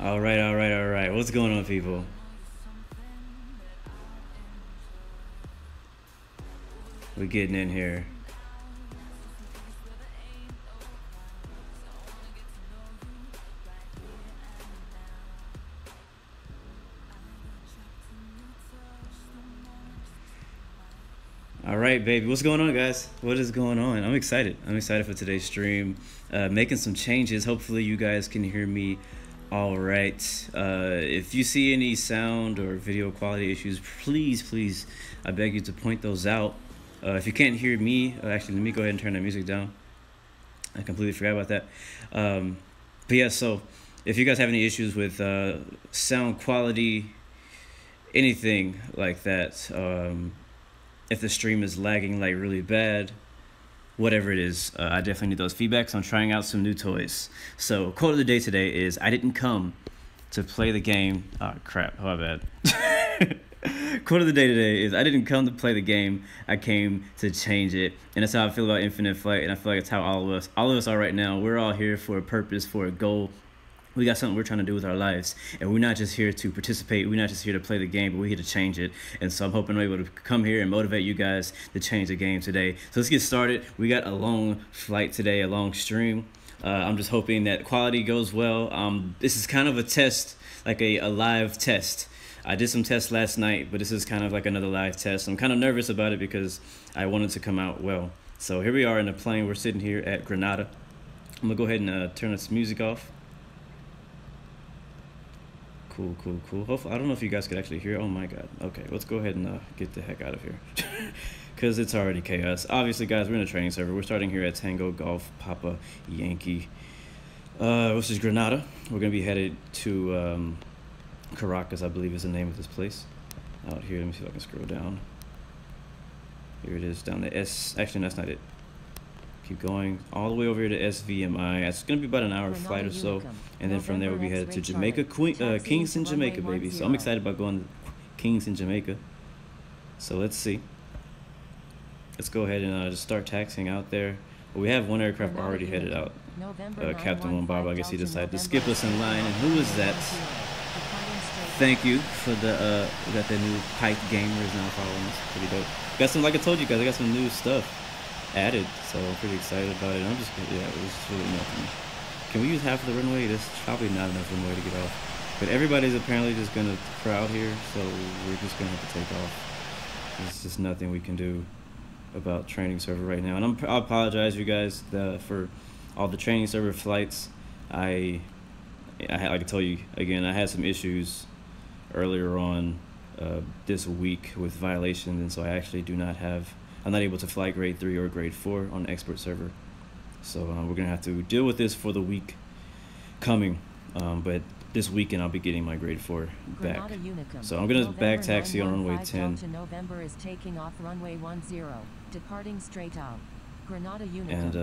All right, all right, all right. What's going on, people? We're getting in here. All right, baby. What's going on, guys? What is going on? I'm excited. I'm excited for today's stream. Making some changes. Hopefully, you guys can hear me all right. If you see any sound or video quality issues, please, I beg you to point those out. If you can't hear me, actually, let me go ahead and turn the music down. I completely forgot about that. But yeah, so if you guys have any issues with sound quality, anything like that, if the stream is lagging like really bad, whatever it is, I definitely need those feedbacks. I'm trying out some new toys. So quote of the day today is, I didn't come to play the game. Oh crap, my bad. Quote of the day today is, I didn't come to play the game, I came to change it. And that's how I feel about Infinite Flight, and I feel like it's how all of us are right now. We're all here for a purpose, for a goal. We got something we're trying to do with our lives, and we're not just here to participate. We're not just here to play the game, but we're here to change it. And so I'm hoping I'm able to come here and motivate you guys to change the game today. So let's get started. We got a long flight today, a long stream. I'm just hoping that quality goes well. This is kind of a test, like a live test. I did some tests last night, but this is kind of like another live test. I'm kind of nervous about it because I want it to come out well. So here we are in the plane. We're sitting here at Grenada. I'm gonna go ahead and turn this music off. Cool. Hopefully, I don't know if you guys could actually hear. Oh my god. Okay, let's go ahead and get the heck out of here, because it's already chaos. Obviously, guys, we're in a training server. We're starting here at Tango Golf Papa Yankee, which is Grenada. We're gonna be headed to Caracas, I believe is the name of this place. Out here, let me see if I can scroll down. Here it is, down the S. Actually, that's not it. Keep going all the way over here to SVMI. It's going to be about an hour flight or so. And then from there, we'll be headed to Jamaica, Kingston, Jamaica, baby. So I'm excited about going to Kingston, Jamaica. So let's see. Let's go ahead and just start taxiing out there. But we have one aircraft already headed out. Captain Wombarba, I guess he decided to skip us in line. And who is that? Thank you for the, we got the new Pipe Gamers now following us. Pretty dope. Got some, like I told you guys, I got some new stuff added, so I'm pretty excited about it. I'm just, yeah, it was really nothing. Can we use half of the runway? That's probably not enough runway to get off. But everybody's apparently just gonna crowd here, so we're just gonna have to take off. There's just nothing we can do about training server right now. And I apologize, you guys, for all the training server flights. Like I told you again, I had some issues earlier on this week with violations, and so I actually I'm not able to fly grade 3 or grade 4 on the expert server. So we're gonna have to deal with this for the week coming. But this weekend I'll be getting my grade 4 back. So I'm gonna back taxi on runway 10. November is taking off runway 10, departing straight out. Grenada And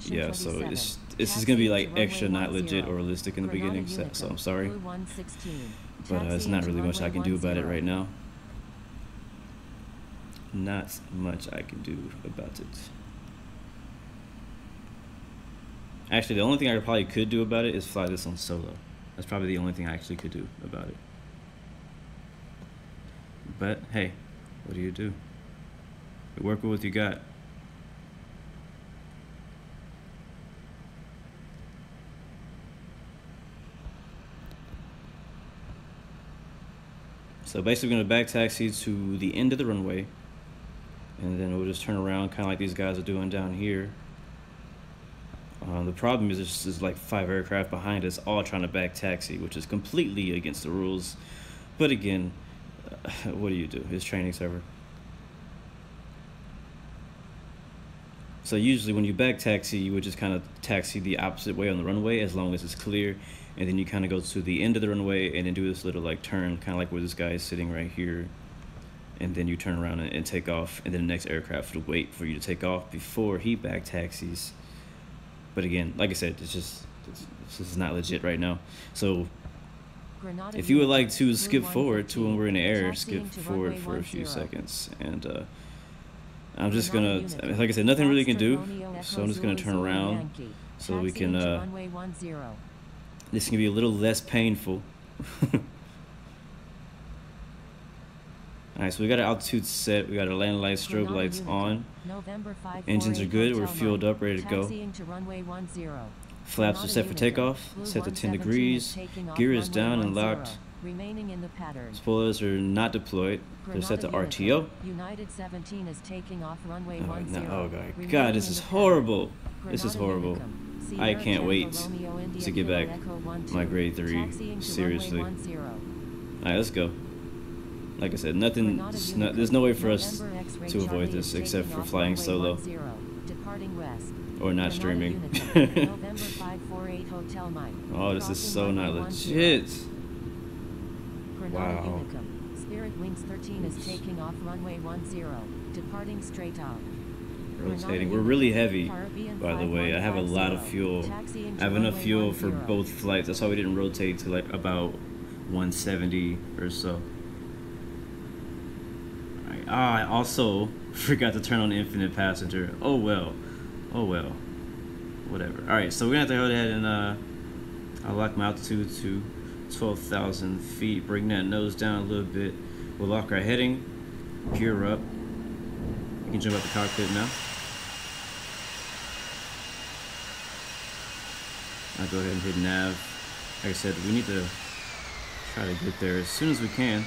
yeah, so this is gonna be like extra not legit or realistic in the beginning. So I'm sorry, but there's not really much I can do about it right now. Not much I can do about it. Actually, the only thing I probably could do about it is fly this on solo. That's probably the only thing I actually could do about it. But hey, what do? You work with what you got. So basically, we're gonna back taxi to the end of the runway, and then we'll just turn around, kind of like these guys are doing down here. The problem is there's like 5 aircraft behind us, all trying to back taxi, which is completely against the rules. But again, what do you do? It's training server. So usually when you back taxi, you would just kind of taxi the opposite way on the runway as long as it's clear, and then you kind of go to the end of the runway and then do this little like turn, kind of like where this guy is sitting right here. And then you turn around and take off, and then the next aircraft will wait for you to take off before he back taxis. But again, like I said, this is not legit right now. So if you would like to skip forward to when we're in the air, skip forward for a few seconds. And I'm just gonna, like I said, nothing really can do. So I'm just gonna turn around so we can This can be a little less painful. Alright, so we got our altitude set, we got our landing lights, strobe lights on. Engines are good, we're fueled up, ready to go. Flaps are set for takeoff, set to 10 degrees. Gear is down and locked. Spoilers are not deployed, they're set to RTO. United 17 is taking off runway Oh god, this is horrible. This is horrible. I can't wait to get back my grade 3, seriously. Alright, let's go. Like I said, there's no way for us to avoid this except for flying solo or not streaming. Oh, this is so not legit. Wow. Spirit Wings 13 is taking off runway 10, departing straight out. Rotating. We're really heavy, by the way. I have a lot of fuel. I have enough fuel for both flights. That's why we didn't rotate to like about 170 or so. I also forgot to turn on infinite passenger. Oh well. Oh well. Whatever. Alright, so we're gonna have to go ahead and I'll lock my altitude to 12,000 feet. Bring that nose down a little bit. We'll lock our heading. Gear up. You can jump out the cockpit now. I'll go ahead and hit nav. Like I said, we need to try to get there as soon as we can.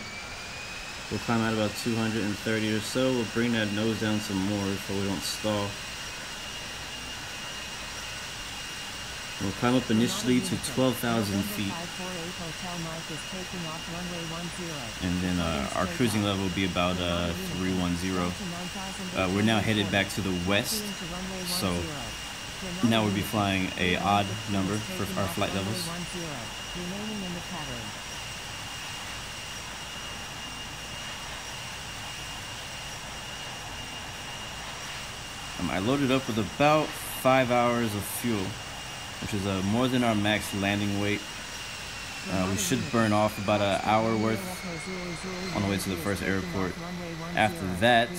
We'll climb out about 230 or so. We'll bring that nose down some more so we don't stall. We'll climb up initially to 12,000 feet. And then our cruising level will be about 310. We're now headed back to the west. So now we'll be flying a odd number for our flight levels. I loaded up with about 5 hours of fuel, which is more than our max landing weight. We should burn off about an hour worth on the way to the first airport. After that,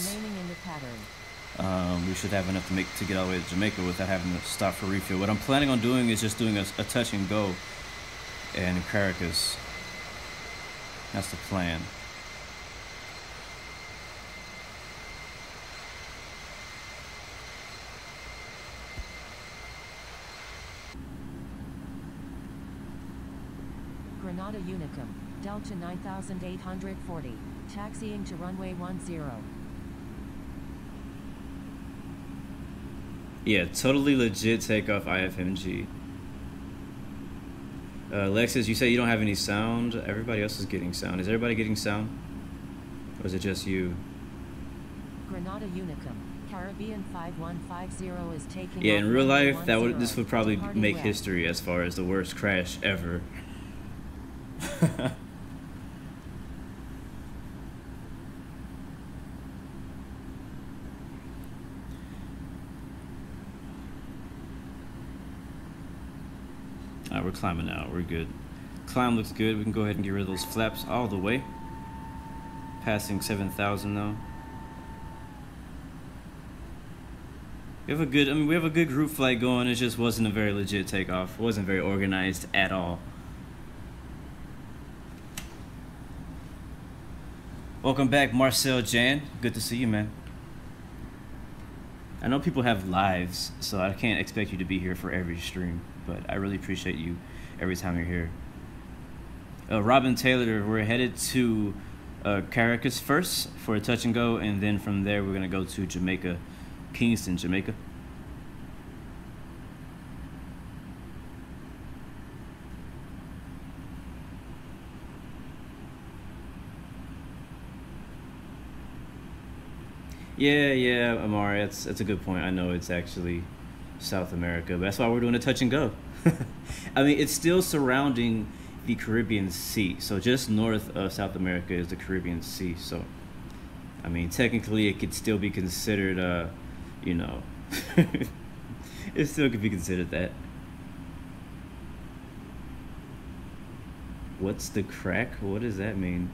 we should have enough to get all the way to Jamaica without having to stop for refuel. What I'm planning on doing is just doing a touch and go in Caracas. That's the plan. Grenada Unicum, Delta 9840, taxiing to runway 10. Yeah, totally legit takeoff IFMG. Lexus, you say you don't have any sound. Everybody else is getting sound. Is everybody getting sound? Or is it just you? Grenada Unicum, Caribbean 5150 is taking Yeah, in real life, this would probably make west. history as far as the worst crash ever. Alright, we're climbing now. We're good. Climb looks good. We can go ahead and get rid of those flaps all the way. Passing 7,000 now. We have a good group flight going. It just wasn't a very legit takeoff. It wasn't very organized at all. Welcome back, Marcel Jan. Good to see you, man. I know people have lives, so I can't expect you to be here for every stream, but I really appreciate you every time you're here. Robin Taylor, we're headed to Caracas first for a touch and go, and then from there we're gonna go to Jamaica, Kingston, Jamaica. Yeah, Amari, that's a good point. I know it's actually South America, but that's why we're doing a touch and go. I mean, it's still surrounding the Caribbean Sea, so just north of South America is the Caribbean Sea. So, I mean, technically, it could still be considered, you know, it still could be considered that. What's the crack? What does that mean?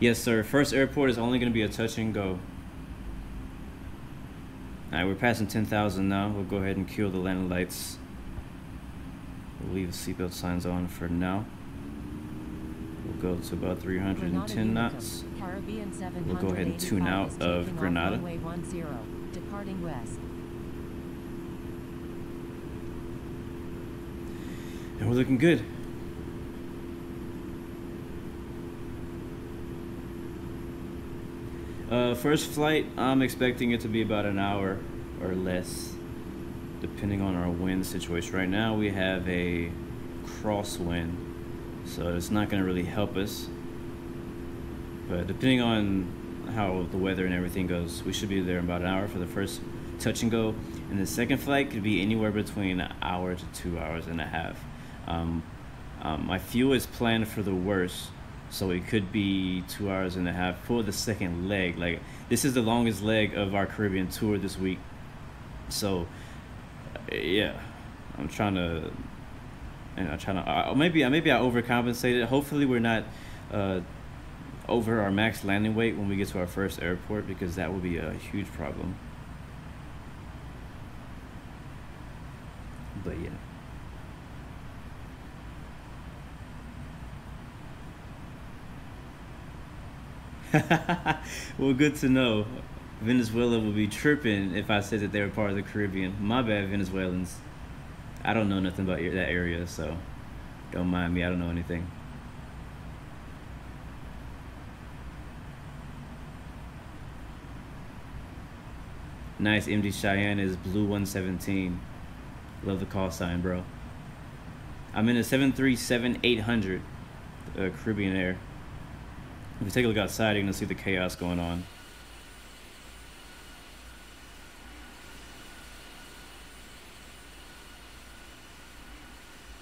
Yes, sir. First airport is only going to be a touch and go. Alright, we're passing 10,000 now. We'll go ahead and cue the landing lights. We'll leave the seatbelt signs on for now. We'll go to about 310 knots. We'll go ahead and tune out of Grenada. Departing west. And we're looking good. First flight, I'm expecting it to be about an hour or less, depending on our wind situation. Right now we have a crosswind, so it's not going to really help us. But depending on how the weather and everything goes, we should be there in about an hour for the first touch and go. And the second flight could be anywhere between an hour to 2 hours and a half. My fuel is planned for the worst, so it could be 2 hours and a half for the second leg. Like, this is the longest leg of our Caribbean tour this week. So yeah, maybe I overcompensated. Hopefully we're not over our max landing weight when we get to our first airport, because that will be a huge problem. But yeah. Well, good to know. Venezuela will be tripping if I said that they were part of the Caribbean. My bad, Venezuelans. I don't know nothing about that area, so don't mind me. I don't know anything. Nice. MD Cheyenne is Blue 117. Love the call sign, bro. I'm in a 737-800 Caribbean Air. If you take a look outside, you're going to see the chaos going on.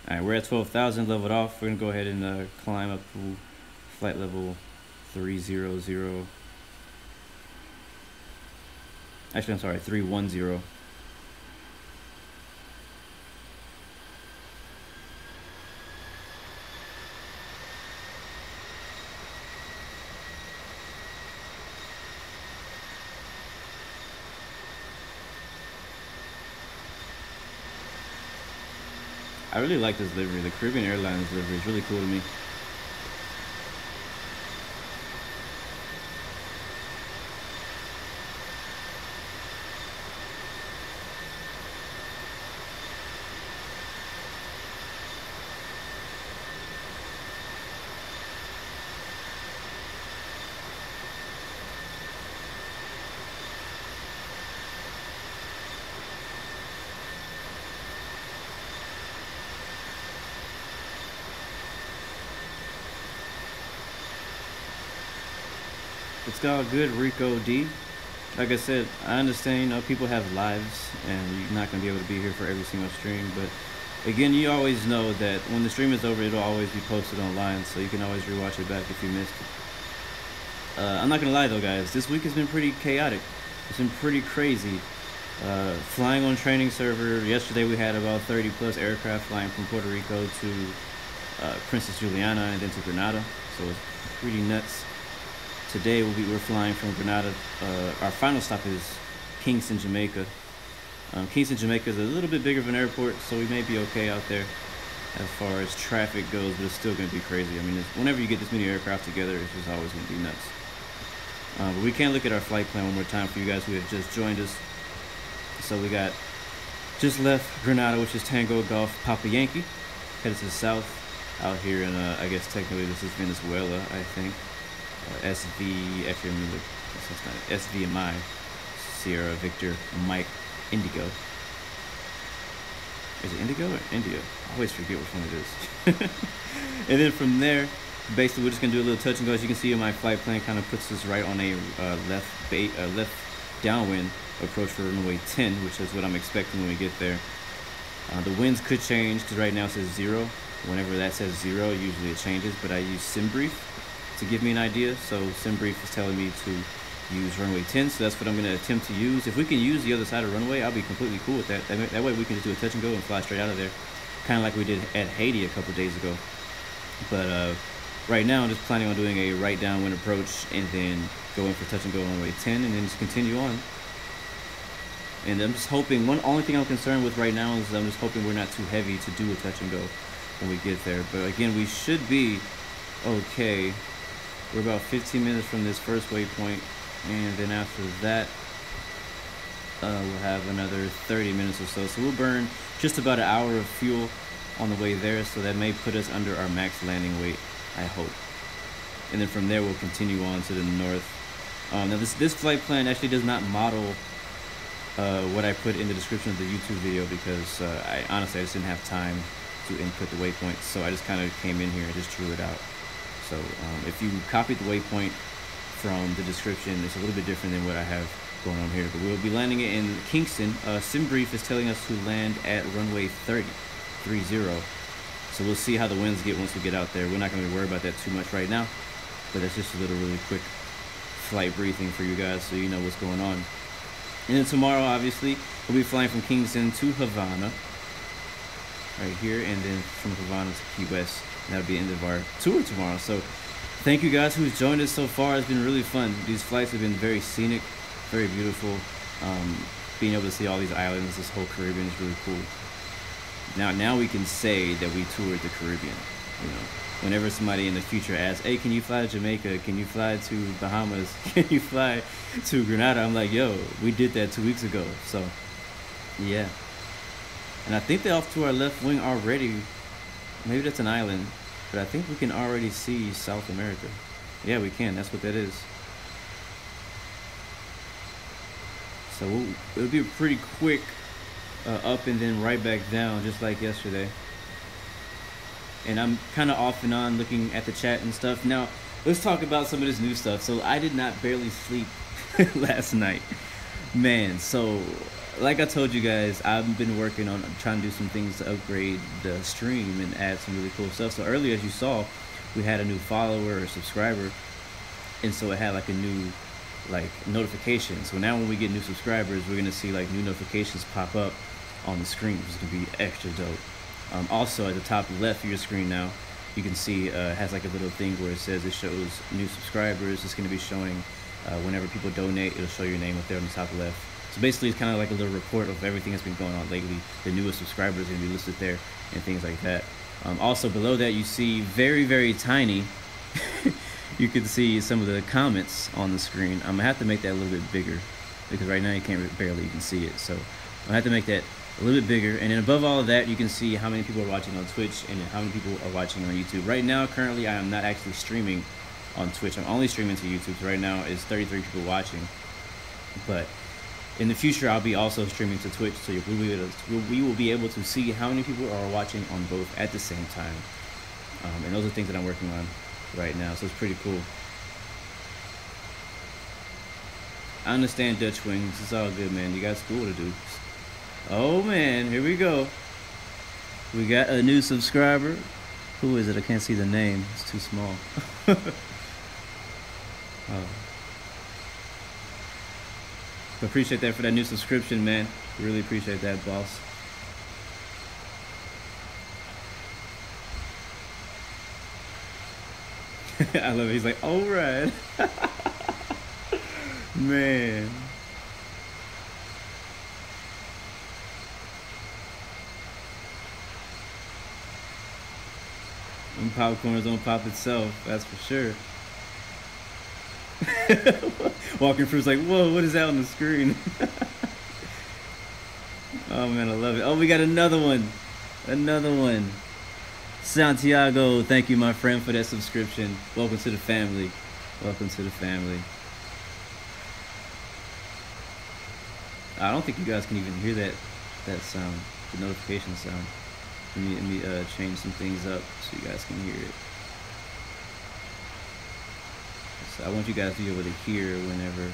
Alright, we're at 12,000, leveled off. We're going to go ahead and climb up to flight level 300. Actually, I'm sorry, 310. I really like this livery. The Caribbean Airlines livery is really cool to me. It's all good, Rico D. Like I said, I understand, you know, people have lives and you're not going to be able to be here for every single stream. But again, you always know that when the stream is over, it'll always be posted online, so you can always rewatch it back if you missed it. I'm not going to lie though, guys. This week has been pretty chaotic. It's been pretty crazy. Flying on training server. Yesterday we had about 30 plus aircraft flying from Puerto Rico to Princess Juliana and then to Grenada. So it's pretty nuts. Today we're flying from Grenada. Our final stop is Kingston, Jamaica. Kingston, Jamaica is a little bit bigger of an airport, so we may be okay out there as far as traffic goes, but it's still going to be crazy. I mean, whenever you get this many aircraft together, it's just always going to be nuts. But we can look at our flight plan one more time for you guys who have just joined us. So we got just left Grenada, which is Tango Golf Papa Yankee, headed to the south out here in, I guess technically this is Venezuela, I think. SVMI, Sierra Victor Mike Indigo. Is it Indigo or India? I always forget which one it is. And then from there, basically we're just gonna do a little touch and go. As you can see, my flight plan kind of puts us right on a left downwind approach for runway 10, which is what I'm expecting when we get there. The winds could change because right now it says 0. Whenever that says 0, usually it changes, but I use SimBrief to give me an idea. So SimBrief is telling me to use runway 10, so that's what I'm going to attempt to use. If we can use the other side of runway, I'll be completely cool with that. That way we can just do a touch and go and fly straight out of there, kind of like we did at Haiti a couple days ago. But right now I'm just planning on doing a right downwind approach and then going for touch and go on runway 10 and then just continue on. And I'm just hoping, only thing I'm concerned with right now is I'm just hoping we're not too heavy to do a touch and go when we get there. But again, we should be okay. We're about 15 minutes from this first waypoint, and then after that, we'll have another 30 minutes or so. So we'll burn just about an hour of fuel on the way there, so that may put us under our max landing weight, I hope. And then from there, we'll continue on to the north. Now this flight plan actually does not model what I put in the description of the YouTube video, because I honestly just didn't have time to input the waypoint, so I just kind of came in here and just drew it out. So if you copied the waypoint from the description, it's a little bit different than what I have going on here. But we'll be landing it in Kingston. SimBrief is telling us to land at runway 30. So we'll see how the winds get once we get out there. We're not going to worry about that too much right now, but that's just a little really quick flight briefing for you guys so you know what's going on. And then tomorrow, obviously, we'll be flying from Kingston to Havana, right here, and then from Havana to Key West. And that'll be the end of our tour tomorrow. So thank you guys who's joined us so far. It's been really fun. These flights have been very scenic, very beautiful. Being able to see all these islands, this whole Caribbean is really cool. Now we can say that we toured the Caribbean. You know, whenever somebody in the future asks, hey, can you fly to Jamaica? Can you fly to Bahamas? Can you fly to Grenada? I'm like, yo, we did that 2 weeks ago. So, yeah. And I think they're off to our left wing already. Maybe that's an island, but I think we can already see South America. Yeah, we can. That's what that is. So it'll be a pretty quick up and then right back down, just like yesterday. And I'm kind of off and on looking at the chat and stuff. Now, let's talk about some of this new stuff. So I did not barely sleep last night. Man, so like I told you guys, I've been working on trying to do some things to upgrade the stream and add some really cool stuff. So earlier, as you saw, we had a new follower or subscriber. And so it had like a new notification. So now when we get new subscribers, we're going to see like new notifications pop up on the screen, which is going to be extra dope. Also, at the top left of your screen now, you can see it has like a little thing where it says it shows new subscribers. It's going to be showing whenever people donate, it'll show your name up there on the top left. So basically, it's kind of like a little report of everything that's been going on lately. The newest subscribers are going to be listed there and things like that. Also, below that, you see very, very tiny. You can see some of the comments on the screen. I'm going to have to make that a little bit bigger because right now you can't barely even see it. So I'm going to have to make that a little bit bigger. And then above all of that, you can see how many people are watching on Twitch and how many people are watching on YouTube. Right now, currently, I am not actually streaming on Twitch. I'm only streaming to YouTube. So right now, it's 33 people watching. But in the future, I'll be also streaming to Twitch. So we will be able to see how many people are watching on both at the same time. And those are things that I'm working on right now, so it's pretty cool. I understand Dutch Wings, it's all good, man. You got school to do. Oh man, here we go. We got a new subscriber. Who is it? I can't see the name, it's too small. Oh. Appreciate that for that new subscription, man. Really appreciate that, boss. I love it. He's like, all right. Man. And popcorn's gonna pop itself, that's for sure. Walking through's like, whoa, what is that on the screen? Oh man, I love it. Oh, we got another one. Another one. Santiago, thank you, my friend, for that subscription. Welcome to the family. Welcome to the family. I don't think you guys can even hear that sound, the notification sound. Let me change some things up so you guys can hear it. So I want you guys to be able to hear whenever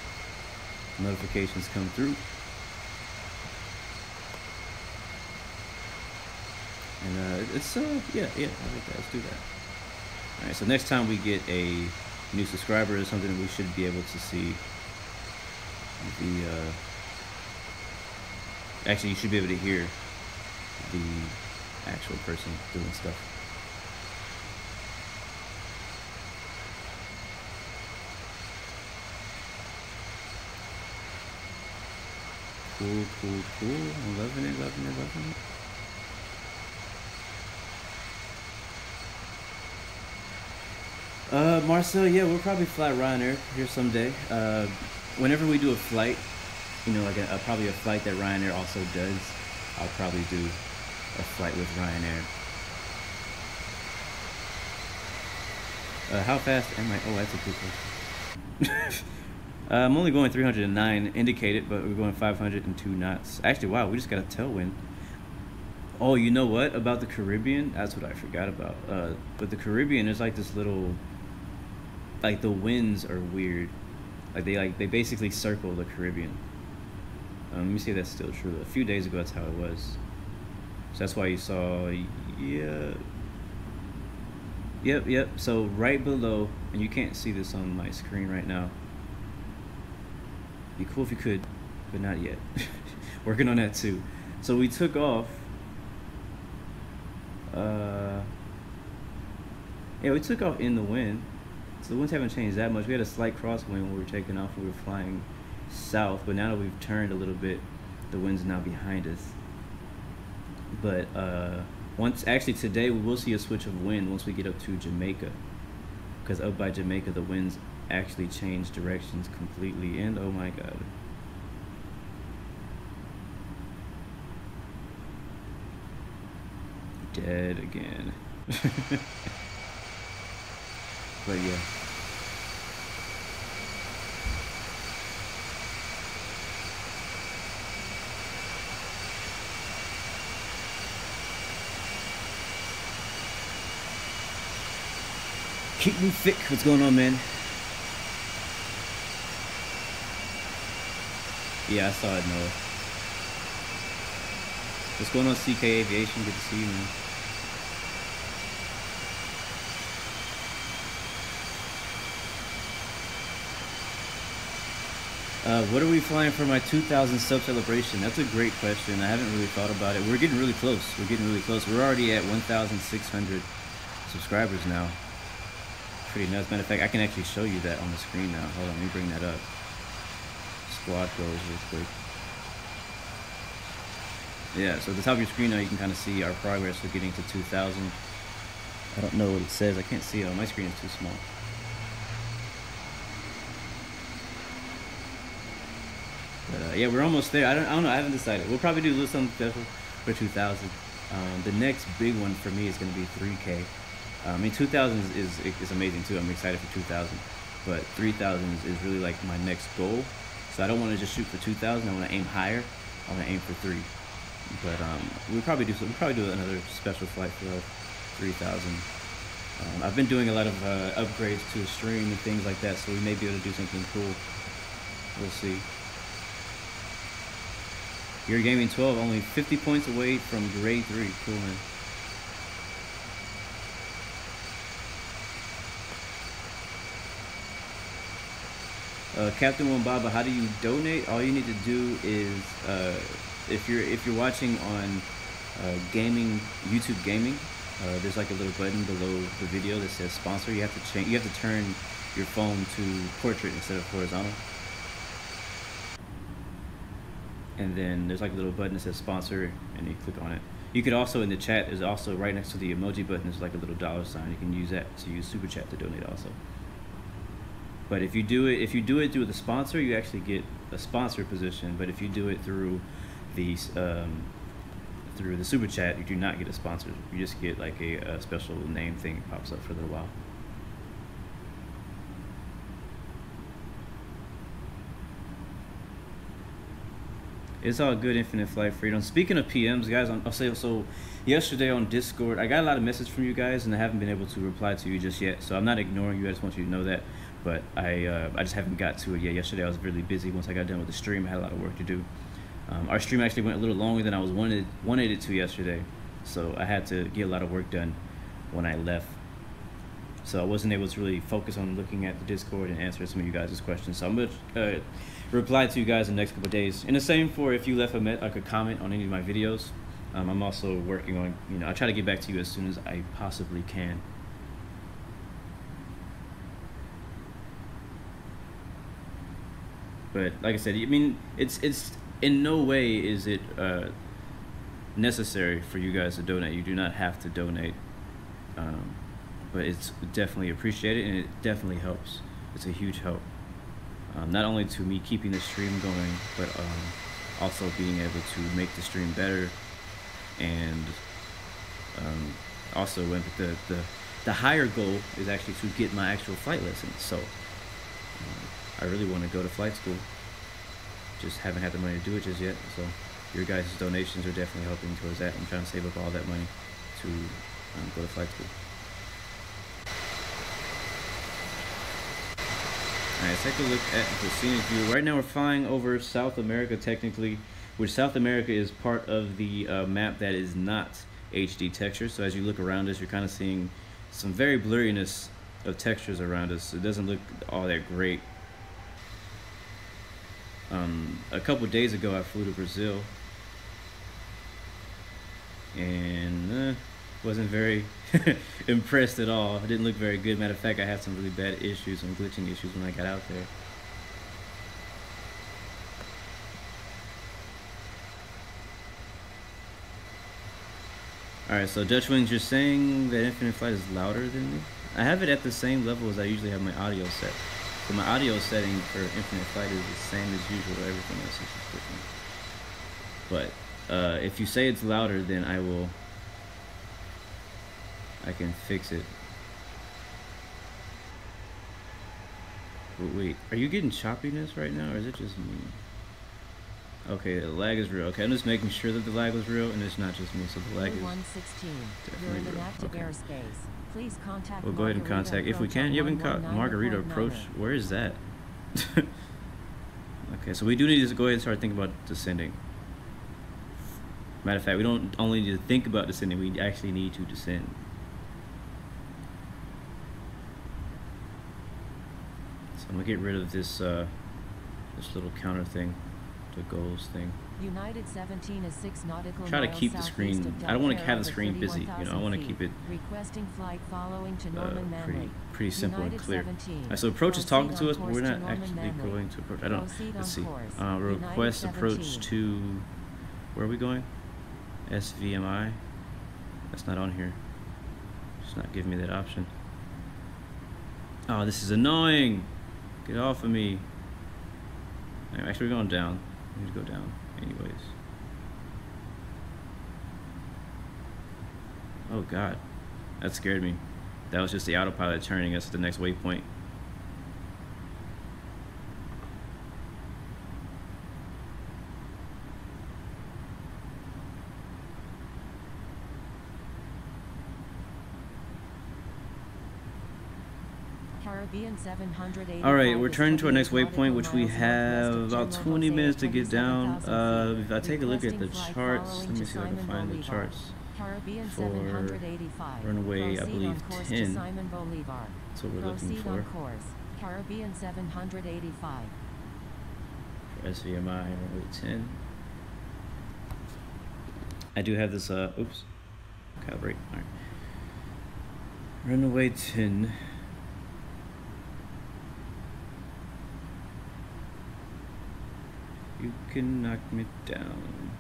notifications come through. And it's yeah, I like that. Let's do that. All right, so next time we get a new subscriber or something, we should be able to see the actually you should be able to hear the actual person doing stuff. Cool, cool, cool. I'm loving it, loving it, loving it. Marcel, yeah, we'll probably fly Ryanair here someday. Whenever we do a flight, you know, like probably a flight that Ryanair also does, I'll probably do a flight with Ryanair. How fast am I? Oh, that's a good question. I'm only going 309 indicated, but we're going 502 knots. Actually, wow, we just got a tailwind. Oh, you know what? About the Caribbean? That's what I forgot about. But the Caribbean, there's like this little, like the winds are weird. Like they basically circle the Caribbean. Let me see if that's still true. A few days ago, that's how it was. So that's why you saw, yeah. Yep. So right below, and you can't see this on my screen right now. Be cool if you could, but not yet. Working on that too. So we took off. Yeah, we took off in the wind. So the winds haven't changed that much. We had a slight crosswind when we were taking off. We were flying south, but now that we've turned a little bit, the wind's now behind us. But actually today we will see a switch of wind once we get up to Jamaica, because up by Jamaica the winds actually change directions completely, and oh my god, dead again. But yeah, keep me thick. What's going on, man? Yeah, I saw it, Noah. What's going on, CK Aviation? Good to see you, man. What are we flying for my 2000 sub celebration? That's a great question. I haven't really thought about it. We're getting really close. We're already at 1,600 subscribers now. Pretty nuts. Matter of fact, I can actually show you that on the screen now. Hold on, let me bring that up. Squad goes real quick. Yeah, so at the top of your screen now you can kind of see our progress for getting to 2,000. I don't know what it says. I can't see it on my screen. It's too small. But yeah, we're almost there. I don't know. I haven't decided. We'll probably do a little something special for 2,000. The next big one for me is going to be 3K. I mean, 2,000 is amazing too. I'm excited for 2,000, but 3,000 is really like my next goal. So I don't want to just shoot for 2,000. I want to aim higher. I want to aim for 3. But we'll probably do another special flight for 3,000. I've been doing a lot of upgrades to the stream and things like that, so we may be able to do something cool. We'll see. You're Gaming 12, only 50 points away from grade 3. Cool, man. Captain Wambaba, how do you donate? All you need to do is if you're watching on YouTube Gaming, there's like a little button below the video that says sponsor. You have to turn your phone to portrait instead of horizontal. And then there's like a little button that says sponsor, and you click on it. You could also, in the chat, there's also right next to the emoji button, there's like a little $sign. You can use that to use super chat to donate also. But if you do it through the sponsor, you actually get a sponsor position. But if you do it through the super chat, you do not get a sponsor. You just get like a special name thing that pops up for a little while. It's all good, Infinite Flight Freedom. Speaking of PMs, guys, I'll say so. Yesterday on Discord, I got a lot of messages from you guys, and I haven't been able to reply to you just yet. So I'm not ignoring you. I just want you to know that. But I just haven't got to it yet. Yesterday I was really busy. Once I got done with the stream, I had a lot of work to do. Our stream actually went a little longer than I was wanted it to yesterday. So I had to get a lot of work done when I left. So I wasn't able to really focus on looking at the Discord and answering some of you guys' questions. So I'm going to reply to you guys in the next couple of days. And the same for if you left a comment on any of my videos. I'm also working on, I try to get back to you as soon as I possibly can. But like I said, I mean, it's in no way is it necessary for you guys to donate. You do not have to donate, but it's definitely appreciated, and it definitely helps. It's a huge help, not only to me keeping the stream going, but also being able to make the stream better, and also when the higher goal is actually to get my actual flight lessons. So I really want to go to flight school, just haven't had the money to do it just yet. So your guys' donations are definitely helping towards that. I'm trying to save up all that money to go to flight school. Alright, let's take a look at the scenic view. Right now we're flying over South America technically, which South America is part of the map that is not HD texture. So as you look around us, you're kind of seeing some very blurriness of textures around us. It doesn't look all that great. A couple days ago I flew to Brazil and wasn't very impressed at all. It didn't look very good. Matter of fact, I had some really bad issues, some glitching issues when I got out there. Alright, so Dutch Wings, you're saying that Infinite Flight is louder than me? I have it at the same level as I usually have my audio set. So my audio setting for Infinite Flight is the same as usual. Everything else is just different. But if you say it's louder, then I can fix it. But wait, are you getting choppiness right now, or is it just me? Okay, the lag is real. Okay, I'm just making sure that the lag was real, and it's not just me. So the lag is definitely real. Okay. Please contact we'll go ahead and contact if we can. Yeah, we can call Margarita Approach. Where is that? Okay, so we do need to go ahead and start thinking about descending. Matter of fact, we don't only need to think about descending, we actually need to descend. So I'm gonna get rid of this this little counter thing, the goals thing. United 17 is 6 nautical try to keep the screen. I don't want to have the screen busy. You know, I want to keep it pretty simple and clear. Right, so approach is talking to us, but we're not actually going to approach. I don't. Let's see. Request approach to. Where are we going? SVMI. That's not on here. It's not giving me that option. Oh, this is annoying. Get off of me. Anyway, actually, we're going down. We need to go down. Anyways. Oh god, that scared me. That was just the autopilot turning us to the next waypoint. Alright, we're turning to our next waypoint, which we have about 20 minutes to get down. If I take a look at the charts, let me see if I can find the charts for runway, I believe 10. That's what we're looking for. Caribbean 785. For SVMI, runway 10. I do have this, oops, calibrate, alright. Runway 10. You can knock me down.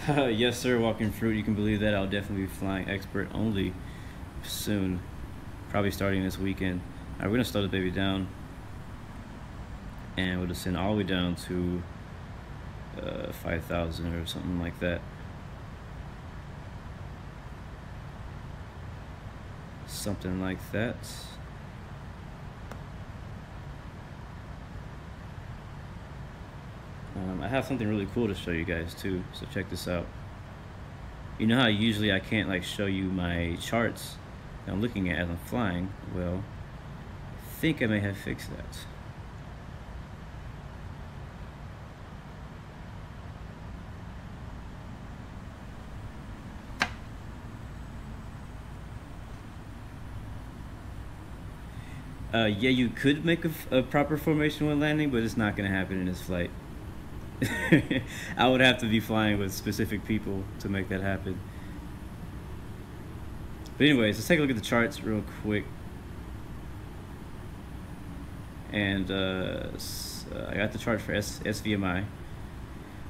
Yes, sir, Walking Fruit. You can believe that. I'll definitely be flying expert only soon. Probably starting this weekend. Alright, we're going to slow the baby down. And we'll descend all the way down to 5,000 or something like that. Something like that. I have something really cool to show you guys too, so check this out. You know how usually I can't like show you my charts that I'm looking at as I'm flying? Well, I think I may have fixed that. Yeah, you could make a proper formation when landing, but it's not going to happen in this flight. I would have to be flying with specific people to make that happen. But anyways, let's take a look at the charts real quick. and I got the chart for SVMI.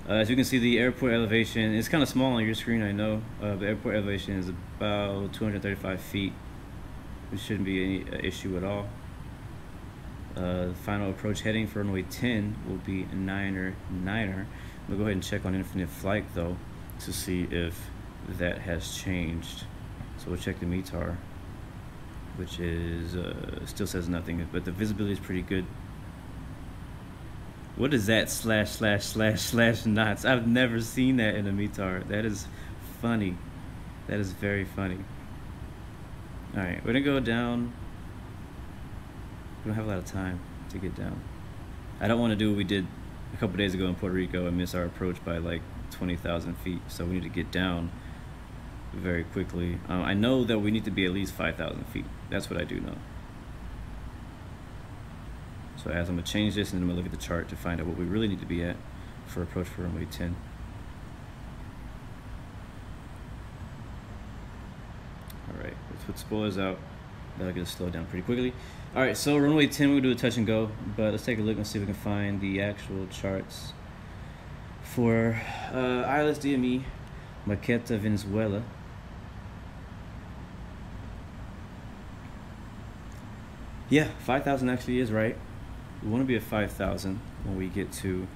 As you can see, the airport elevation is kind of small on your screen, I know. The airport elevation is about 235 feet, which shouldn't be any issue at all. The final approach heading for runway 10 will be 9er. We'll go ahead and check on infinite flight though to see if that has changed. So we'll check the METAR, which is still says nothing, but the visibility is pretty good. What is that / knots? I've never seen that in a METAR. That is funny. That is very funny. All right, we're gonna go down. We don't have a lot of time to get down. I don't want to do what we did a couple days ago in Puerto Rico and miss our approach by like 20,000 feet. So we need to get down very quickly. I know that we need to be at least 5,000 feet. That's what I do know. So as I'm gonna change this, and I'm gonna look at the chart to find out what we really need to be at for approach for runway 10. All right, let's put spoilers out. That'll get us slowed down pretty quickly. All right, so runway 10, we'll do a touch and go, but let's take a look and see if we can find the actual charts for Islas DME, Maqueta, Venezuela. Yeah, 5,000 actually is right. We want to be at 5,000 when we get to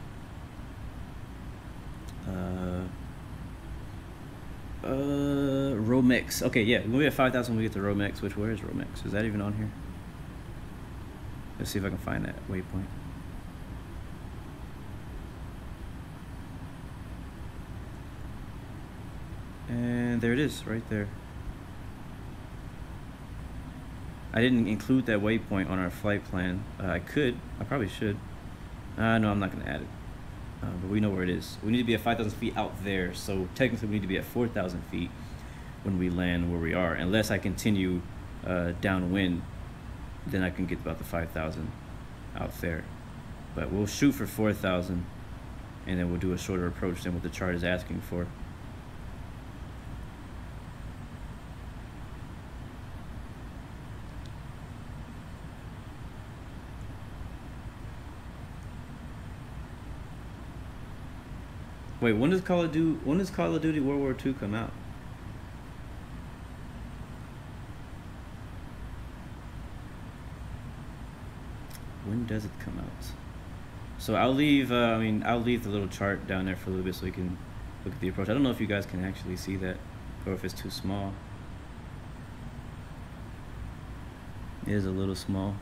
Romex. Okay, yeah, we'll be at 5,000 when we get to Romex. Which, where is Romex? Is that even on here? Let's see if I can find that waypoint. And there it is, right there. I didn't include that waypoint on our flight plan. I could. I probably should. No, I'm not going to add it. But we know where it is. We need to be at 5,000 feet out there. So technically we need to be at 4,000 feet when we land where we are. Unless I continue downwind, then I can get about the 5,000 out there. But we'll shoot for 4,000, and then we'll do a shorter approach than what the chart is asking for. Wait, when does Call of Duty World War II come out? When does it come out? So I'll leave. I'll leave the little chart down there for a little bit so you can look at the approach. I don't know if you guys can actually see that, or if it's too small. It is a little small.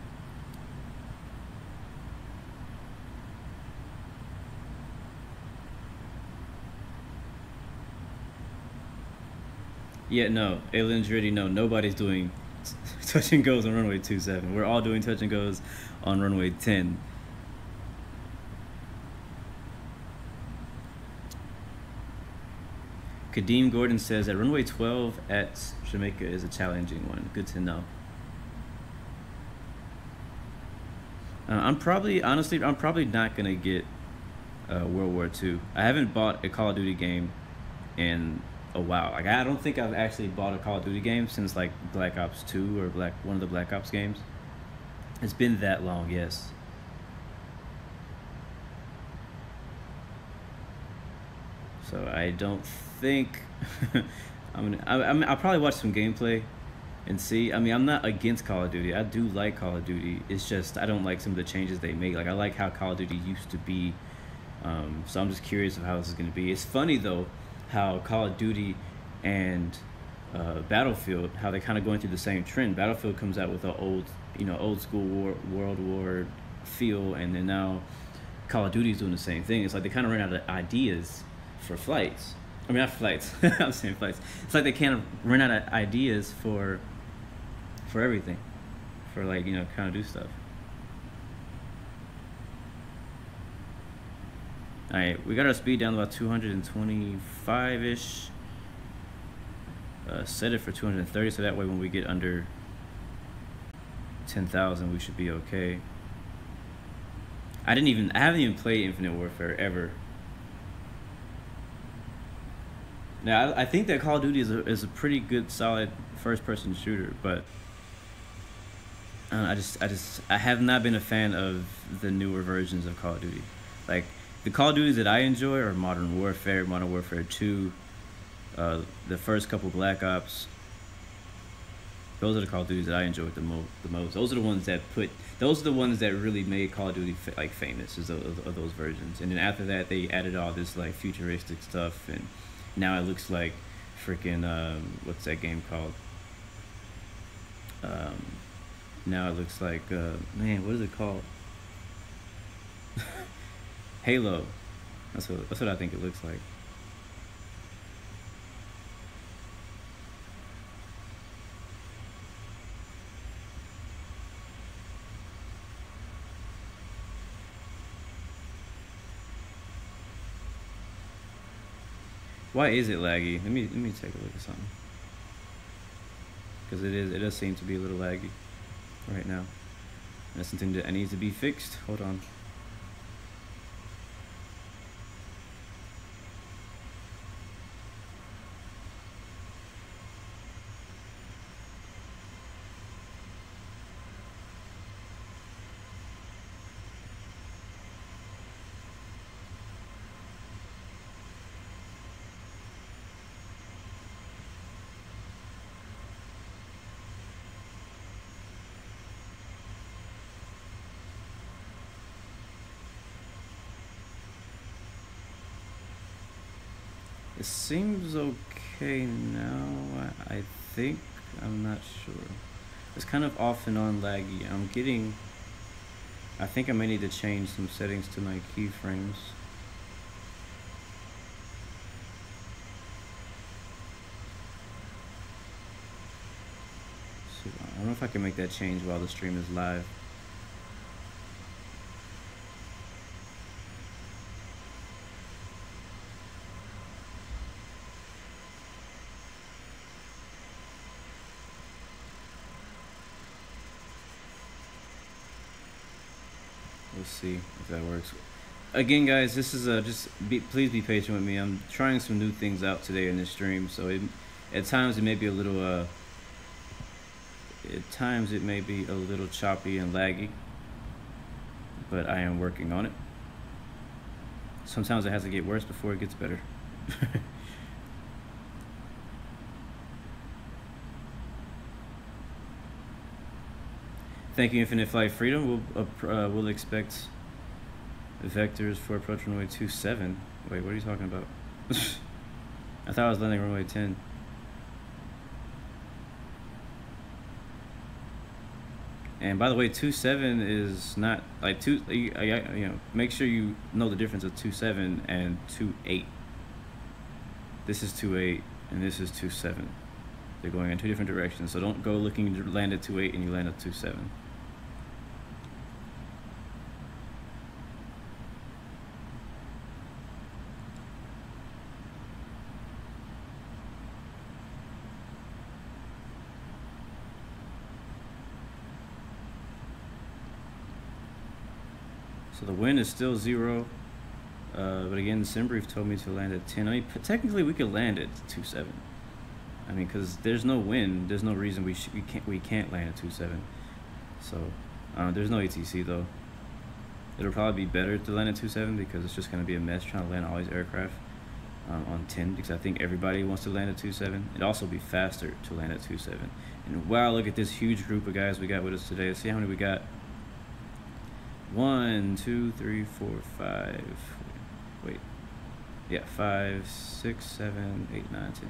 Yeah, no, aliens already know nobody's doing touch and goes on runway 27. We're all doing touch and goes on runway 10. Kadeem Gordon says that runway 12 at Jamaica is a challenging one. Good to know. I'm probably not gonna get World War II. I haven't bought a Call of Duty game in a while. Like, I don't think I've actually bought a Call of Duty game since like Black Ops 2 or one of the Black Ops games. It's been that long, yes. So I don't think I'll probably watch some gameplay and see. I mean, I'm not against Call of Duty. I do like Call of Duty. It's just I don't like some of the changes they make. Like, I like how Call of Duty used to be. So I'm just curious of how this is going to be. It's funny though how Call of Duty and Battlefield, how they're kind of going through the same trend. Battlefield comes out with an old school World War feel, and then now Call of Duty is doing the same thing. It's like they kind of run out of ideas for flights. I mean, not flights. I'm saying flights. It's like they kind of run out of ideas for everything, for like, you know, kind of do stuff. All right, we got our speed down to about 225-ish. Set it for 230, so that way when we get under 10,000, we should be okay. I haven't even played Infinite Warfare ever. Now, I think that Call of Duty is a pretty good, solid first-person shooter, but I have not been a fan of the newer versions of Call of Duty. Like, the Call of Duties that I enjoy are Modern Warfare, Modern Warfare 2, the first couple Black Ops. Those are the Call of Duties that I enjoy the most. Those are the ones that really made Call of Duty like famous, is of those versions. And then after that, they added all this like futuristic stuff, and now it looks like freaking what's that game called? Now it looks like man, what is it called? Halo. That's what I think it looks like. Why is it laggy? Let me take a look at something. Because it does seem to be a little laggy right now. That's something that needs to be fixed. Hold on. It seems okay now, I think. I'm not sure. It's kind of off and on laggy. I think I may need to change some settings to my keyframes. So I don't know if I can make that change while the stream is live. We'll see if that works. Again, guys, this is please be patient with me. I'm trying some new things out today in this stream, so at times it may be a little choppy and laggy, but I am working on it. Sometimes it has to get worse before it gets better. Thank you, Infinite Flight Freedom. We'll expect vectors for approach runway 27. Wait, what are you talking about? I thought I was landing runway 10. And by the way, 27 is not like make sure you know the difference of 27 and 28. This is 28 and this is 27. They're going in two different directions, so don't go looking to land at 28 and you land at 27. So the wind is still 0, but again, the sim brief told me to land at 10. I mean, technically we could land at 27. I mean, because there's no wind, there's no reason we can't land at 27. So there's no ATC though. It'll probably be better to land at 27 because it's just going to be a mess trying to land all these aircraft on 10, because I think everybody wants to land at 27. It'd also be faster to land at 27. And wow, look at this huge group of guys we got with us today. Let's see how many we got. 1, 2, 3, 4, 5. Wait. Yeah, 5, 6, 7, 8, 9, 10,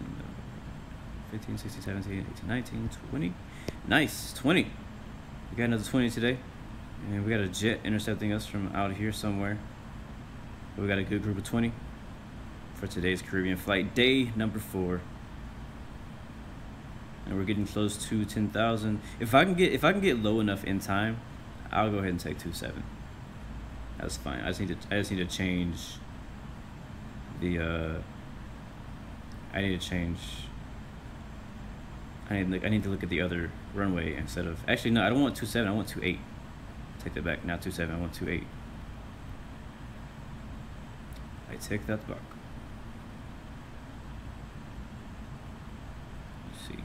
15, 16, 17, 18, 19, 20. Nice, 20. We got another 20 today. And we got a jet intercepting us from out here somewhere. But we got a good group of 20 for today's Caribbean flight, day number 4. And we're getting close to 10,000. If I can get low enough in time, I'll go ahead and take 27. That's fine. I just need to change the I need to look at the other runway instead of, actually no, I don't want 27, I want 28. Take that back, not 27, I want 28. I take that back. Let's see.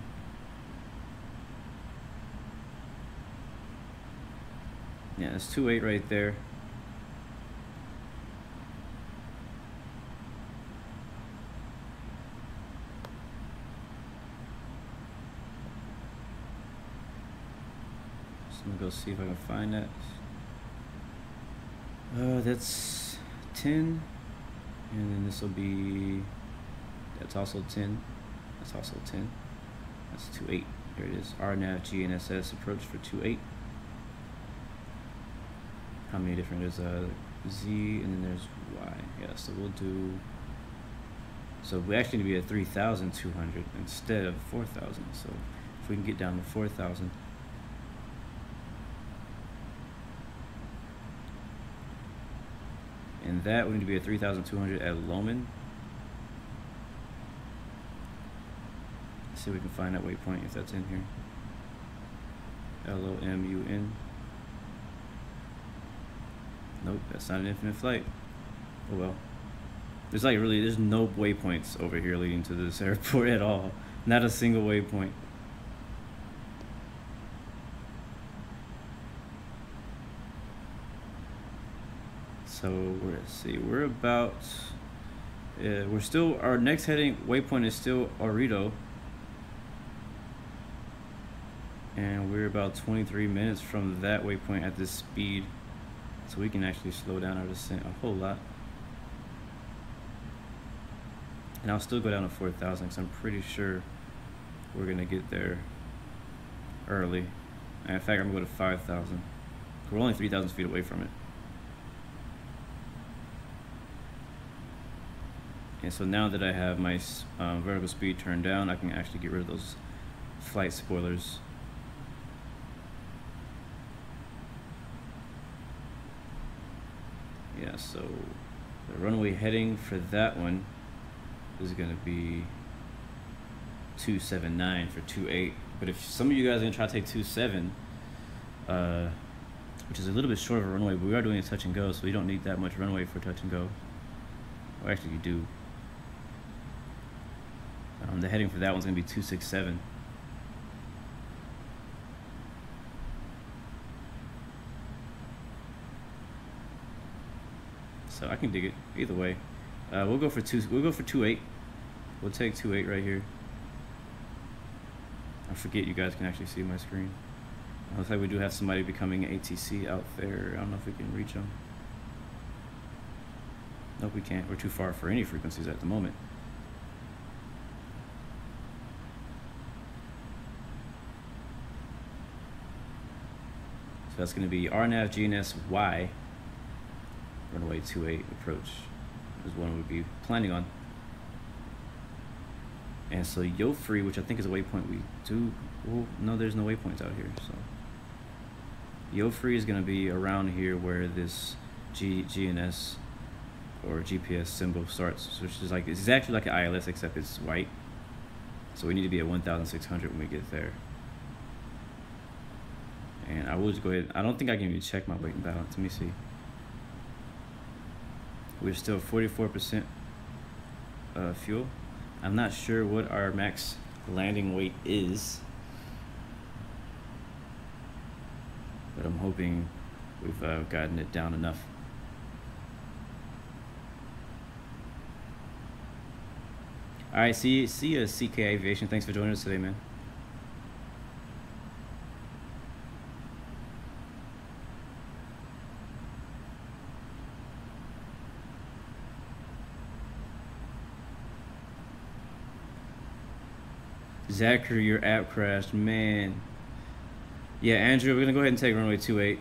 Yeah, it's 2.8 right there. So I'm gonna go see if I can find that. That's 10, and then this will be, that's also 10, that's also 10, that's 2.8, there it is, RNAV, GNSS approach for 2.8. How many different is Z, and then there's Y, yeah, so we'll do, so we actually need to be at 3,200 instead of 4,000, so if we can get down to 4,000. And that we need to be at 3,200 at Lomond. Let's see if we can find that waypoint if that's in here. LOMUN. Nope, that's not an infinite flight. Oh well. There's like really, there's no waypoints over here leading to this airport at all. Not a single waypoint. So let's see, we're about, we're still, our next heading waypoint is still ORITO. And we're about 23 minutes from that waypoint at this speed. So we can actually slow down our descent a whole lot. And I'll still go down to 4,000 because I'm pretty sure we're gonna get there early. And in fact, I'm gonna go to 5,000. We're only 3,000 feet away from it. And so now that I have my vertical speed turned down, I can actually get rid of those flight spoilers. Yeah, so the runway heading for that one is going to be 279 for 2.8. But if some of you guys are going to try to take 2.7, which is a little bit short of a runway, but we are doing a touch and go, so we don't need that much runway for touch and go. Well, actually, you do. The heading for that one's going to be 267. So I can dig it either way. We'll go for 2.8. We'll take 2.8 right here. I forget you guys can actually see my screen. Looks like we do have somebody becoming ATC out there. I don't know if we can reach them. Nope, we can't. We're too far for any frequencies at the moment. So that's going to be RNAV GNS-Y, runway 28 approach is one we'd be planning on. And so Yofree, which I think is a waypoint we do, well, no, there's no waypoints out here. So Yofree is going to be around here where this GNS or GPS symbol starts, which is like, it's exactly like an ILS except it's white. So we need to be at 1,600 when we get there. And I will just go ahead, I don't think I can even check my weight and balance. Let me see. We're still 44% fuel. I'm not sure what our max landing weight is, but I'm hoping we've gotten it down enough. All right, see you, CK Aviation. Thanks for joining us today, man. Zachary, your app crashed, man. Yeah, Andrew, we're gonna go ahead and take runway 28.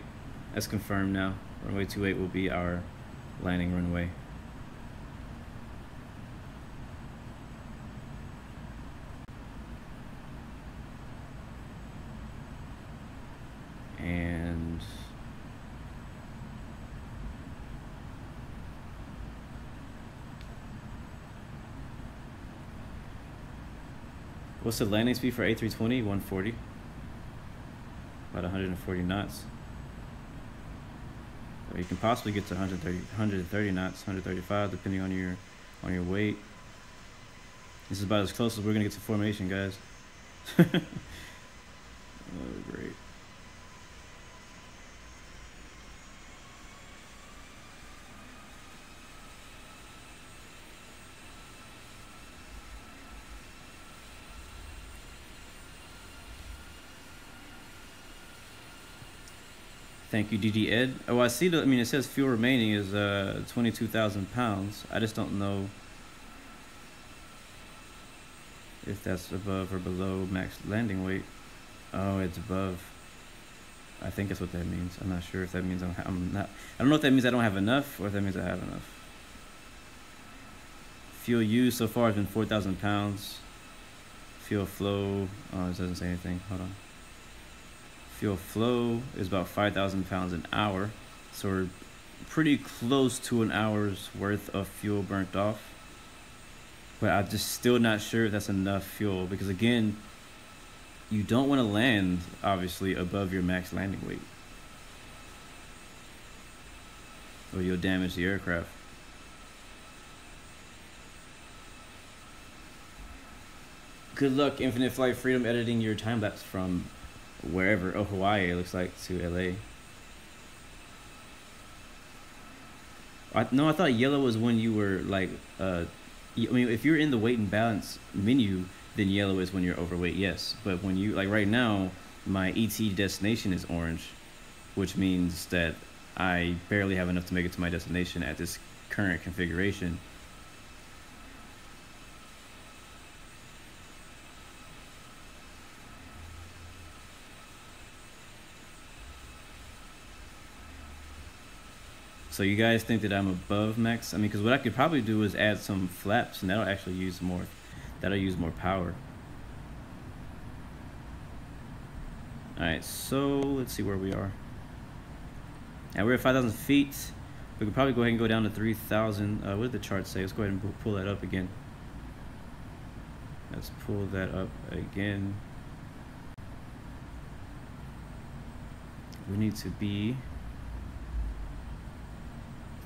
That's confirmed now. Runway 28 will be our landing runway. And what's the landing speed for A320? 140. About 140 knots. Or you can possibly get to 130 knots, 135, depending on your weight. This is about as close as we're gonna get to formation, guys. Oh, great. Thank you, DD Ed. Oh, I see. I mean, it says fuel remaining is 22,000 pounds. I just don't know if that's above or below max landing weight. Oh, it's above. I think that's what that means. I'm not sure if that means I'm not. I don't know if that means I don't have enough or if that means I have enough. Fuel used so far has been 4,000 pounds. Fuel flow. Oh, it doesn't say anything. Hold on. Fuel flow is about 5,000 pounds an hour. So we're pretty close to an hour's worth of fuel burnt off. But I'm just still not sure if that's enough fuel, because again, you don't want to land obviously above your max landing weight, or you'll damage the aircraft. Good luck, Infinite Flight Freedom, editing your time lapse from wherever. Oh, Hawaii, it looks like, to LA. No, I thought yellow was when you were like, I mean, if you're in the weight and balance menu, then yellow is when you're overweight, yes. But when you, like right now, my ET destination is orange, which means that I barely have enough to make it to my destination at this current configuration. So you guys think that I'm above max? I mean, because what I could probably do is add some flaps, and that'll actually use more. That'll use more power. All right, so let's see where we are. Now we're at 5,000 feet. We could probably go ahead and go down to 3,000. What did the chart say? Let's go ahead and pull that up again. Let's pull that up again. We need to be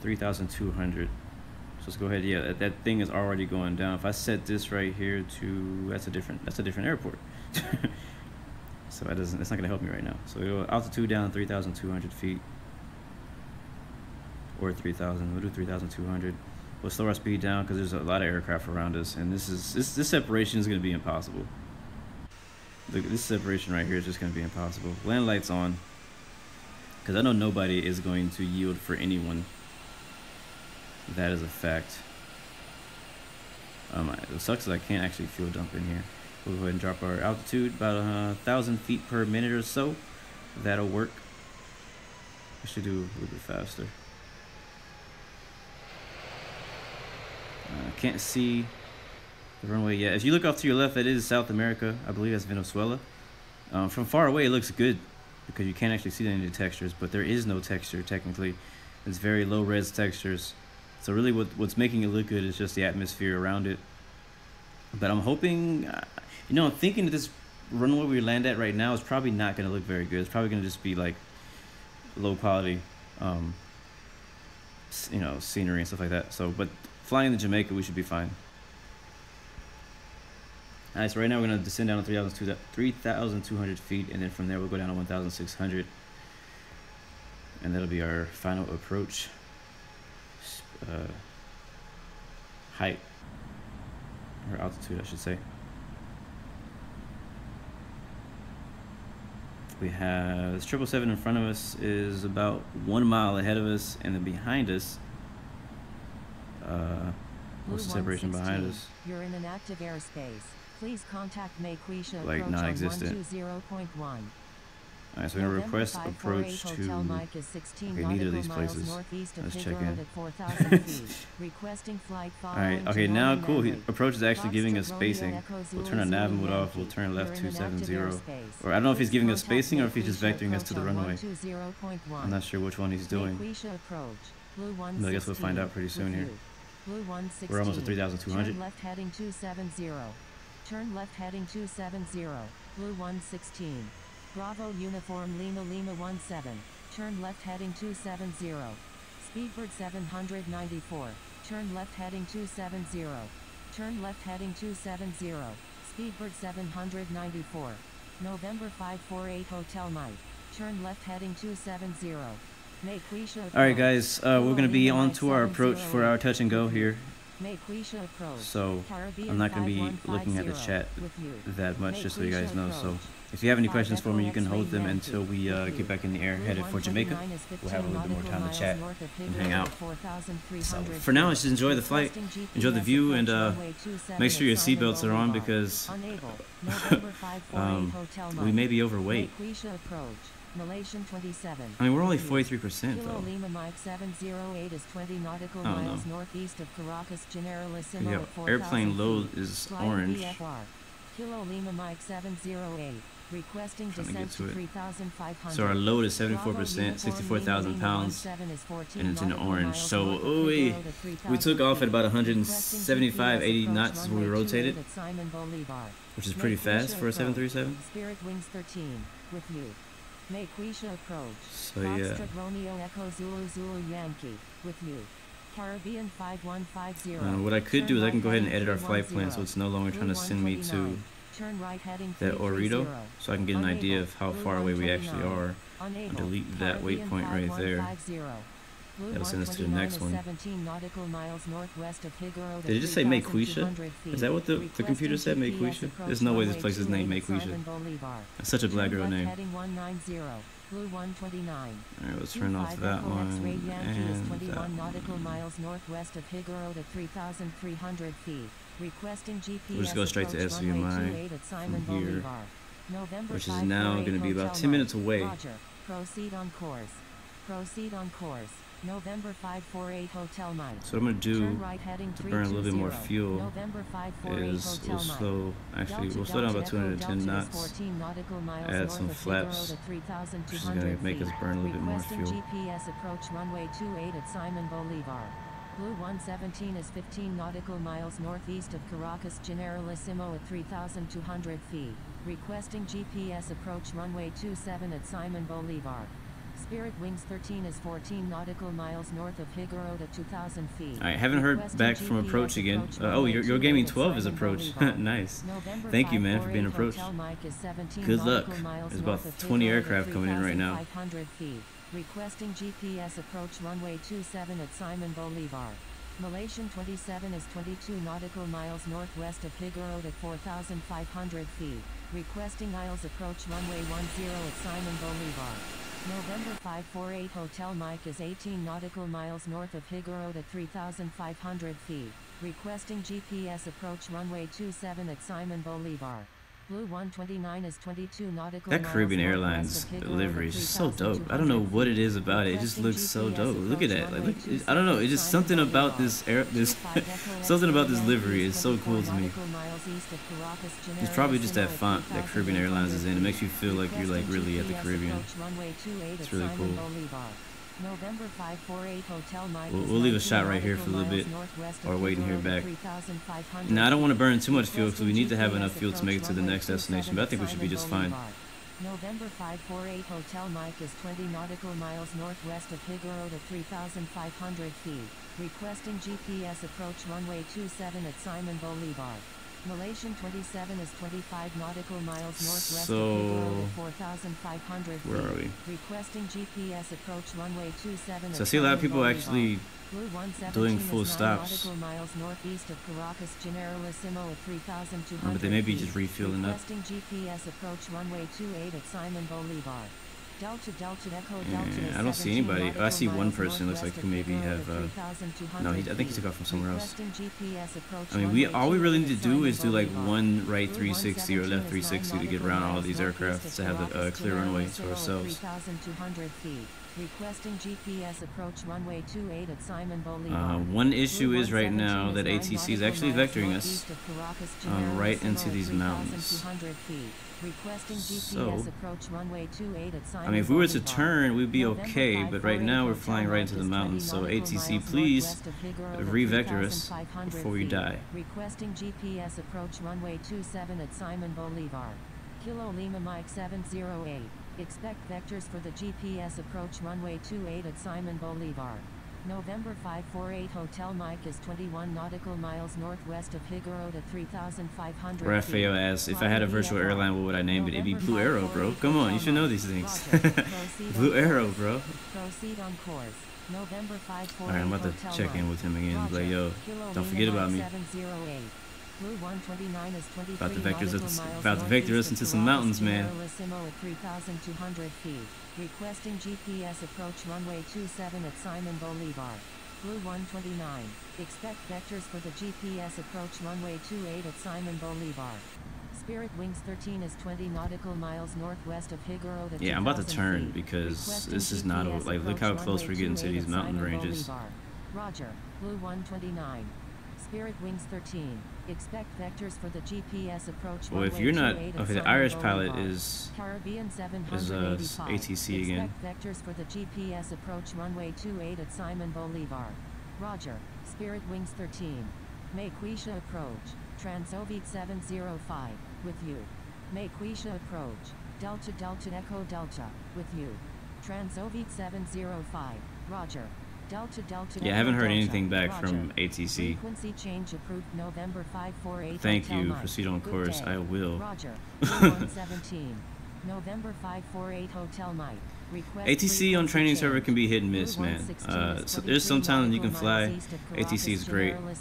3,200. So let's go ahead. Yeah, that thing is already going down. If I set this right here to, that's a different airport. So it's not gonna help me right now. So we'll go altitude down 3,200 feet, or 3,000. We'll do 3,200. We'll slow our speed down because there's a lot of aircraft around us, and this separation is gonna be impossible. Look, this separation right here is just gonna be impossible. Land lights on, because I know nobody is going to yield for anyone. That is a fact. It sucks that I can't actually fuel dump in here. We'll go ahead and drop our altitude about 1,000 feet per minute or so. That'll work. I should do a little bit faster. Can't see the runway yet. If you look off to your left, that is South America. I believe that's Venezuela. From far away, it looks good because you can't actually see any of the textures, but there is no texture technically. It's very low res textures. So really what's making it look good is just the atmosphere around it. But I'm hoping, you know, I'm thinking that this runway we land at right now is probably not going to look very good. It's probably going to just be like low quality, you know, scenery and stuff like that. So, but flying to Jamaica, we should be fine. All right, so right now we're going to descend down to 3,200 feet, and then from there we'll go down to 1,600. And that'll be our final approach. Height, or altitude I should say. We have this 777 in front of us is about 1 mile ahead of us, and then behind us, what's the separation behind us? You're in an active airspace. Please contact Maquisha like non-existent. 120.1. Alright, so we're going to request approach to, okay, neither of these places. Let's check in. Alright, okay, now cool. Approach is actually giving us spacing. We'll turn our nav mode off. We'll turn left 270. Or I don't know if he's giving us spacing or if he's just vectoring us to the runway. I'm not sure which one he's doing. But I guess we'll find out pretty soon here. We're almost at 3,200. Turn left heading 270. Turn left heading 270. Blue 116. Bravo Uniform Lima Lima 17. Turn left heading 270. Speedbird 794. Turn left heading 270. Turn left heading 270. Speedbird 794. November 548 Hotel Mike. Turn left heading 270. Alright guys, we're going to be on to our approach for our touch and go here. Mayquisha approach. So Caribbean I'm not going to be 5150 looking at the chat with you. that much, just so you guys know. Mayquisha So approach. if you have any 5 questions for me, you Echo can hold X-ray them Yankee until we with you. get back in the air, Blue headed for Jamaica. 129 is We'll have a 15 little bit more time to nautical chat miles north of and Higuro hang out. at 4,300 So feet. for now, just enjoy the flight, Requesting enjoy the GPS view, and approach runway 27 make sure your at Simon seatbelts are on Bolivar. because Unable. November 548 Hotel we Mike. may be overweight. Mayquisha approach. Malaysian 27. I mean, we're only with you. 43% Kilo though. Lima Mike 708 is 20 nautical I don't miles know. northeast of Caracas Generalissimo Yeah, at 4,000 airplane feet. load is Flying orange. VFR. Kilo Lima Mike 708. Requesting Trying to descent get to to it. 3,500. So our load is Bravo 74%, Uniform 64,000 Lima pounds, 17 is 14 and it's in nautical orange. miles So north of we Figueroa to 3,000 took off at about feet. 175, 80 Requesting knots GPS is when we approach rotated, runway 28 at Simon Bolivar. which is pretty fast Mayquisha for a approach. 737. Spirit Wings 13 with you. Mayquisha approach. So yeah, Foxtrot Romeo Echo Zulu Zulu Yankee with you. Caribbean 5150. what I could do is I can go ahead and Turn edit our right flight heading plan so it's no longer trying to send me to 129. Turn right heading that 330. ORITO, so I can get an idea of how Blue far away we actually 129. are. Unable. Delete that Caribbean waypoint right there. 5150. Blue That'll send us to the 129 next is one. 17 nautical miles northwest of Higuero to Did it just say 3,200 Mayquisha? feet. Is that what the computer said, Requesting GPS Mayquisha? approach There's no way this runway place is named 28 at Mayquisha. Simon Bolivar. That's such a black Turn girl left name. heading 190. Blue 129. Alright, let's turn off 25 that Echo X-ray one Yankee is and 21 that nautical one. miles northwest of Higuero to 3,300 feet. Requesting GPS We'll just go straight to approach runway SVMI 28 at Simon from here, Bolivar. November which is now 548 going to be about Hotel 10 minutes Mike. away. Roger. Proceed on course. Proceed on course. November 548 Hotel Mike. So what I'm going to do Turn right heading to burn a little bit more 320. fuel November 548 is Hotel we'll Mike. slow, actually we'll slow down about 210 knots, 14 nautical miles add north some of flaps, Figueroa to which is 3,200 going to make us feet. burn a little bit more Requesting fuel. GPS approach runway 28 at Simon Bolivar. Blue 117 is 15 nautical miles northeast of Caracas Generalissimo at 3,200 feet. Requesting GPS approach runway 27 at Simon Bolivar. Spirit Wings 13 is 14 nautical miles north of Higuero to 2,000 feet. Alright, haven't heard Requesting back from GPS approach again. approach Oh, runway your 28 gaming at 12 is Simon approach. Bolivar. Nice. November Thank you, man, for 548 being approached. Hotel Mike is 17 Good luck. nautical miles There's about north of 20 Higuero to aircraft coming in right now. 3,500 feet. Requesting GPS approach runway 27 at Simon Bolivar. Malaysian 27 is 22 nautical miles northwest of Higuero to 4,500 feet. Requesting Isles approach runway 10 at Simon Bolivar. November 548 Hotel Mike is 18 nautical miles north of Higuero to 3,500 feet. Requesting GPS approach runway 27 at Simon Bolivar. Blue 129 is 22 nautical That miles Caribbean northwest Airlines of Higuero livery to is just so dope. I don't know 3,200 what it feet. is about it. It just looks so Requesting dope. Look at GPS that. Like, runway look, I don't know. It's just something about this something about this livery is so cool to me. It's probably just that font that Caribbean Airlines is in. It makes you feel like you're like really at the Caribbean. It's really cool. November 548 Hotel Mike We'll leave a shot right here for a little bit, or wait and hear back. Now, I don't want to burn too much fuel because we need to have enough fuel to make it to the next destination, but I think we should be just fine. November 548 Hotel Mike is 20 nautical miles northwest of Higuero to 3,500 feet. Requesting GPS approach runway 27 at Simon Bolivar. Malaysian 27 is 25 nautical miles northwest of Higuero to 4,500 feet. Where are we? Requesting GPS approach runway 27 So I see a lot of people actually Blue 117 doing is full 9 stops. nautical miles northeast of Caracas Generalissimo at 3,200 But they may be feet. just refueling up. Requesting GPS approach runway 28 at Simon Bolivar. Delta Delta Echo Delta is I don't see 17 anybody. Oh, I see nautical one miles person. Looks like northwest who of maybe Higuero have. to 3,200 No, I think he feet. took off from somewhere else. Requesting GPS approach I mean, runway all we really 28 need at to do is Simon do like Bolivar. one right Blue 360 or 117 left is 360 to get 9 around all nautical these miles aircraft northeast to of have a Caracas clear runway to Generalissimo at ourselves. 3,200 feet. Requesting GPS approach runway 28 at Simon Bolivar. One issue Blue is right 117 now that 9 ATC is nautical actually miles vectoring us northeast of Caracas right into Generalissimo these at mountains. 3,200 feet. Requesting So, GPS approach runway 28 at Simon I mean, if we were to Bolivar. turn, we'd be November okay, but right 548 now we're Hotel flying right Mike into the is 20 mountains. So nautical ATC, miles please northwest of Higuero to re-vector us 3,500 before we feet. die. Requesting GPS approach runway 27 at Simon Bolivar. Kilo Lima Mike 708. Expect vectors for the GPS approach runway 28 at Simon Bolivar. November 548 Hotel Mike is 21 nautical miles northwest of Higuerot at 3,500 Raphael asks, if I had a virtual airline, what would I name it? It'd be Blu Arrow, bro. Come on, you should know these things. Blu Arrow, bro. Proceed on course. November 548 Alright, I'm about to check in with him again. Like, yo, don't forget about me. Blue 129 is 23 About to vector us into some mountains, man. At 3,200 feet. Requesting GPS approach runway 27 at Simon Bolivar. Blue 129. Expect vectors for the GPS approach runway 28 at Simon Bolivar. Spirit Wings 13 is 20 nautical miles northwest of Higuerot at Yeah, I'm about to turn because this is not a, like, look how close we're getting to these mountain ranges. Roger. Blue 129. Spirit Wings 13. Expect vectors for the GPS approach. Well, if you're not okay, the Irish pilot is Caribbean 785. ATC again. Expect vectors for the GPS approach runway 28 at Simon Bolivar. Roger. Spirit Wings 13. Maquisha approach. Transovite 705 with you. Maquisha approach. Delta Delta Echo Delta with you. Transovite 705. Roger. Delta Delta. Yeah, I haven't heard anything back from ATC. Frequency change approved November 548. Thank you. Proceed on course. I will. Roger. 117. November 548 Hotel Mike. ATC on training server can be hit and miss, man. So there's sometimes you can fly. ATC is great, and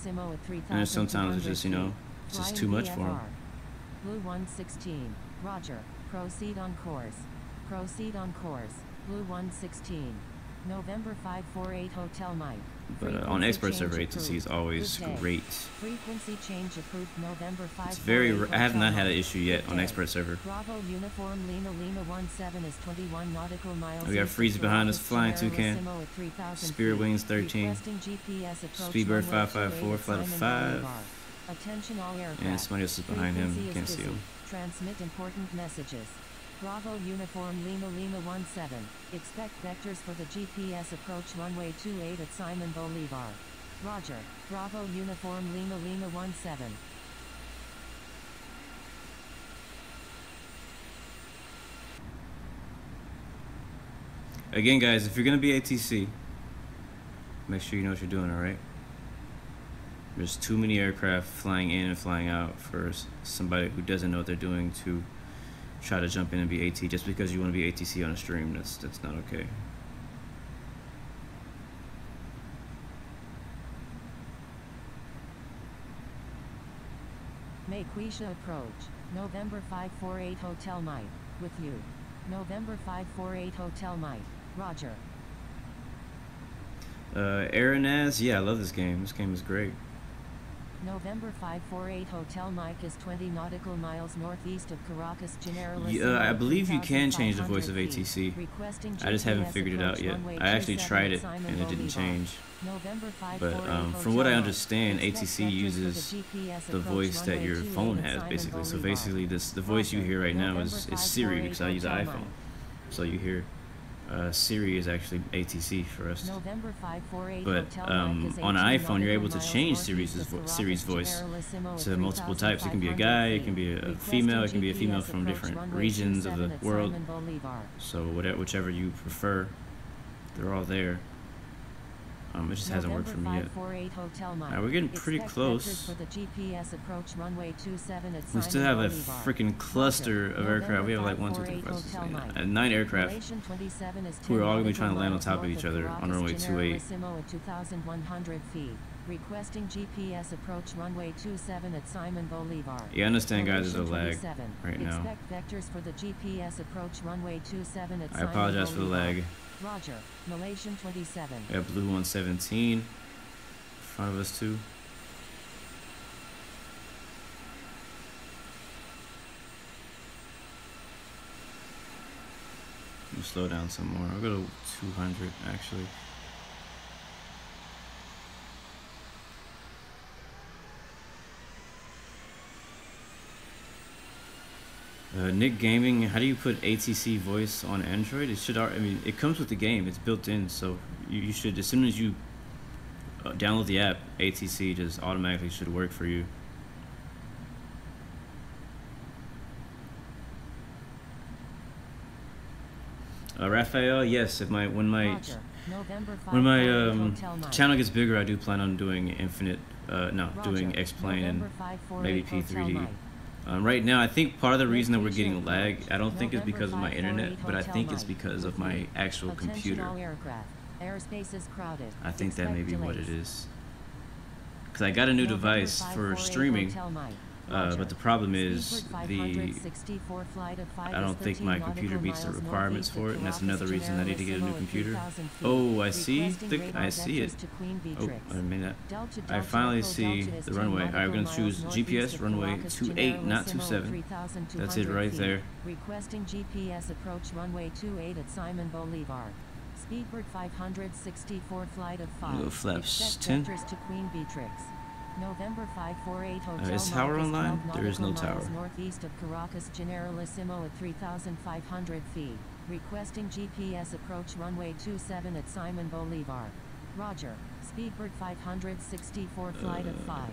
there's sometimes it's just, you know, it's just too much for them. Blue 116. Roger. Proceed on course. Proceed on course. Blue 116. November 548 Hotel Mike. But on expert server, ATC is always great. Frequency change approved November 5. It's very. I have not had an issue yet on expert server. Bravo Uniform Lima Lima 17 is 21 nautical miles. We got Freeze behind us, Flying Toucan, Spirit Wings 13, Speedbird 554, Flight of 5, and somebody else is behind him. Can't see him. Transmit important messages. Bravo Uniform Lima Lima 17. Expect vectors for the GPS approach runway 28 at Simon Bolivar. Roger. Bravo Uniform Lima Lima 17. Again, guys, if you're gonna be ATC, make sure you know what you're doing, alright? There's too many aircraft flying in and flying out for somebody who doesn't know what they're doing to try to jump in and be AT just because you want to be ATC on a stream. That's not okay. Maquisha approach. November 548 Hotel Mike. With you. November 548 Hotel Mike. Roger. Aranaz, yeah, I love this game. This game is great. November 548 Hotel Mike is 20 nautical miles northeast of Caracas, Generalissimo. Yeah, I believe you can change the voice of ATC. I just haven't figured it out yet. I actually tried it and it didn't change. But from what I understand, ATC uses the voice that your phone has, basically. So basically, the voice you hear right now is Siri, because I use an iPhone. So you hear Siri is actually ATC for us. But on an iPhone, you're able to change Siri's voice to multiple types. It can be a guy, it can be a female, it can be a female from different regions of the world. So whichever you prefer, they're all there. It just hasn't worked for me yet. Alright, we're getting pretty close. We still have a freaking cluster of aircraft. We have like 1, 2, 3, 4, 5, 6, 7, 9 aircraft who are all going to be trying to land on top of each other on runway 28. Requesting GPS approach runway 27 at Simon Bolivar. Yeah, I understand, guys, there's a lag right now. Expect vectors for the GPS approach runway 27 at I apologize for the lag. Roger. Malaysian 27. We got Blue 117 in front of us too. Let me slow down some more. I'll go to 200 actually. Nick Gaming, how do you put ATC voice on Android? It should, I mean, it comes with the game. It's built in, so you should, as soon as you download the app, ATC just automatically should work for you. Raphael, yes, when my November 5 When my Hotel Mike. channel gets bigger, I do plan on doing infinite, no, Roger. doing X-Plane and November 5 maybe Hotel P3D. Mike. Right now, I think part of the reason that we're getting Location lag, approach. I don't think it's because of my November internet, 5 but I Hotel think it's Mike. because of my actual Attention computer. all aircraft. Airspace is crowded. I think that may be Expect what it delays. is. Because I got a new November device 5 for 48 streaming, Hotel Mike. but the problem is Speedbird the 564 flight of 5 I don't is think 13 my nautical computer meets the miles requirements northeast for of it, and that's Caracas another reason I need to get a new Generalissimo at computer. 3,000 feet. Oh, I see. Requesting radar I see it. vectors to Queen Oh, Beatrix. I mean that. Delta, I Delta, finally Echo, see Delta is the 10 runway. Alright, we're nautical gonna choose miles GPS northeast of runway Caracas 28, not Generalissimo at 27. 3,200 That's it right feet. there. Requesting GPS approach runway 28 at Simon Bolivar. Speedbird 564 flight of 5. Little flaps Expect 10. vectors to Queen Beatrix. November 548 Hotel is tower Mike online? 12 There is no nautical miles tower. northeast of Caracas Generalissimo at 3,500 feet. Requesting GPS approach runway 27 at Simon Bolivar. Roger. Speedbird 564 flight of 5.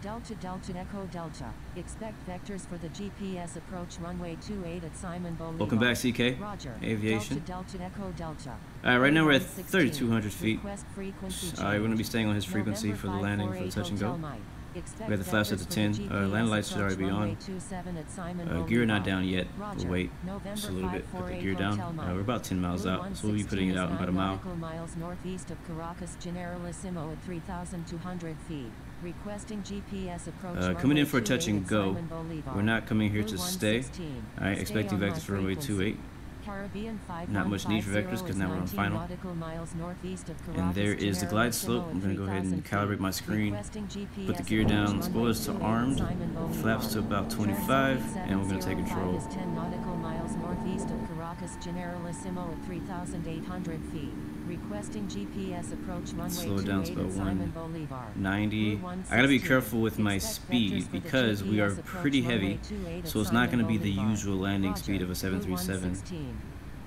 Delta Delta Echo Delta. Expect vectors for the GPS approach runway 28 at Simon Bolivar. Welcome back, CK. Roger. Aviation. Delta Delta Echo Delta. Alright, right now we're at 116. 3,200 feet. Request frequency We're going to be change. staying on his frequency November for the landing, for the 548 touch and go. Hotel Mike. Expect We have the flaps at the vectors for 10. GPS Landing lights should approach already be on. runway 27 at Simon Gear not Bolivar. down yet. Roger. We'll wait November just a little bit. Put the 548 gear down. Hotel Mike. We're about 10 miles Blue out, so we'll be putting it out in about a 116 mile. nautical miles northeast of Caracas Generalissimo at 3,200 feet. Requesting GPS approach Coming in runway for a touch 28 and at go. Simon Bolivar. We're not coming here Blue to stay. 116. Alright, Stay expecting on vectors my for runway frequency. 28. Caribbean Not much need for vectors 'cause now we're on 5150 final. nautical miles northeast of And Caracas there is the glide slope. Generalissimo I'm at going to go ahead and 3,000 calibrate my feet. screen. Requesting GPS Put the gear approach down. runway Spoilers to 28 at armed. Simon Bolivar. Flaps to about 25. And we're going to take control. Is 10 nautical miles northeast of Caracas Generalissimo at 3,800 feet. Requesting GPS approach runway Slow it down to 28 about at Simon Bolivar. 90. Blue I gotta be 116. careful with my Expect speed vectors for the because we are GPS approach pretty runway heavy, 28 at so it's not Simon gonna be the Bolivar. usual landing Roger. speed of a Blue 737. 116.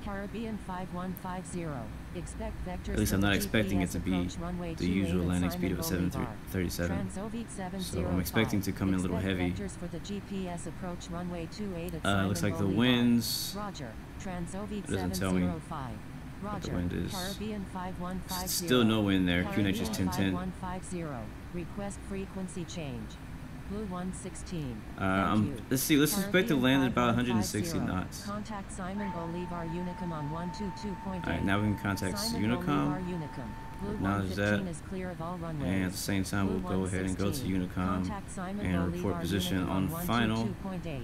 Caribbean 5150. Expect vectors At least for I'm the not expecting it GPS to be approach runway the 28 usual at landing Simon speed of a Bolivar. 737. Transovit So I'm 705. expecting to come in a little Expect heavy. vectors for the GPS approach runway 28 at Simon Looks like the Bolivar. winds. Roger. Transovit It doesn't tell me 705. what the Roger. wind is. Caribbean 5150. Still no wind there. QNH is Caribbean 1010. 5150. Request frequency change. Blue 116. Thank you. Let's see. Let's expect to Caribbean land at about 5150. 160 knots. Contact Simon Bolivar Unicum on 122.8. Alright, now we can contact Simon Bolivar Unicom. Unicum. Blue Acknowledge 115 that. is clear of all runways. And at the same time, Blue we'll go ahead and go to 116. Unicom Contact Simon and Bolivar report position Unicum on final. 122.8.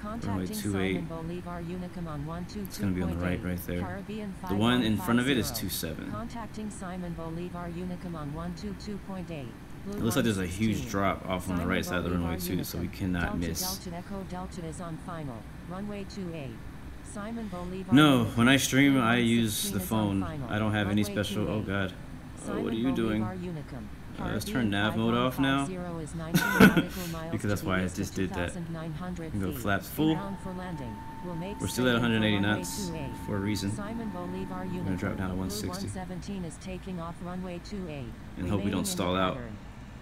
Runway Contacting 28. Simon Bolivar Unicum on 122.8. It's going to be on the right there. Caribbean The one in front of it is 5150. 27. Contacting Simon Bolivar Unicum on 122.8. It looks like there's a huge drop off on the right side of the runway too, so we cannot miss. Delta Echo Delta is on final. Runway 28. Simon Bolivar. No, Unicum. when I stream, Blue I use 116 the is on phone. final. I don't have any Runway special. Oh 28. God. Simon What are you doing? Bolivar Unicum. Let's Caribbean turn nav mode off now. 5150 is 19 nautical miles Because that's to the why I east of just did that. 2,900 We can go feet. flaps full. Inbound for landing. We'll make We're still at straight in for 180 runway knots 28. for a reason. Simon Bolivar Unicum. We're gonna drop down to Blue 160. 117 is taking off runway 28. And hope we don't stall out.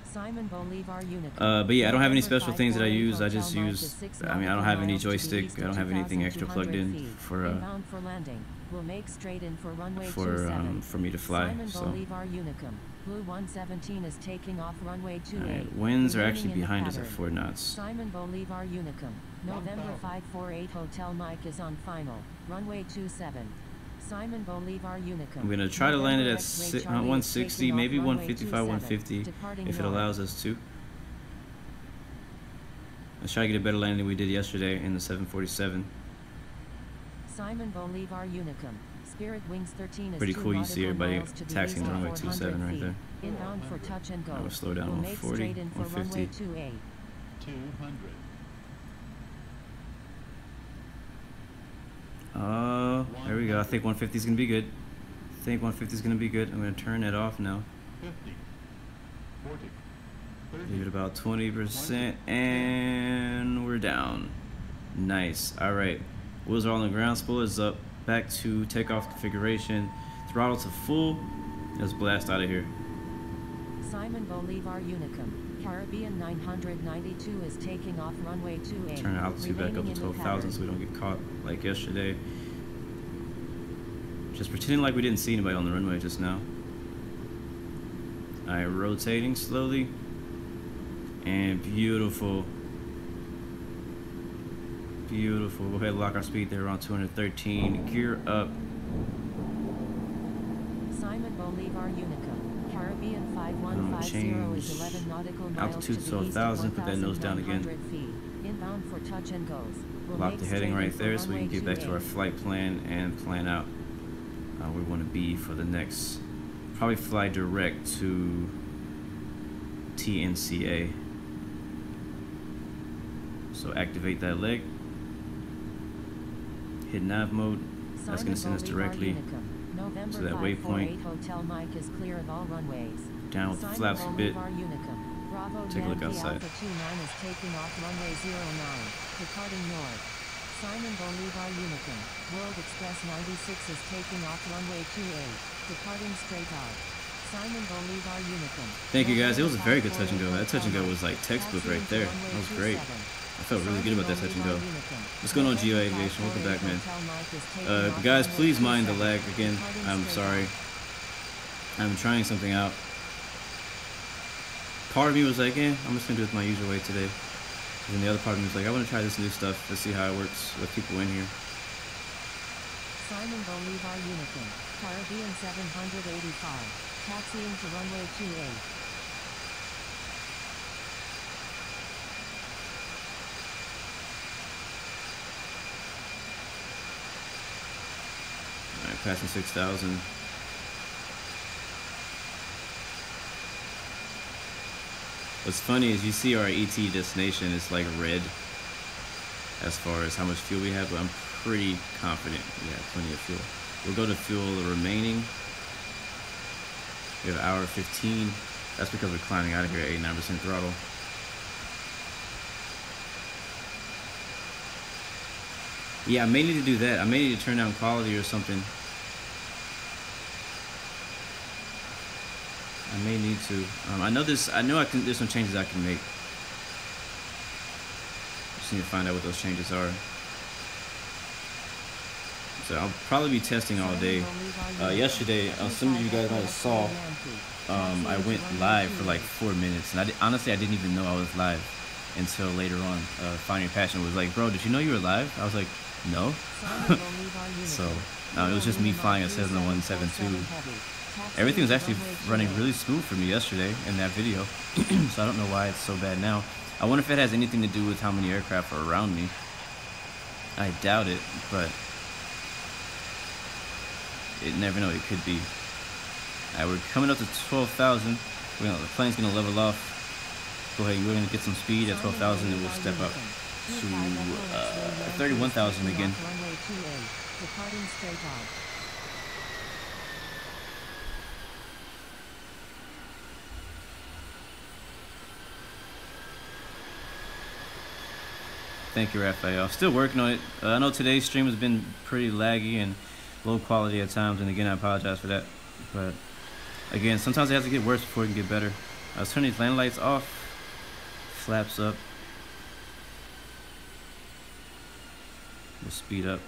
Simon Bolivar Unicum. But yeah, I don't have any November special things that I 548 use. I Hotel just Mike use. is 6 I mean, I don't nautical have any miles to the joystick. east I of don't have anything extra plugged 2,200 in feet. for Inbound for landing. We'll make straight in for runway 27. for me to fly. Simon So. Bolivar Unicum. Blue 117 is taking off runway 28. Alright, winds are Remaining actually in the behind us at pattern. 4 knots. Simon Bolivar Unicum. November 548 Hotel Mike is on final. Runway 27. Simon Bolivar Unicum. I'm gonna try to land it at X-ray Charlie is 160, taking off maybe runway 155, 27, 150 departing if it north. allows us to. Let's try to get a better landing than we did yesterday in the 747. Simon Bolivar Unicum. Spirit Wings 13 is Pretty 2 cool. You see nautical everybody miles to the taxiing east the of runway 27 400 right feet. there. Inbound for touch and go. I will slow down We'll to make 140, straight in for 150. runway 28. 200. There we go. I think 150 is gonna be good. I think 150 is gonna be good. I'm gonna turn that off now. 50. 40. 30. Give it about 20%, and we're down. Nice. All right. Wheels are on the ground. Spoilers up. Back to takeoff configuration. Throttle to full. Let's blast out of here. Simon Bolivar Unicum. Caribbean 992 is taking off runway 28. Turn the altitude back up Remaining to in the 12,000 pattern. so we don't get caught like yesterday. Just pretending like we didn't see anybody on the runway just now. Alright, rotating slowly. And beautiful. Beautiful. Go ahead and lock our speed there around 213. Gear up. Simon Bolivar Unica. Caribbean 5150 is 11 nautical miles altitude to to the east 12,000. of Put that nose down again. 1,900 feet. Inbound for touch and goes. We'll Lock make the heading straight right in there for so we can runway get back to our 28. flight plan and plan out where we want to be for the next. Probably fly direct to TNCA. So activate that leg. Hit nav mode. That's going to send us directly to that waypoint. Hotel Mike is clear of all runways. Down with the flaps a bit. Bravo Take a look Yankee outside. Alpha 29 is taking off runway 09, departing north. Simon Bolivar Unicum. World Express 96 is taking off runway 28, departing straight out. Simon Bolivar Unicum. Thank you guys. It was a very good touch and go. That touch and go was like textbook right there. That was great. I felt really good about that touch and go. What's going on, Geo Aviation? Welcome back, man. Guys, please mind the lag again. I'm sorry. I'm trying something out. Part of me was like, I'm just gonna do it my usual way today. And the other part of me was like, I want to try this new stuff. Let's see how it works with people in here. Simon Bolivar Unicum. Caribbean 785. Taxiing to runway 28. Alright, passing 6,000. What's funny is you see our ET destination is like red as far as how much fuel we have, but I'm pretty confident we have plenty of fuel. We'll go to fuel remaining. We have an hour 15. That's because we're climbing out of here at 89% throttle. Yeah, I may need to do that. I may need to turn down quality or something. I may need to. I know this. I know I can. There's some changes I can make. Just need to find out what those changes are. So I'll probably be testing all day. Yesterday, some of you guys might have saw. I went live for like 4 minutes, and honestly, I didn't even know I was live until later on. Finding Passion was like, "Bro, did you know you were live?" I was like, "No." So it was just me flying a Cessna 172. Everything was actually running really smooth for me yesterday in that video, so I don't know why it's so bad now. I wonder if it has anything to do with how many aircraft are around me. I doubt it, but you never know, it could be. Alright, we're coming up to 12,000. The plane's gonna level off. Go ahead, we're gonna get some speed at 12,000 and we'll step up to 31,000 again. Departing straight out. Thank you, Raphael. Still working on it. I know today's stream has been pretty laggy and low quality at times, and again, I apologize for that. But again, sometimes it has to get worse before it can get better. Let's turn these landing lights off. Flaps up. We'll speed up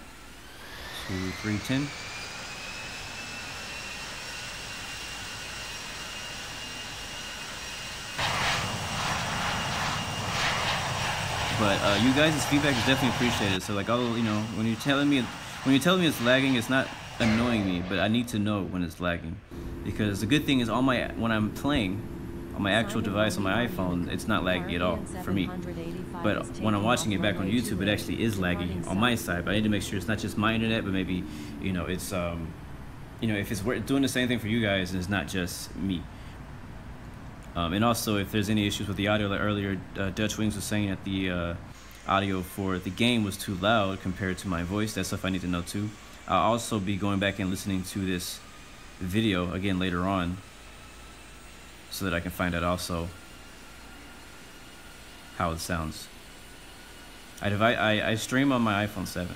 to 310. But you guys' feedback is definitely appreciated. So like, when you're telling me it's lagging, it's not annoying me, but I need to know when it's lagging, because the good thing is when I'm playing on my actual device on my iPhone, it's not laggy at all for me. But when I'm watching it back on YouTube, it actually is laggy on my side. But I need to make sure it's not just my internet, but maybe it's if it's doing the same thing for you guys, and it's not just me. And also, if there's any issues with the audio, like earlier, Dutch Wings was saying that the audio for the game was too loud compared to my voice. That's stuff I need to know too. I'll also be going back and listening to this video again later on, so that I can find out also how it sounds. I stream on my iPhone 7,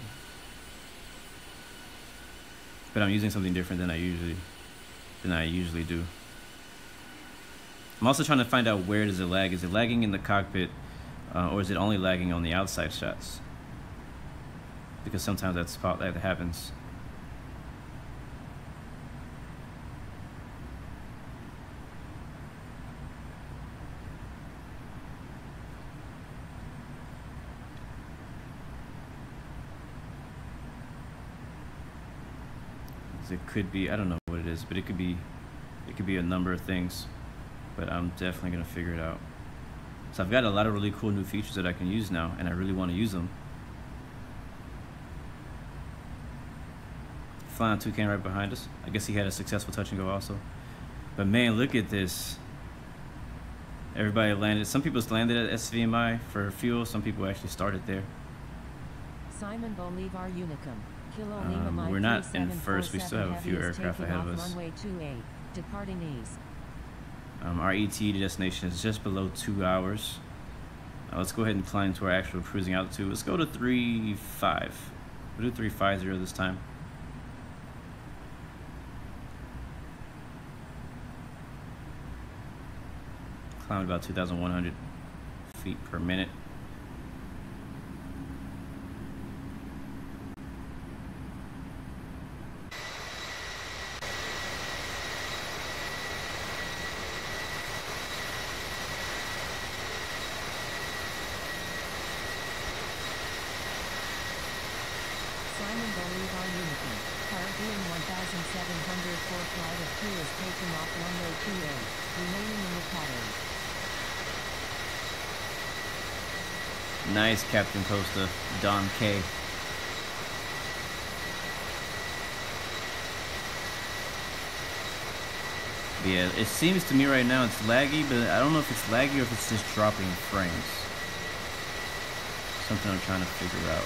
but I'm using something different than I usually do. I'm also trying to find out where does it lag. Is it lagging in the cockpit, or is it only lagging on the outside shots? Because sometimes that happens. because it could be, I don't know what it is, but it could be a number of things, but I'm definitely gonna figure it out. So I've got a lot of really cool new features that I can use now, and I really want to use them. Flying Toucan right behind us. I guess he had a successful touch and go also. But man, look at this. Everybody landed. Some people landed at SVMI for fuel. Some people actually started there. Simon Bolivar Unicum. Kilo Lima Mike we're not in first. We still have a few aircraft ahead of us. Runway 28, departing ease. Our ETA destination is just below 2 hours. Let's go ahead and climb to our actual cruising altitude. Let's go to 35. We'll do 350 this time. Climb about 2,100 feet per minute. Simon Bolivar Unicum. Caribbean 1700 for flight of 2 is taking off runway 28, remaining in the pattern. Nice, Captain Costa, Don K. Yeah, it seems to me right now it's laggy, but I don't know if it's laggy or if it's just dropping frames. Something I'm trying to figure out.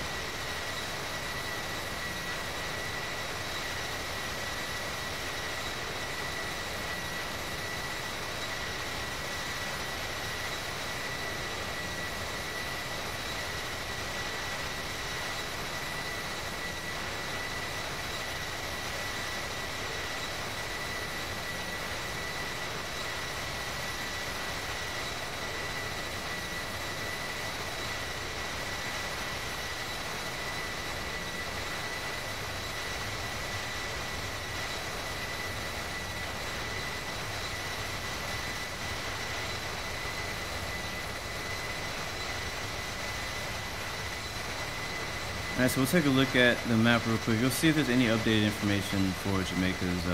Alright, so we'll take a look at the map real quick. You'll see if there's any updated information for Jamaica's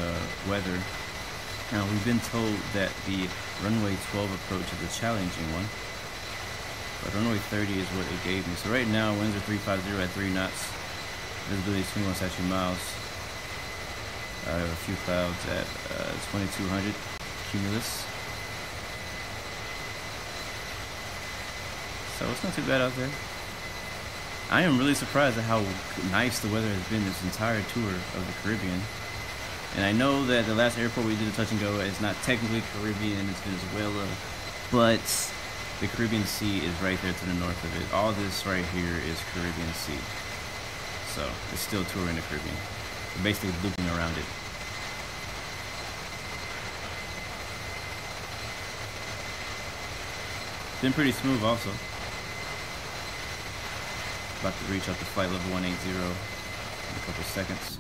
weather. Now, we've been told that the runway 12 approach is a challenging one, but runway 30 is what it gave me. So right now, winds are 350 at 3 knots. Visibility is 21 statute miles. I have a few clouds at 2200 cumulus. So it's not too bad out there. I am really surprised at how nice the weather has been this entire tour of the Caribbean. And I know that the last airport we did a touch and go is not technically Caribbean, it's Venezuela, but the Caribbean Sea is right there to the north of it. All this right here is Caribbean Sea. So it's still touring the Caribbean. We're basically looping around it. Been pretty smooth also. About to reach up to flight level 180 in a couple seconds.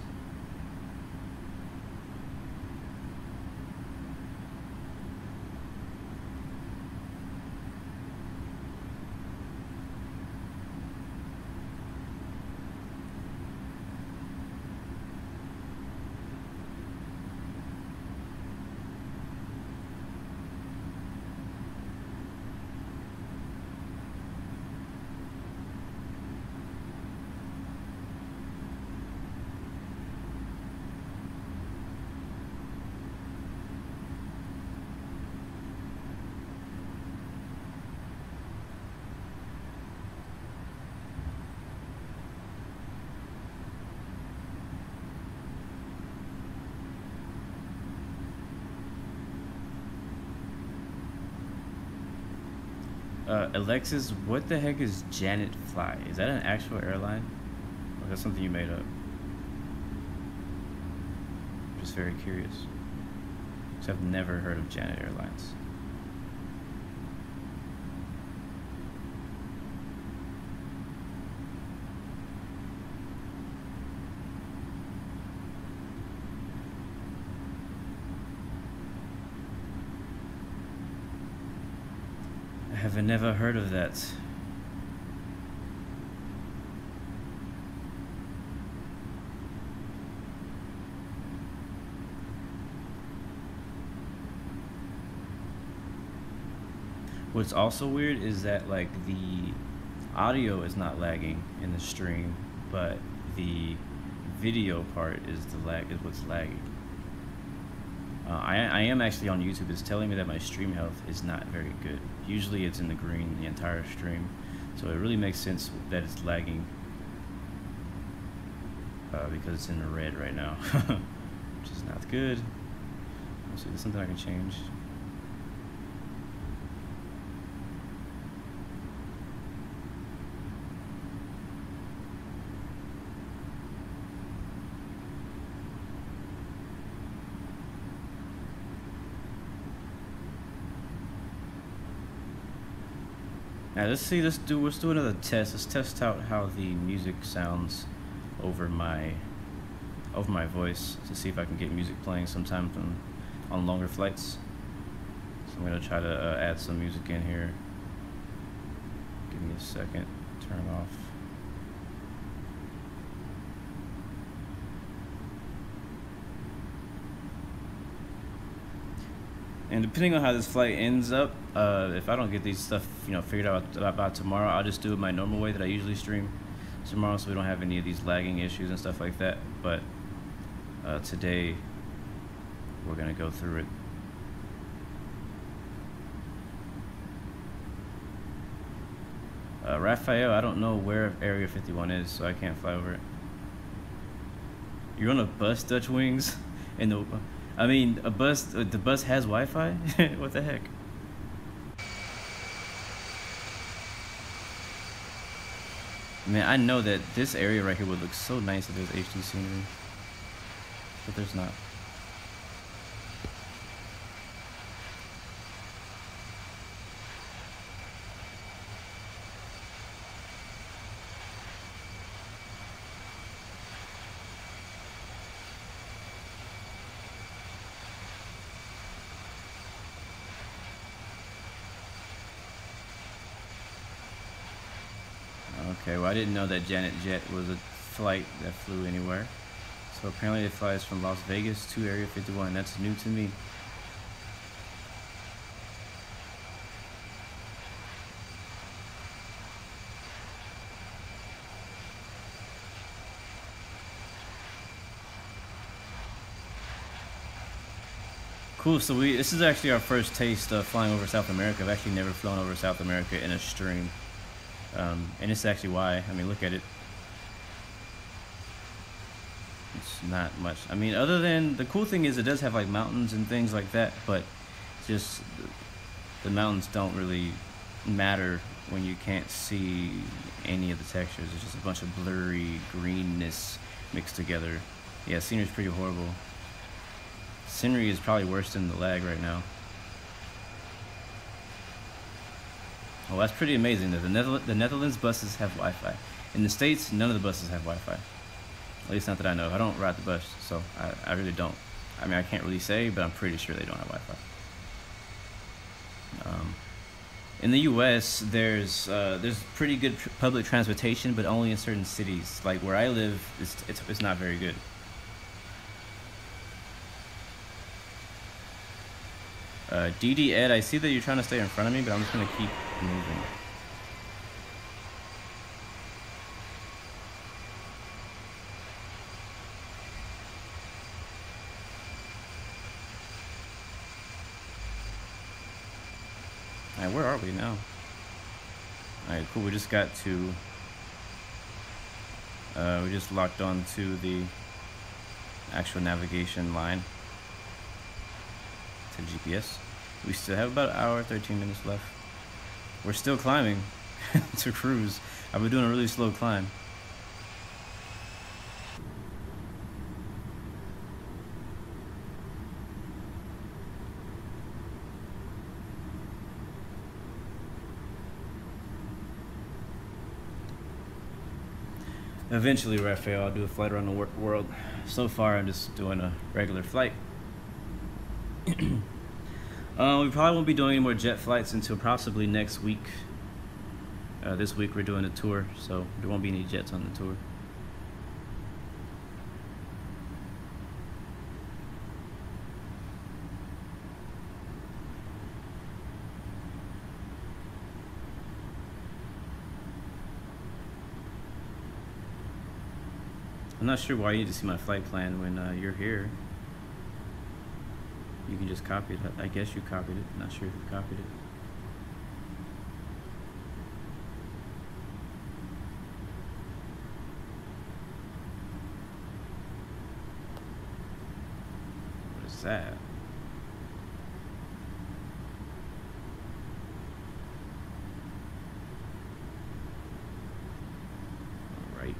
Alexis, what the heck is Janet Fly? Is that an actual airline? Or is that something you made up? Just very curious. Because I've never heard of Janet Airlines. I have never heard of that. What's also weird is that like the audio is not lagging in the stream, but the video part is what's lagging. I am actually on YouTube. It's telling me that my stream health is not very good. Usually it's in the green the entire stream, so it really makes sense that it's lagging because it's in the red right now, which is not good. Let's see, there's something I can change. Now let's do another test. Let's test out how the music sounds over my voice to see if I can get music playing sometime on longer flights. So I'm gonna try to add some music in here. Give me a second. Turn it off. And depending on how this flight ends up, if I don't get these stuff, figured out about tomorrow, I'll just do it my normal way that I usually stream tomorrow, so we don't have any of these lagging issues and stuff like that. But today, we're gonna go through it. Raphael, I don't know where Area 51 is, so I can't fly over it. You're on a bus, Dutch Wings, and the bus has Wi-Fi? What the heck? Man, I know that this area right here would look so nice if there's HD scenery, but there's not. Okay, well I didn't know that Janet Jet was a flight that flew anywhere. So apparently it flies from Las Vegas to Area 51. That's new to me. Cool, so this is actually our first taste of flying over South America. I've actually never flown over South America in a stream. And it's actually why. I mean, look at it. It's not much. I mean, other than the cool thing is it does have like mountains and things like that, but just the mountains don't really matter when you can't see any of the textures. It's just a bunch of blurry greenness mixed together. Yeah, scenery's pretty horrible. Scenery is probably worse than the lag right now. Well, that's pretty amazing that the Netherlands buses have Wi-Fi. In the States, none of the buses have Wi-Fi. At least not that I know of. I don't ride the bus, so I really don't. I mean, I can't really say, but I'm pretty sure they don't have Wi-Fi. In the U.S., there's pretty good public transportation, but only in certain cities. Like where I live, it's not very good. DD Ed, I see that you're trying to stay in front of me, but I'm just gonna keep moving. Alright, where are we now? Alright, cool, we just got to we just locked on to the actual navigation line to GPS. We still have about an hour, 13 minutes left. We're still climbing to cruise. I've been doing a really slow climb. Eventually, Raphael, I'll do a flight around the world. So far, I'm just doing a regular flight. We probably won't be doing any more jet flights until possibly next week. This week we're doing a tour, so there won't be any jets on the tour. I'm not sure why you need to see my flight plan when you're here. You can just copy it. I guess you copied it. Not sure if you copied it. What is that? All right.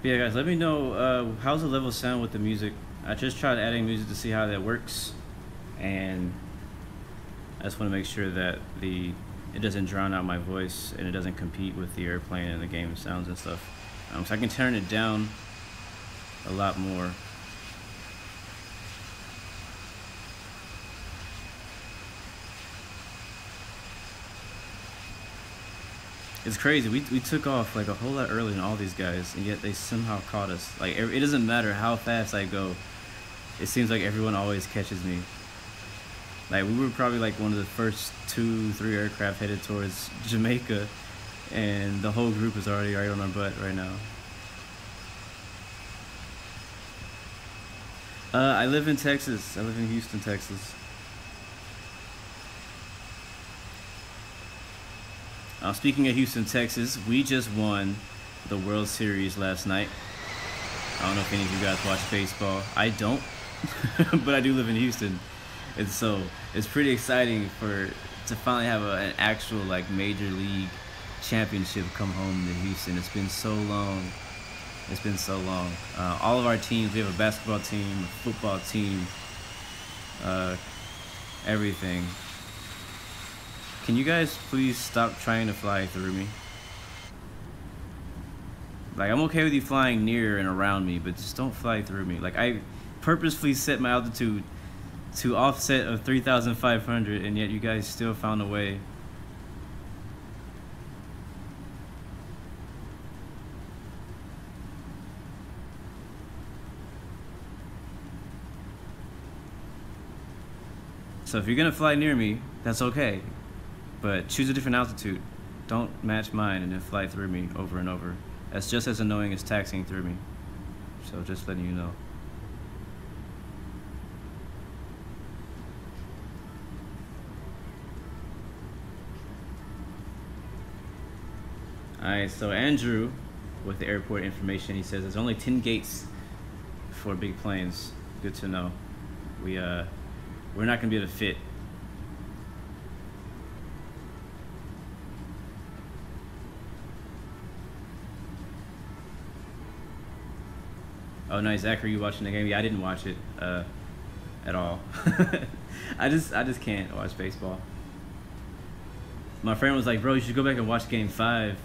Yeah, guys, let me know how's the level sound with the music. I just tried adding music to see how that works, and I just want to make sure that it doesn't drown out my voice and it doesn't compete with the airplane and the game sounds and stuff. So I can turn it down a lot more. It's crazy. We took off like a whole lot earlier than all these guys, and yet they somehow caught us. Like, it doesn't matter how fast I go. It seems like everyone always catches me. Like, we were probably like one of the first 2-3 aircraft headed towards Jamaica, and the whole group is already right on our butt right now. I live in Texas. I live in Houston, Texas. Speaking of Houston, Texas, we just won the World Series last night. I don't know if any of you guys watch baseball. I don't, but I do live in Houston, and so it's pretty exciting to finally have an actual like major league championship come home to Houston. It's been so long. It's been so long. All of our teams, we have a basketball team, a football team, everything. Can you guys please stop trying to fly through me? Like, I'm okay with you flying near and around me, but just don't fly through me. Like, I purposefully set my altitude to offset of 3,500, and yet you guys still found a way. So if you're gonna fly near me, that's okay. But choose a different altitude. Don't match mine and then fly through me over and over. That's just as annoying as taxiing through me. So just letting you know. Alright, so Andrew, with the airport information, he says there's only 10 gates for big planes. Good to know. We're not gonna be able to fit. Oh, nice, Zachary, you watching the game? Yeah, I didn't watch it at all. I just can't watch baseball. My friend was like, bro, you should go back and watch Game 5.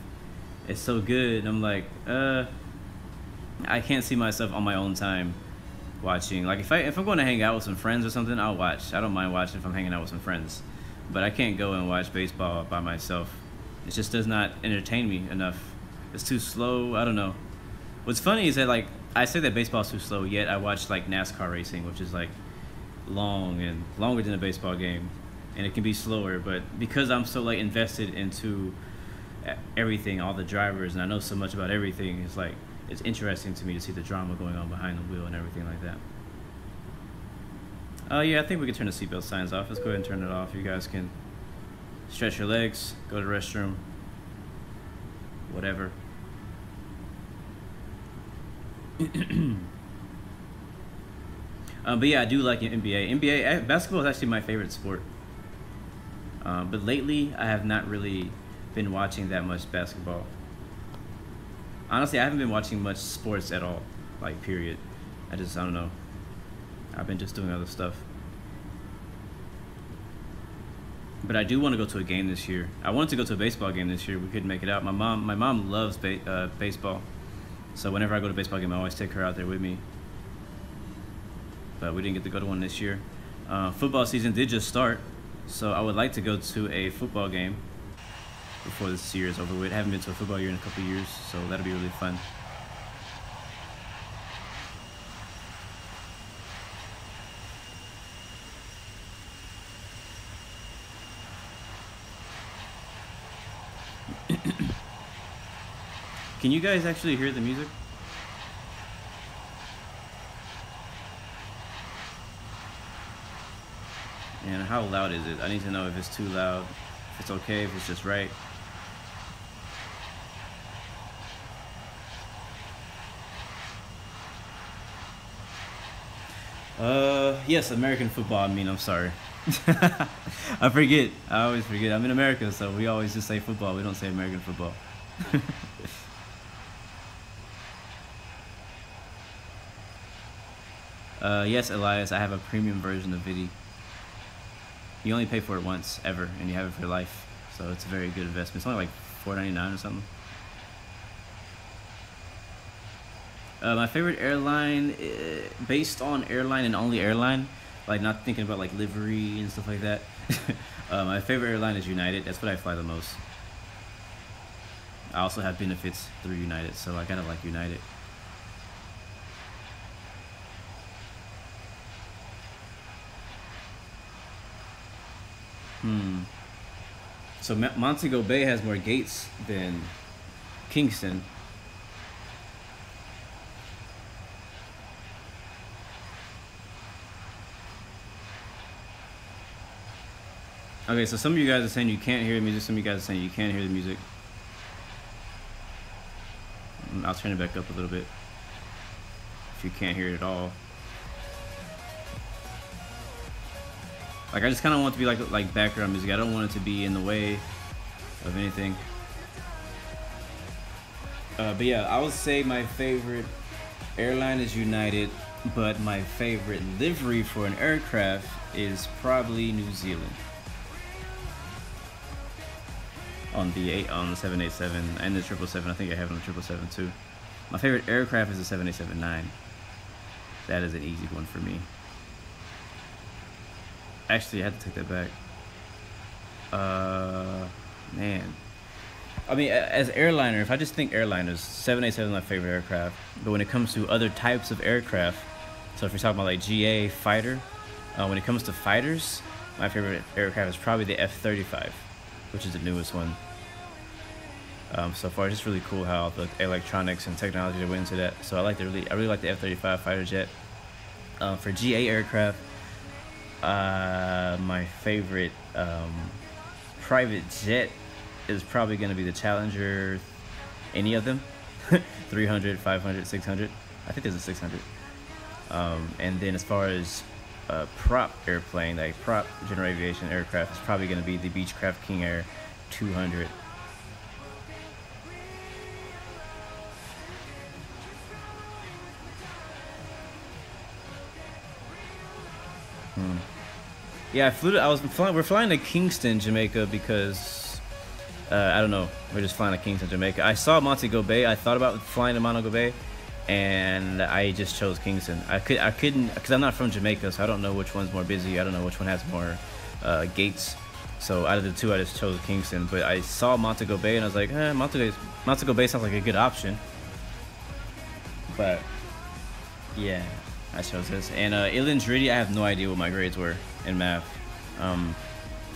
It's so good. And I'm like, I can't see myself on my own time watching. Like, if I'm going to hang out with some friends or something, I'll watch. I don't mind watching if I'm hanging out with some friends. But I can't go and watch baseball by myself. It just does not entertain me enough. It's too slow. I don't know. What's funny is that, like, I say that baseball's too slow, yet I watch like NASCAR racing, which is like long and longer than a baseball game, and it can be slower. But because I'm so like invested into everything, all the drivers, and I know so much about everything, it's like it's interesting to me to see the drama going on behind the wheel and everything like that. Yeah, I think we can turn the seatbelt signs off. Let's go ahead and turn it off. You guys can stretch your legs, go to the restroom, whatever. But yeah, I do like NBA. Basketball is actually my favorite sport. But lately, I have not really been watching that much basketball. Honestly, I haven't been watching much sports at all, like, period. I don't know. I've been just doing other stuff. But I do want to go to a game this year. I wanted to go to a baseball game this year. We couldn't make it out. My mom loves baseball. So whenever I go to a baseball game, I always take her out there with me. But we didn't get to go to one this year. Football season did just start, so I would like to go to a football game before this year is over with. I haven't been to a football year in a couple of years, so that'll be really fun. Can you guys actually hear the music? And how loud is it? I need to know if it's too loud, if it's okay, if it's just right. Yes, American football. I mean, I'm sorry. I forget. I always forget. I'm in America, so we always just say football. We don't say American football. Yes, Elias, I have a premium version of Vidi. You only pay for it once, ever, and you have it for life. So it's a very good investment. It's only like $4.99 or something. My favorite airline, based on airline and only airline, like not thinking about like livery and stuff like that. My favorite airline is United. That's what I fly the most. I also have benefits through United, so I gotta like United. So Montego Bay has more gates than Kingston. Okay, so some of you guys are saying you can't hear the music. Some of you guys are saying you can hear the music. I'll turn it back up a little bit if you can't hear it at all. Like, I just kind of want it to be like background music. I don't want it to be in the way of anything. But yeah, I would say my favorite airline is United, but my favorite livery for an aircraft is probably New Zealand. On the 787 and the 777. I think I have it on the 777 too. My favorite aircraft is the 787-9. That is an easy one for me. Actually, I had to take that back. Man. I mean, as airliner, if I just think airliners, 787 is my favorite aircraft. But when it comes to other types of aircraft, so if you're talking about like GA fighter, when it comes to fighters, my favorite aircraft is probably the F-35, which is the newest one. So far, it's just really cool how the electronics and technology that went into that. So I really like the F-35 fighter jet. For GA aircraft, my favorite private jet is probably going to be the Challenger, any of them, 300, 500, 600. I think there's a 600. And then as far as prop airplane, like prop general aviation aircraft, it's probably going to be the Beechcraft King Air 200. Yeah, we're flying to Kingston, Jamaica because, I don't know, we're just flying to Kingston, Jamaica. I saw Montego Bay. I thought about flying to Montego Bay, and I just chose Kingston. I couldn't, because I'm not from Jamaica, so I don't know which one's more busy. I don't know which one has more gates. So out of the two, I just chose Kingston. But I saw Montego Bay, and I was like, Montego Bay sounds like a good option. But, yeah. I chose this. And Illin's-Riddy, I have no idea what my grades were in math.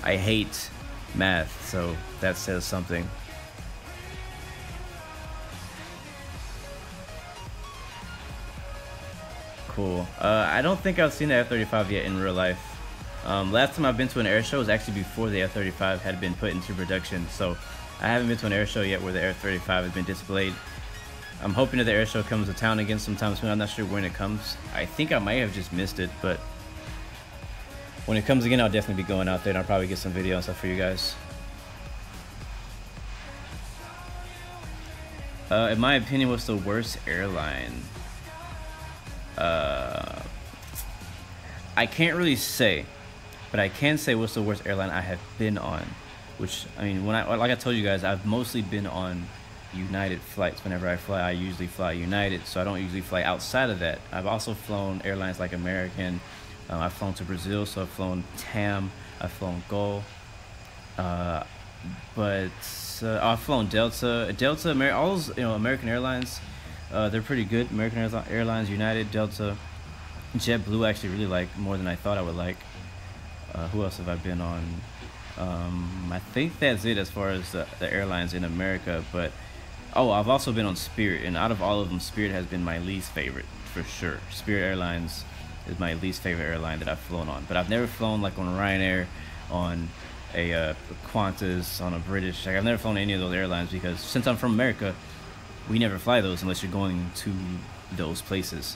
I hate math, so that says something. Cool. I don't think I've seen the F-35 yet in real life. Last time I've been to an air show was actually before the F-35 had been put into production, so I haven't been to an air show yet where the F-35 has been displayed. I'm hoping that the air show comes to town again sometime soon. I'm not sure when it comes. I think I might have just missed it, but when it comes again, I'll definitely be going out there, and I'll probably get some video and stuff for you guys. In my opinion, what's the worst airline? I can't really say, but I can say what's the worst airline I have been on. Which, I mean, like I told you guys, I've mostly been on United flights. Whenever I fly, I usually fly United, so I don't usually fly outside of that. I've also flown airlines like American. I've flown to Brazil, so I've flown TAM. I've flown GOL. I've flown Delta. All those, American Airlines, they're pretty good. American Airlines, United, Delta, JetBlue. I actually really like more than I thought I would like. Who else have I been on? I think that's it as far as the airlines in America, but Oh, I've also been on Spirit, and out of all of them, Spirit has been my least favorite for sure. Spirit Airlines is my least favorite airline that I've flown on, but I've never flown like on Ryanair, on a Qantas, on a British. Like, I've never flown any of those airlines because since I'm from America, we never fly those unless you're going to those places.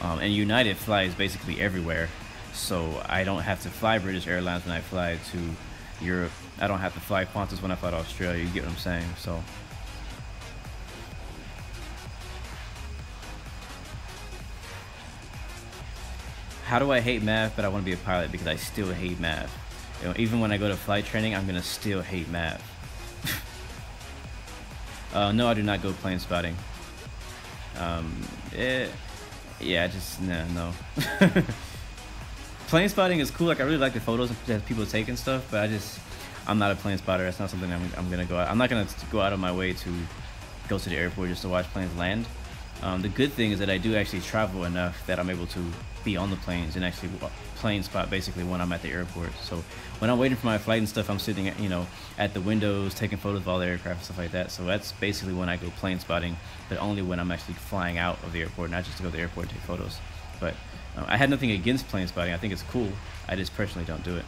And United flies basically everywhere, so I don't have to fly British Airlines when I fly to Europe. I don't have to fly Qantas when I fly to Australia. You get what I'm saying? So. How do I hate math, but I want to be a pilot? Because I still hate math. You know, even when I go to flight training, I'm gonna still hate math. No, I do not go plane spotting. Yeah, just no. Plane spotting is cool. Like, I really like the photos that people take and stuff, but I'm not a plane spotter. That's not something I'm gonna go out. I'm not gonna go out of my way to go to the airport just to watch planes land. The good thing is that I do actually travel enough that I'm able to be on the planes and actually plane spot basically when I'm at the airport. So when I'm waiting for my flight and stuff, I'm sitting at, at the windows taking photos of all the aircraft and stuff like that. So that's basically when I go plane spotting, but only when I'm actually flying out of the airport, not just to go to the airport and take photos. But I had nothing against plane spotting. I think it's cool. I just personally don't do it.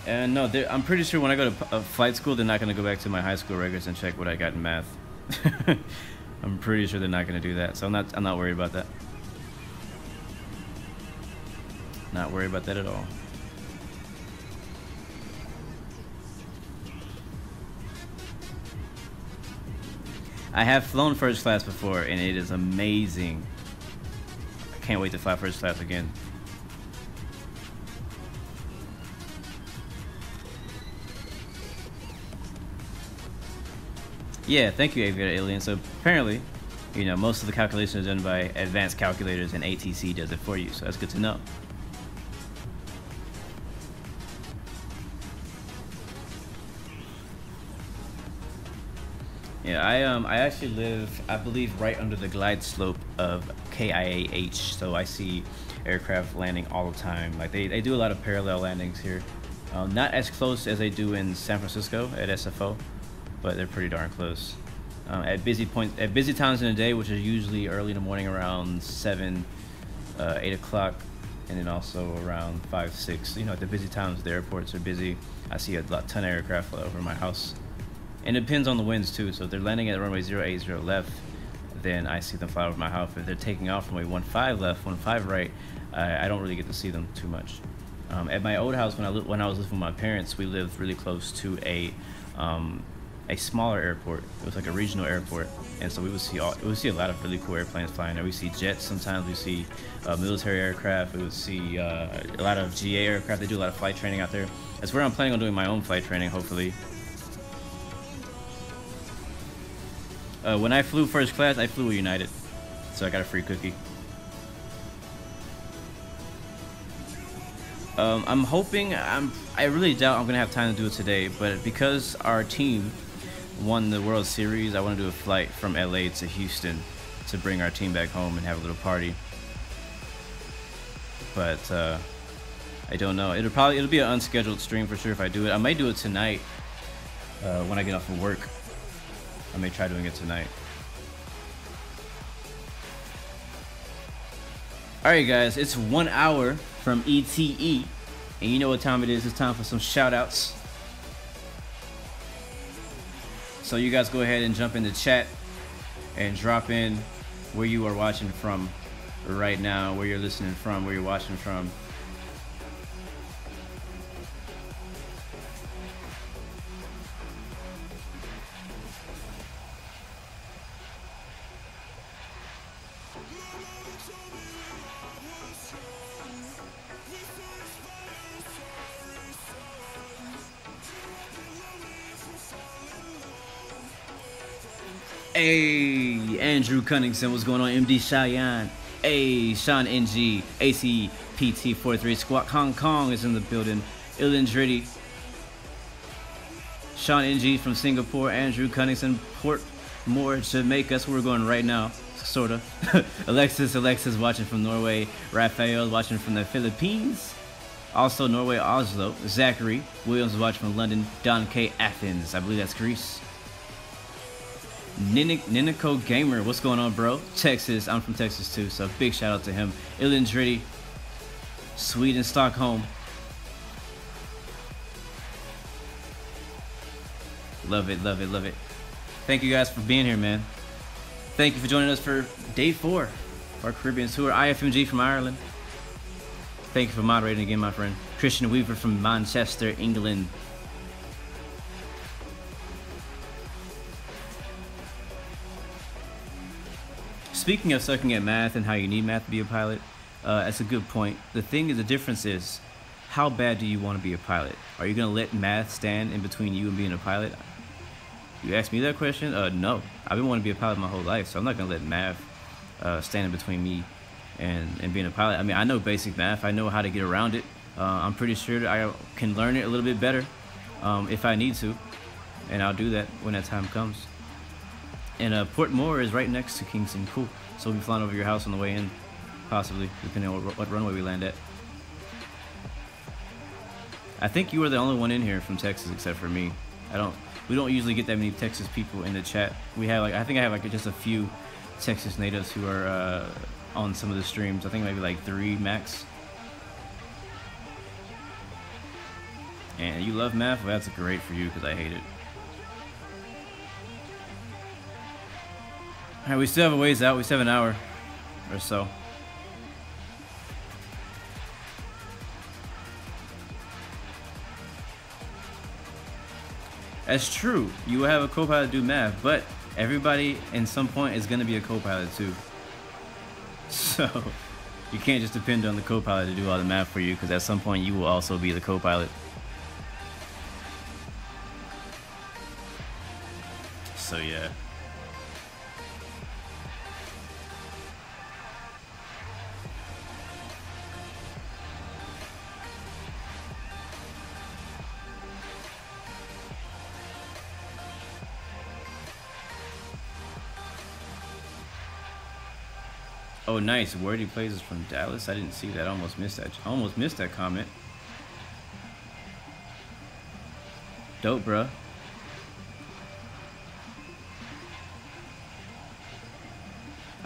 And no, I'm pretty sure when I go to flight school, they're not going to go back to my high school records and check what I got in math. I'm pretty sure they're not going to do that, so I'm not worried about that. Not worried about that at all. I have flown first class before, and it is amazing. I can't wait to fly first class again. Yeah, thank you, Aviator Alien. So apparently, most of the calculations are done by advanced calculators, and ATC does it for you. So that's good to know. Yeah, I actually live, I believe, right under the glide slope of KIAH. So I see aircraft landing all the time. Like they do a lot of parallel landings here. Not as close as they do in San Francisco at SFO, but they're pretty darn close. At busy times in the day, which is usually early in the morning around 7, 8 o'clock, and then also around 5, 6. At the busy times, the airports are busy. I see a ton of aircraft fly over my house. And it depends on the winds too. So if they're landing at runway 080 left, then I see them fly over my house. If they're taking off runway 15 left, 15 right, I don't really get to see them too much. At my old house, when I was living with my parents, we lived really close to a smaller airport. It was like a regional airport, and so we would see a lot of really cool airplanes flying there. We see jets sometimes. We see military aircraft. We would see a lot of GA aircraft. They do a lot of flight training out there. That's where I'm planning on doing my own flight training, hopefully. When I flew first class, I flew with United, so I got a free cookie. I'm hoping, I really doubt I'm gonna have time to do it today, but because our team won the World Series, I want to do a flight from LA to Houston to bring our team back home and have a little party. But I don't know. It'll be an unscheduled stream for sure if I do it. I might do it tonight when I get off of work. I may try doing it tonight. Alright guys, it's 1 hour from ETE, and you know what time it is. It's time for some shout outs. So you guys go ahead and jump in the chat and drop in where you are watching from right now, where you're listening from, where you're watching from. Hey, Andrew Cunningham, what's going on? MD Cheyenne. Hey, Sean NG, ACPT43, Squawk Hong Kong is in the building. Ilan Dritty, Sean NG from Singapore, Andrew Cunningham, Port More, Jamaica. That's where we're going right now, sorta. Alexis watching from Norway. Raphael watching from the Philippines. Also Norway, Oslo. Zachary Williams watching from London. Don K, Athens. I believe that's Greece. Ninico Gamer, what's going on, bro? Texas. I'm from Texas too, so big shout out to him. Ilan Dritty, Sweden, Stockholm. Love it, love it, love it. Thank you guys for being here, man. Thank you for joining us for day 4 of our Caribbean tour. IFMG from Ireland. Thank you for moderating again, my friend. Christian Weaver from Manchester, England. Speaking of sucking at math and how you need math to be a pilot, that's a good point. The difference is, how bad do you want to be a pilot? Are you going to let math stand in between you and being a pilot? You asked me that question? No. I've been wanting to be a pilot my whole life, so I'm not going to let math stand in between me and being a pilot. I mean, I know basic math. I know how to get around it. I'm pretty sure that I can learn it a little bit better if I need to, and I'll do that when that time comes. And Port Moore is right next to Kingston. Cool. So we'll be flying over your house on the way in, possibly, depending on what runway we land at. I think you are the only one in here from Texas except for me. We don't usually get that many Texas people in the chat. We have I think I have just a few Texas natives who are on some of the streams. I think maybe like 3 max. And you love math? Well, that's great for you because I hate it. Alright, we still have a ways out. We still have an hour or so. That's true. You will have a co-pilot do math, but everybody in some point is going to be a co-pilot too. So you can't just depend on the co-pilot to do all the math for you, because at some point you will also be the co-pilot. So yeah. Oh, nice. Wordy Plays is from Dallas. I didn't see that. I almost missed that. I almost missed that comment. Dope, bruh.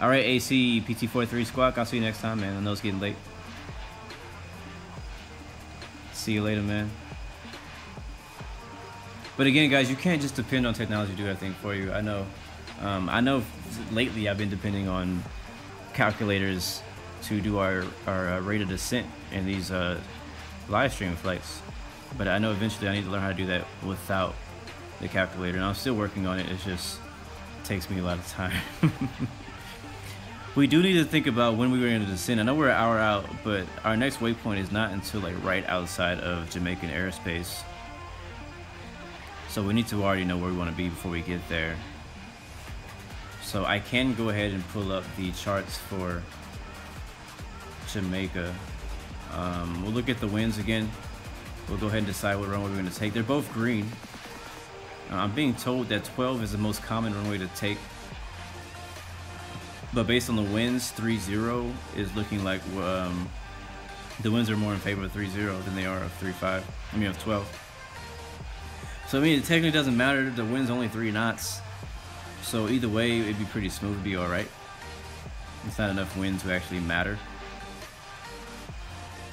Alright, AC PT43 Squawk. I'll see you next time, man. I know it's getting late. See you later, man. But again, guys, you can't just depend on technology to do everything for you. I know lately I've been depending on calculators to do our rate of descent in these live stream flights, but I know eventually I need to learn how to do that without the calculator, and I'm still working on it. It just takes me a lot of time. We do need to think about when we were going to descend. I know we're an hour out, but our next waypoint is not until like right outside of Jamaican airspace, so we need to already know where we want to be before we get there. So I can go ahead and pull up the charts for Jamaica. We'll look at the winds again. We'll go ahead and decide what runway we're going to take. They're both green. I'm being told that 12 is the most common runway to take. But based on the winds, 30 is looking like the winds are more in favor of 30 than they are of 35. I mean of 12. So I mean, it technically doesn't matter. The wind's only 3 knots. So either way, it'd be pretty smooth, it'd be alright. It's not enough wind to actually matter.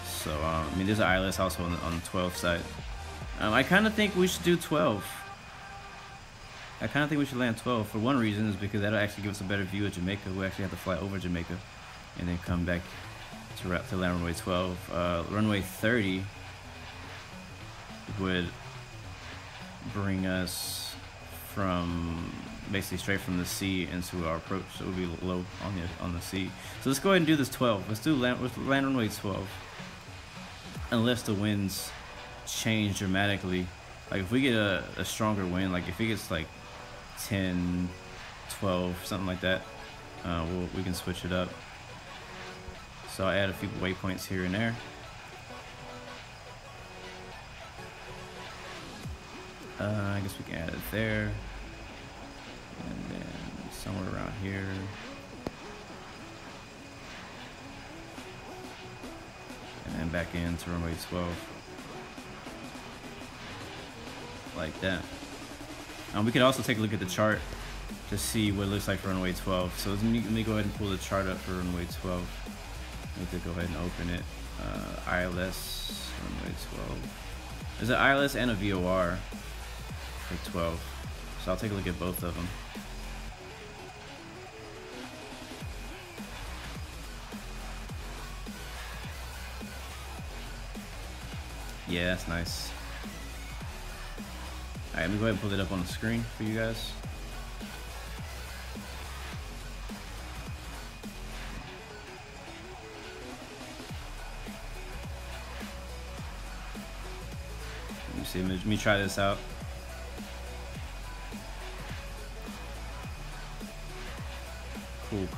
So, I mean, there's an ILS also on the 12 side. I kind of think we should do 12. I kind of think we should land 12. For one reason is because that'll actually give us a better view of Jamaica. We'll actually have to fly over Jamaica and then come back to land runway 12. Runway 30 would bring us from basically straight from the sea into our approach, so it would be low on the sea. So let's go ahead and do this 12. Let's land runway 12. Unless the winds change dramatically, like if we get a stronger wind, like if it gets like 10, 12, something like that, we can switch it up. So I'll add a few waypoints here and there. I guess we can add it there. And then somewhere around here. And then back into runway 12. Like that. We could also take a look at the chart to see what it looks like for runway 12. So let me go ahead and pull the chart up for runway 12. I need to go ahead and open it. ILS, runway 12. There's an ILS and a VOR for 12. So I'll take a look at both of them. Yeah, that's nice. Alright, let me go ahead and pull it up on the screen for you guys. Let me see, let me try this out.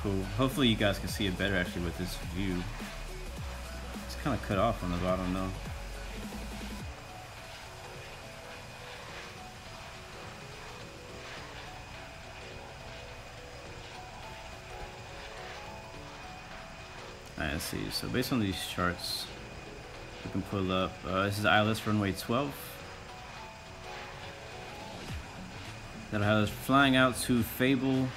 Cool. Hopefully you guys can see it better actually with this view. It's kind of cut off on the bottom though. Alright, let's see. So based on these charts, we can pull up. This is ILS runway 12. That'll have us flying out to Fable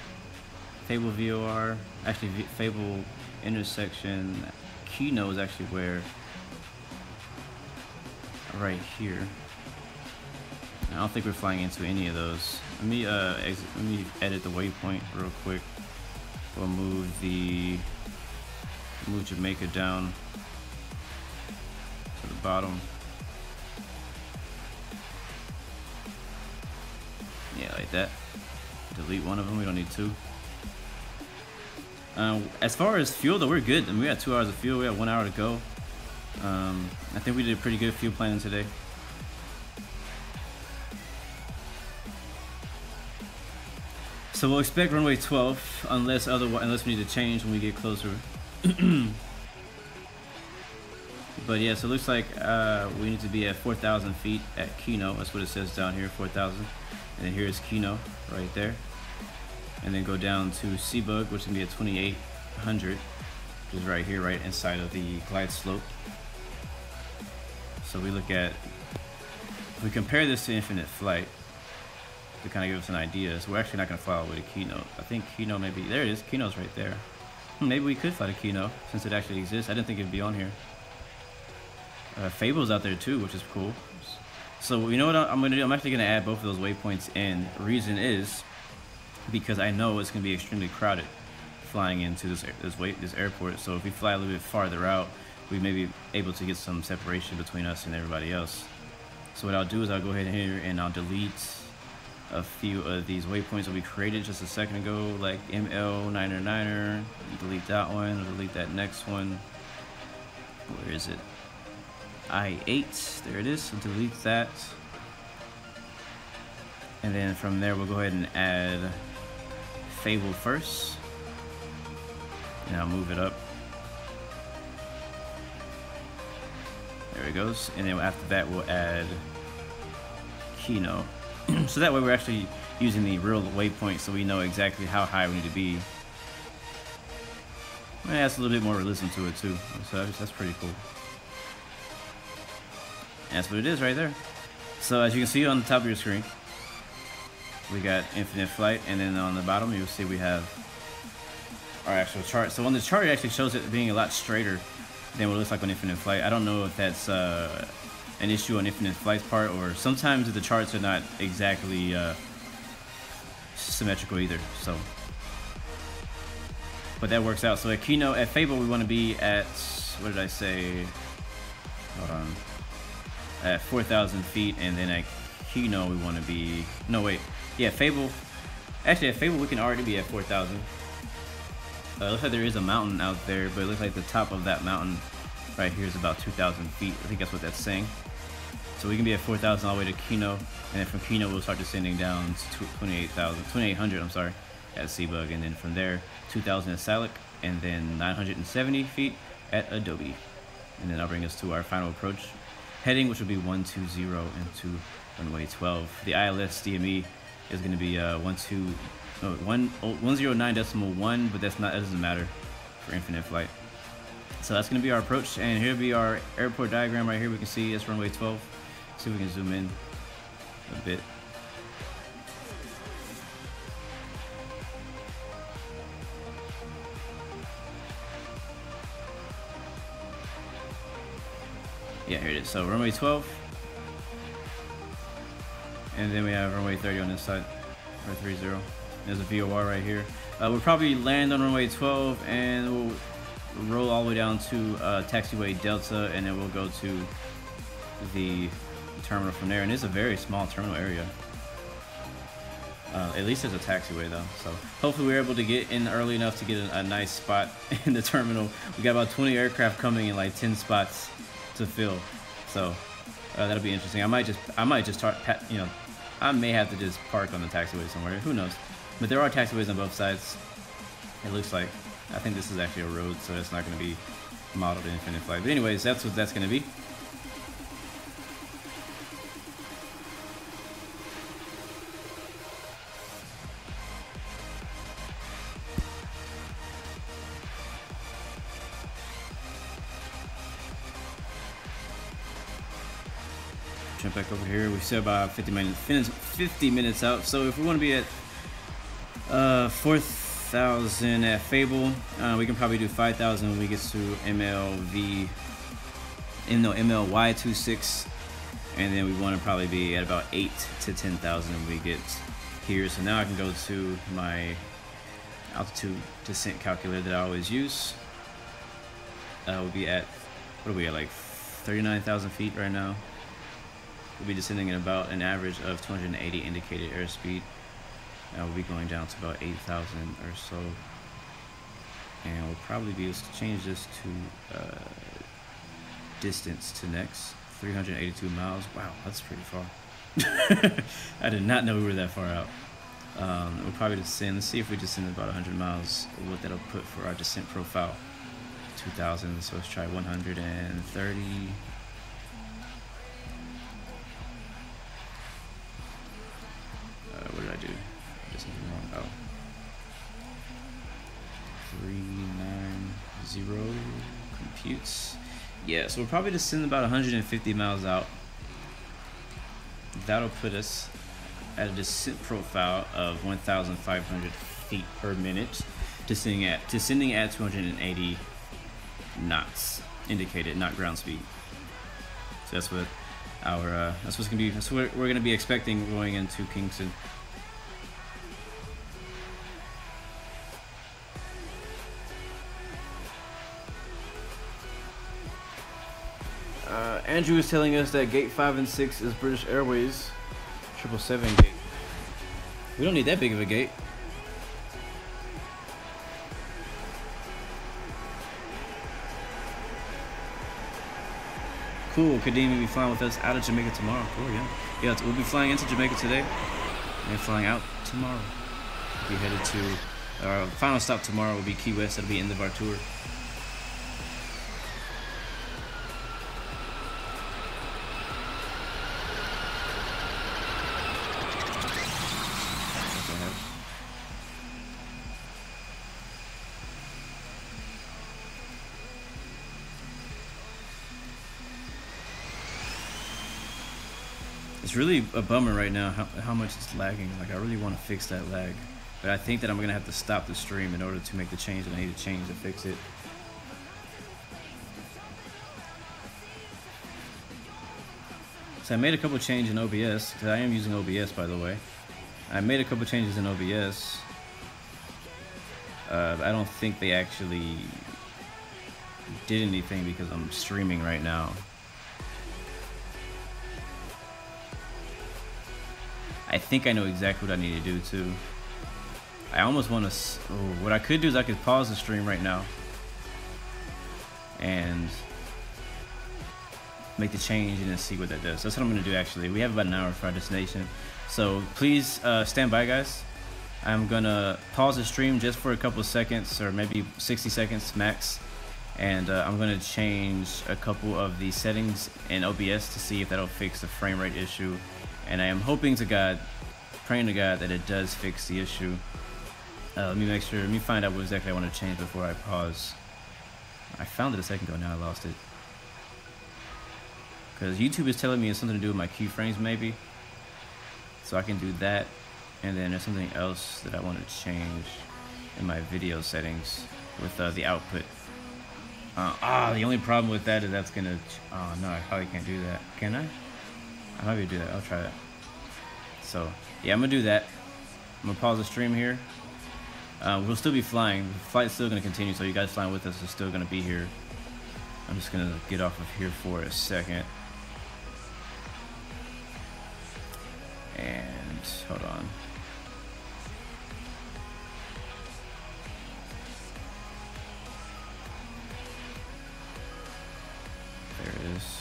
VOR. Actually, Fable intersection. Keynote is actually where. Right here. I don't think we're flying into any of those. Let me edit the waypoint real quick. We'll move Jamaica down to the bottom. Yeah, like that. Delete one of them, we don't need two. As far as fuel though, we're good. I mean, we got 2 hours of fuel, we have 1 hour to go. I think we did pretty good fuel planning today. So we'll expect runway 12 unless we need to change when we get closer. But yeah, so it looks like we need to be at 4,000 feet at Keynote. That's what it says down here, 4,000. And then here's Keynote right there. And then go down to Seabug, which is gonna be at 2,800, which is right here, right inside of the glide slope. So we look at, if we compare this to Infinite Flight, to kind of give us an idea, so we're actually not gonna fly all the way to Keynote. I think Keynote maybe, there it is, Keynote's right there. Maybe we could fly to Keynote, since it actually exists. I didn't think it'd be on here. Fable's out there too, which is cool. So you know what I'm gonna do? I'm actually gonna add both of those waypoints in. The reason is because I know it's gonna be extremely crowded flying into this airport. So if we fly a little bit farther out, we may be able to get some separation between us and everybody else. So what I'll do is I'll go ahead here and I'll delete a few of these waypoints that we created just a second ago, like ML9er, delete that one, delete that next one. Where is it? I8, there it is, so delete that. And then from there we'll go ahead and add Fable first. And I'll move it up. There it goes. And then after that we'll add Keynote. So that way we're actually using the real waypoint so we know exactly how high we need to be. And that's a little bit more realism to it too. So that's pretty cool. And that's what it is right there. So as you can see on the top of your screen, we got Infinite Flight, and then on the bottom you'll see we have our actual chart. So on the chart it actually shows it being a lot straighter than what it looks like on Infinite Flight. I don't know if that's an issue on Infinite Flight's part, or sometimes the charts are not exactly symmetrical either. So, but that works out. So at Keynote, at Fable, we want to be at, what did I say? Hold on. At 4,000 feet, and then at Keynote we want to be, no wait, yeah, Fable. Actually, at Fable we can already be at 4,000. It looks like there is a mountain out there, but it looks like the top of that mountain right here is about 2,000 feet. I think that's what that's saying. So we can be at 4,000 all the way to Keynote, and then from Keynote we'll start descending down to 2,800, I'm sorry, at Seabug, and then from there 2,000 at Salic, and then 970 feet at Adobe, and then that'll bring us to our final approach heading, which will be 120 into runway 12. The ILS DME is going to be 109.1, but that doesn't matter for infinite flight. So that's going to be our approach, and here'll be our airport diagram right here. We can see it's runway 12. See if we can zoom in a bit. Yeah, here it is. So runway 12, and then we have runway 30 on this side, or 30. There's a VOR right here. We'll probably land on runway 12, and we'll roll all the way down to taxiway Delta, and then we'll go to the terminal from there. And it's a very small terminal area. At least there's a taxiway though, so hopefully we're able to get in early enough to get a nice spot in the terminal. We got about 20 aircraft coming in, like 10 spots to fill, so that'll be interesting. I might just start, you know, I may have to just park on the taxiway somewhere, who knows. But there are taxiways on both sides, it looks like. I think this is actually a road, so it's not going to be modeled in infinite flight. But anyways, that's what that's going to be. Jump back over here. We said about 50 minutes out. So if we want to be at 4,000 at Fable, we can probably do 5,000 when we get to MLY26, and then we want to probably be at about 8 to 10,000 when we get here. So now I can go to my altitude descent calculator that I always use. We'll be at, what are we at, like 39,000 feet right now. We'll be descending at about an average of 280 indicated airspeed. We'll be going down to about 8,000 or so. And we'll probably be able to change this to distance to next. 382 miles. Wow, that's pretty far. I did not know we were that far out. We'll probably descend. Let's see if we descend about 100 miles, what that'll put for our descent profile. 2,000. So let's try 130. What did I do? I did something wrong. Oh. 390 computes. Yeah, so we'll probably descend about 150 miles out. That'll put us at a descent profile of 1,500 feet per minute, descending at 280 knots indicated, not ground speed. So that's what our that's what we're gonna be expecting going into Kingston. Andrew is telling us that gate 5 and 6 is British Airways 777 gate. We don't need that big of a gate. Cool, Kadeem will be flying with us out of Jamaica tomorrow. Cool, yeah. Yeah, we'll be flying into Jamaica today and flying out tomorrow. We'll be headed to our final stop tomorrow will be Key West. That'll be the end of our tour. It's really a bummer right now how much it's lagging. Like, I really want to fix that lag, but I think that I'm gonna have to stop the stream in order to make the change that I need to change to fix it. So I made a couple changes in OBS, because I am using OBS, by the way. I made a couple changes in OBS. I don't think they actually did anything because I'm streaming right now. I think I know exactly what I need to do too. I almost want to. What I could do is I could pause the stream right now and make the change and then see what that does. That's what I'm going to do actually. We have about an hour for our destination. So please stand by, guys. I'm going to pause the stream just for a couple of seconds, or maybe 60 seconds max. And I'm going to change a couple of the settings in OBS to see if that'll fix the frame rate issue and I am hoping to God, praying to God that it does fix the issue. Let me find out what exactly I want to change before I pause. I found it a second ago, now I lost it. Because YouTube is telling me it's something to do with my keyframes maybe. So I can do that. And then there's something else that I want to change in my video settings with the output. The only problem with that is that's gonna, oh no, I probably can't do that. Can I? I might be able to do that, I'll try that. So, yeah, I'm gonna do that. I'm gonna pause the stream here. We'll still be flying. The flight's still gonna continue, so you guys flying with us are still gonna be here. I'm just gonna get off of here for a second. And, hold on. There it is.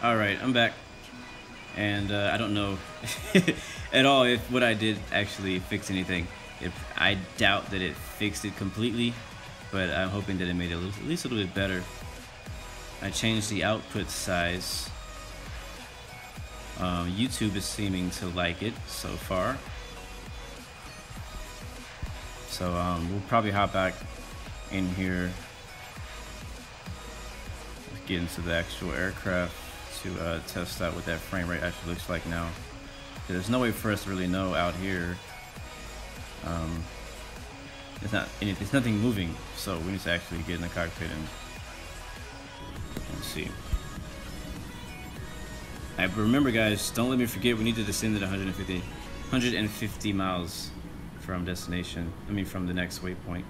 Alright, I'm back, and I don't know at all if what I did actually fixed anything. I doubt that it fixed it completely, but I'm hoping that it made it at least a little bit better. I changed the output size. YouTube is seeming to like it so far. So we'll probably hop back in here, get into the actual aircraft to test out what that frame rate actually looks like now. There's no way for us to really know out here. It's nothing moving, so we need to actually get in the cockpit and see. Remember, guys, don't let me forget, we need to descend at 150 miles from destination. I mean, from the next waypoint.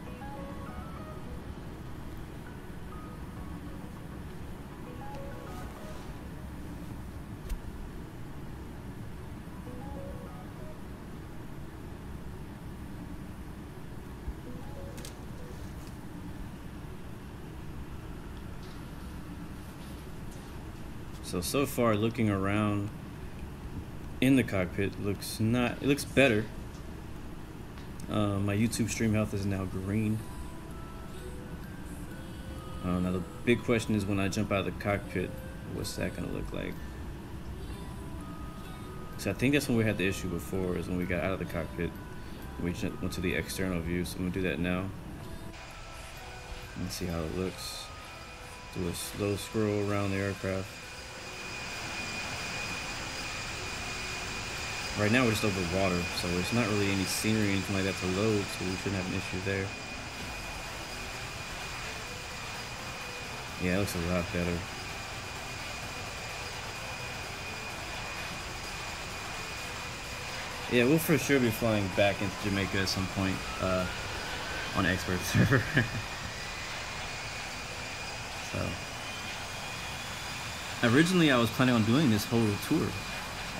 So far, looking around in the cockpit it looks better. My YouTube stream health is now green. Now the big question is, when I jump out of the cockpit, what's that gonna look like? So I think that's when we had the issue before, is when we got out of the cockpit. We went to the external view, so I'm gonna do that now. Let's see how it looks. Do a slow scroll around the aircraft. Right now we're just over water, so there's not really any scenery or anything like that to load, so we shouldn't have an issue there. Yeah, it looks a lot better. Yeah, we'll for sure be flying back into Jamaica at some point on expert server. So originally I was planning on doing this whole tour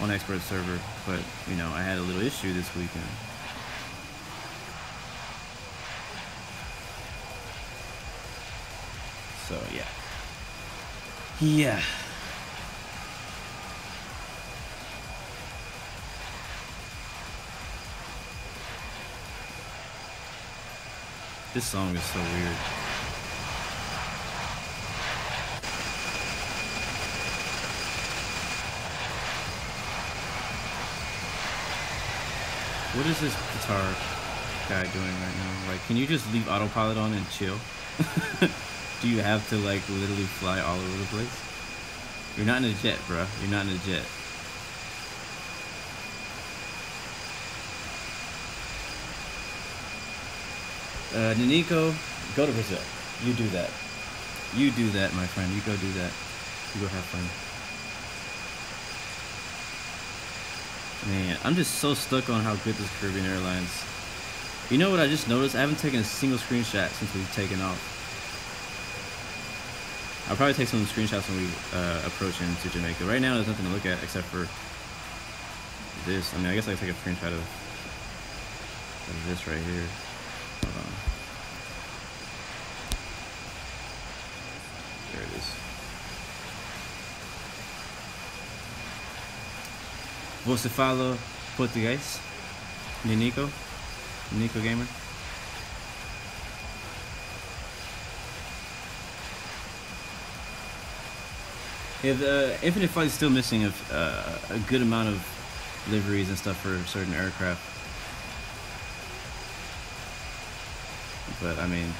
on expert server, but you know, I had a little issue this weekend. So yeah. This song is so weird. What is this guitar guy doing right now? Like, can you just leave autopilot on and chill? Do you have to, like, literally fly all over the place? You're not in a jet, bro. You're not in a jet. Ninico, go to Brazil. You do that. You do that, my friend. You go do that. You go have fun. Man, I'm just so stuck on how good this Caribbean Airlines. You know what I just noticed? I haven't taken a single screenshot since we've taken off. I'll probably take some screenshots when we approach into Jamaica. Right now, there's nothing to look at except for this. I mean, I guess I can take a screenshot of this right here. Hold on. There it is. Você fala português? Ninico? Ninico Gamer? Yeah, the Infinite Flight is still missing a good amount of liveries and stuff for certain aircraft. But I mean,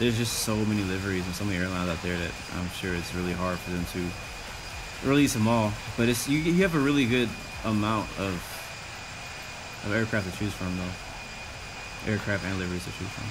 there's just so many liveries and so many airlines out there that I'm sure it's really hard for them to release them all. But it's you have a really good amount of aircraft to choose from, though. Aircraft and liveries to choose from.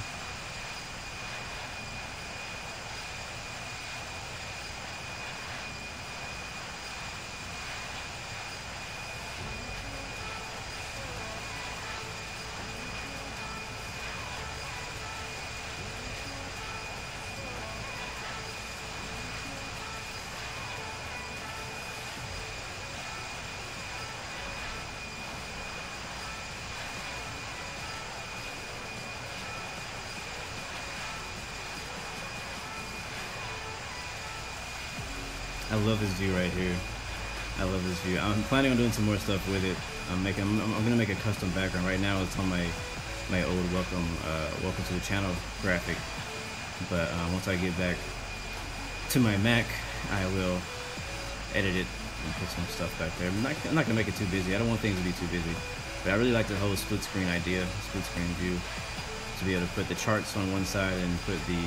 I love this view right here. I love this view. I'm planning on doing some more stuff with it. I'm gonna make a custom background. Right now it's on my old welcome to the channel graphic. But once I get back to my Mac, I will edit it and put some stuff back there. I'm not gonna make it too busy. I don't want things to be too busy. But I really like the whole split screen idea, split screen view, to be able to put the charts on one side and put the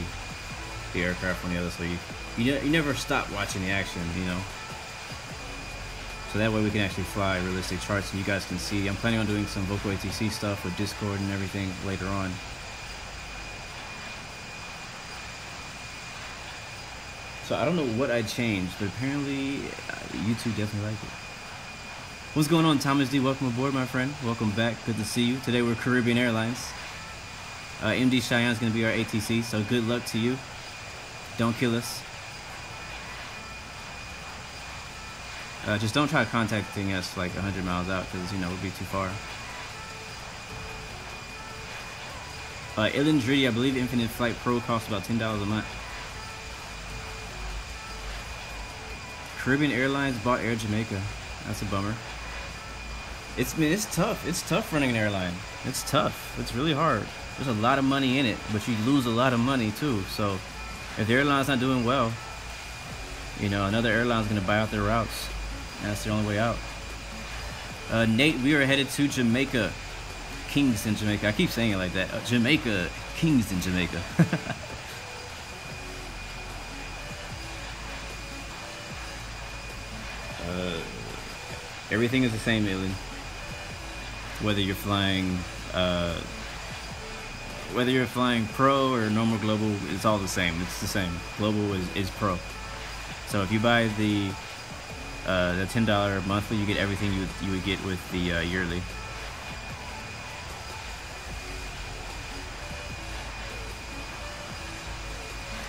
aircraft on the other, so you never stop watching the action, you know. So that way we can actually fly realistic charts and you guys can see. I'm planning on doing some Vocal ATC stuff with Discord and everything later on. So I don't know what I changed, but apparently YouTube definitely liked it. What's going on, Thomas D? Welcome aboard, my friend. Welcome back. Good to see you. Today we're Caribbean Airlines. MD Cheyenne is going to be our ATC, so good luck to you. Don't kill us. Just don't try contacting us like 100 miles out, because, you know, it would be too far. Ilan Driddy, I believe Infinite Flight Pro costs about $10 a month. Caribbean Airlines bought Air Jamaica. That's a bummer. It's tough. It's tough running an airline. It's tough. It's really hard. There's a lot of money in it, but you lose a lot of money too. So if the airline's not doing well, you know, another airline's gonna buy out their routes. And that's the only way out. Nate, we are headed to Jamaica. Kingston, Jamaica. I keep saying it like that. Jamaica, Kingston, Jamaica. Everything is the same, Alien. Whether you're flying Pro or normal Global, it's all the same. It's the same. Global is Pro. So if you buy the $10 monthly, you get everything you would get with the yearly.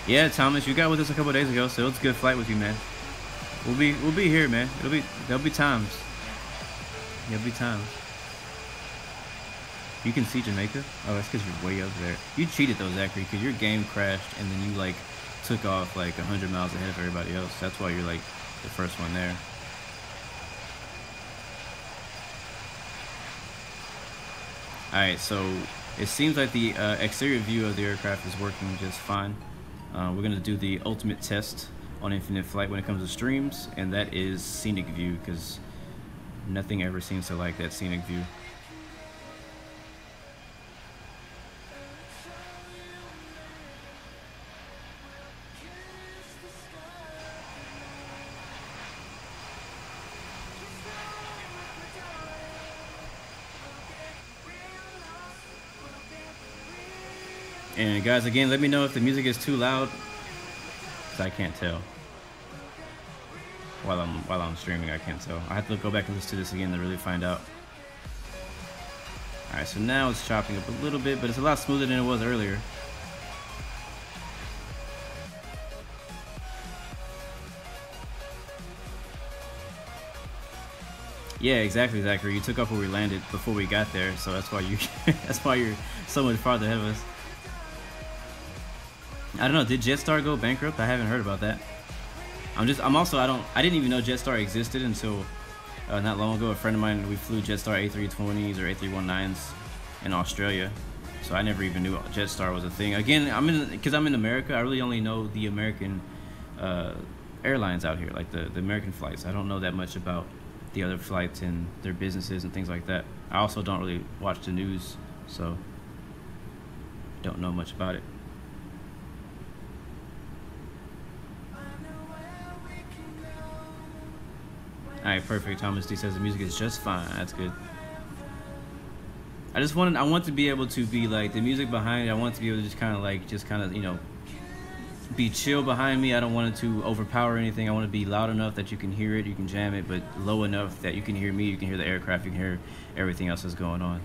Yeah, Thomas, you got with us a couple days ago, so it's a good flight with you, man. We'll be here, man. There'll be times. There'll be times. You can see Jamaica? Oh, that's because you're way up there. You cheated though, Zachary, because your game crashed and then you like took off like 100 miles ahead of everybody else. That's why you're like the first one there. Alright, so it seems like the exterior view of the aircraft is working just fine. We're going to do the ultimate test on Infinite Flight when it comes to streams, and that is scenic view, because nothing ever seems to like that scenic view. And guys, again, let me know if the music is too loud, because I can't tell. While I'm streaming, I can't tell. I have to go back and listen to this again to really find out. Alright, so now it's chopping up a little bit, but it's a lot smoother than it was earlier. Yeah, exactly, Zachary. You took off where we landed before we got there, so that's why that's why you're so much farther ahead of us. I don't know. Did Jetstar go bankrupt? I haven't heard about that. I didn't even know Jetstar existed until not long ago. A friend of mine, we flew Jetstar A320s or A319s in Australia, so I never even knew Jetstar was a thing. Again, because I'm in America, I really only know the American airlines out here, like the American flights. I don't know that much about the other flights and their businesses and things like that. I also don't really watch the news, so don't know much about it. Alright, perfect. Thomas D says the music is just fine. That's good. I want to be able to be like the music behind it. I want to be able to just kind of you know, be chill behind me. I don't want it to overpower anything. I want to be loud enough that you can hear it, you can jam it, but low enough that you can hear me, you can hear the aircraft, you can hear everything else that's going on.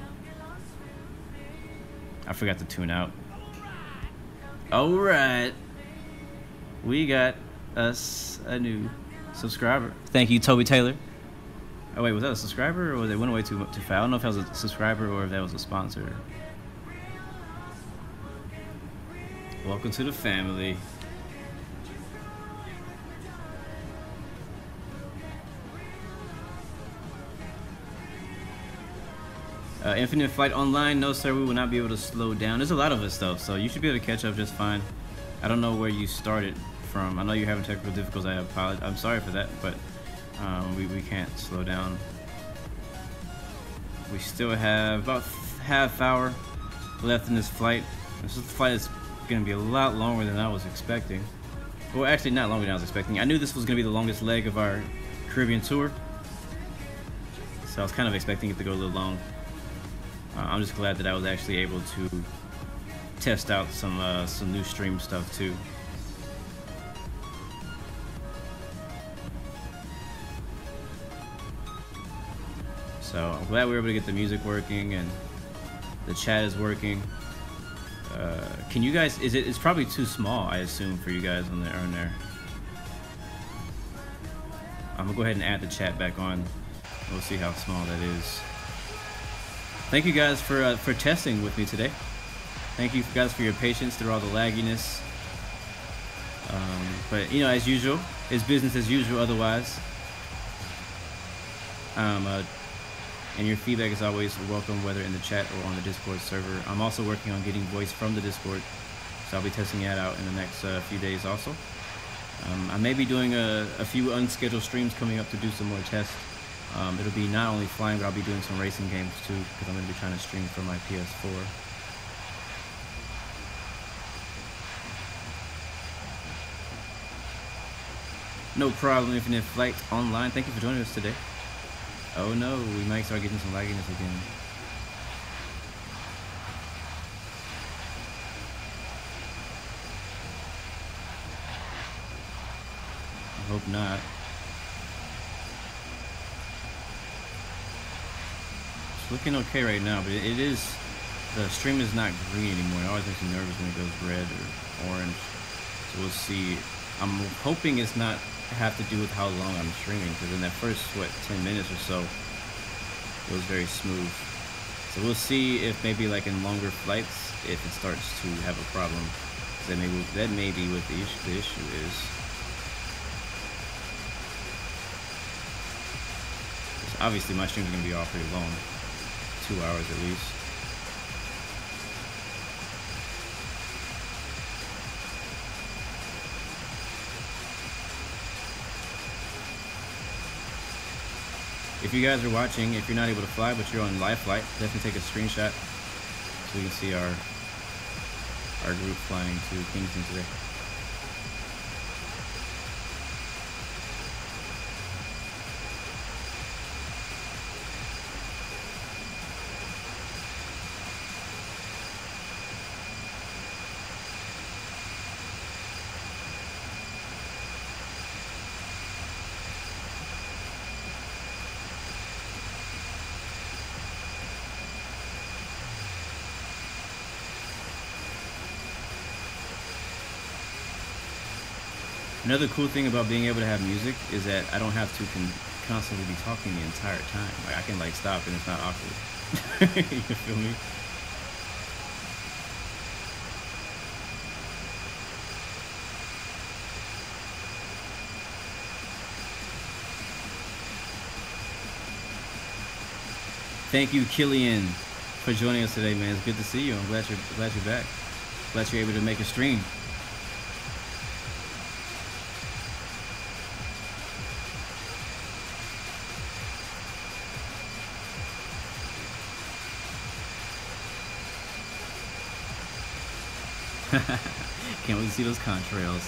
I forgot to tune out. Alright. We got us a new subscriber. Thank you, Toby Taylor. Oh wait, was that a subscriber or they went away too fast? I don't know if that was a subscriber or if that was a sponsor. Welcome to the family. Infinite Flight Online, no sir, we will not be able to slow down. There's a lot of us though, so you should be able to catch up just fine. I don't know where you started from. I know you're having technical difficulties. I apologize. I'm sorry for that, but we can't slow down. We still have about half hour left in this flight. This flight is going to be a lot longer than I was expecting. Well, actually not longer than I was expecting. I knew this was going to be the longest leg of our Caribbean tour, so I was kind of expecting it to go a little long. I'm just glad that I was actually able to test out some new stream stuff too. So I'm glad we were able to get the music working and the chat is working. Can you guys? It's probably too small, I assume, for you guys on there. I'm gonna go ahead and add the chat back on. We'll see how small that is. Thank you guys for testing with me today. Thank you guys for your patience through all the lagginess. But you know, as usual, it's business as usual. Otherwise, and your feedback is always welcome, whether in the chat or on the Discord server. I'm also working on getting voice from the Discord, so I'll be testing that out in the next few days also. I may be doing a few unscheduled streams coming up to do some more tests. It'll be not only flying, but I'll be doing some racing games too, because I'm going to be trying to stream from my PS4. No problem, Infinite Flight Online. Thank you for joining us today. Oh no, we might start getting some lagginess again. I hope not. It's looking okay right now, but the stream is not green anymore. It always makes me nervous when it goes red or orange. So we'll see. I'm hoping it's not have to do with how long I'm streaming, because in that first 10 minutes or so it was very smooth. So we'll see if maybe like in longer flights if it starts to have a problem. That may be what the issue is. So obviously my streams are going to be all pretty long, 2 hours at least. If you guys are watching, if you're not able to fly but you're on live flight, definitely take a screenshot so we can see our group flying to Kingston today. Another cool thing about being able to have music is that I don't have to constantly be talking the entire time. Like I can like stop and it's not awkward. You feel me? Thank you, Killian, for joining us today, man. It's good to see you. I'm glad you're back. Glad you're able to make a stream. Can't wait to see those contrails.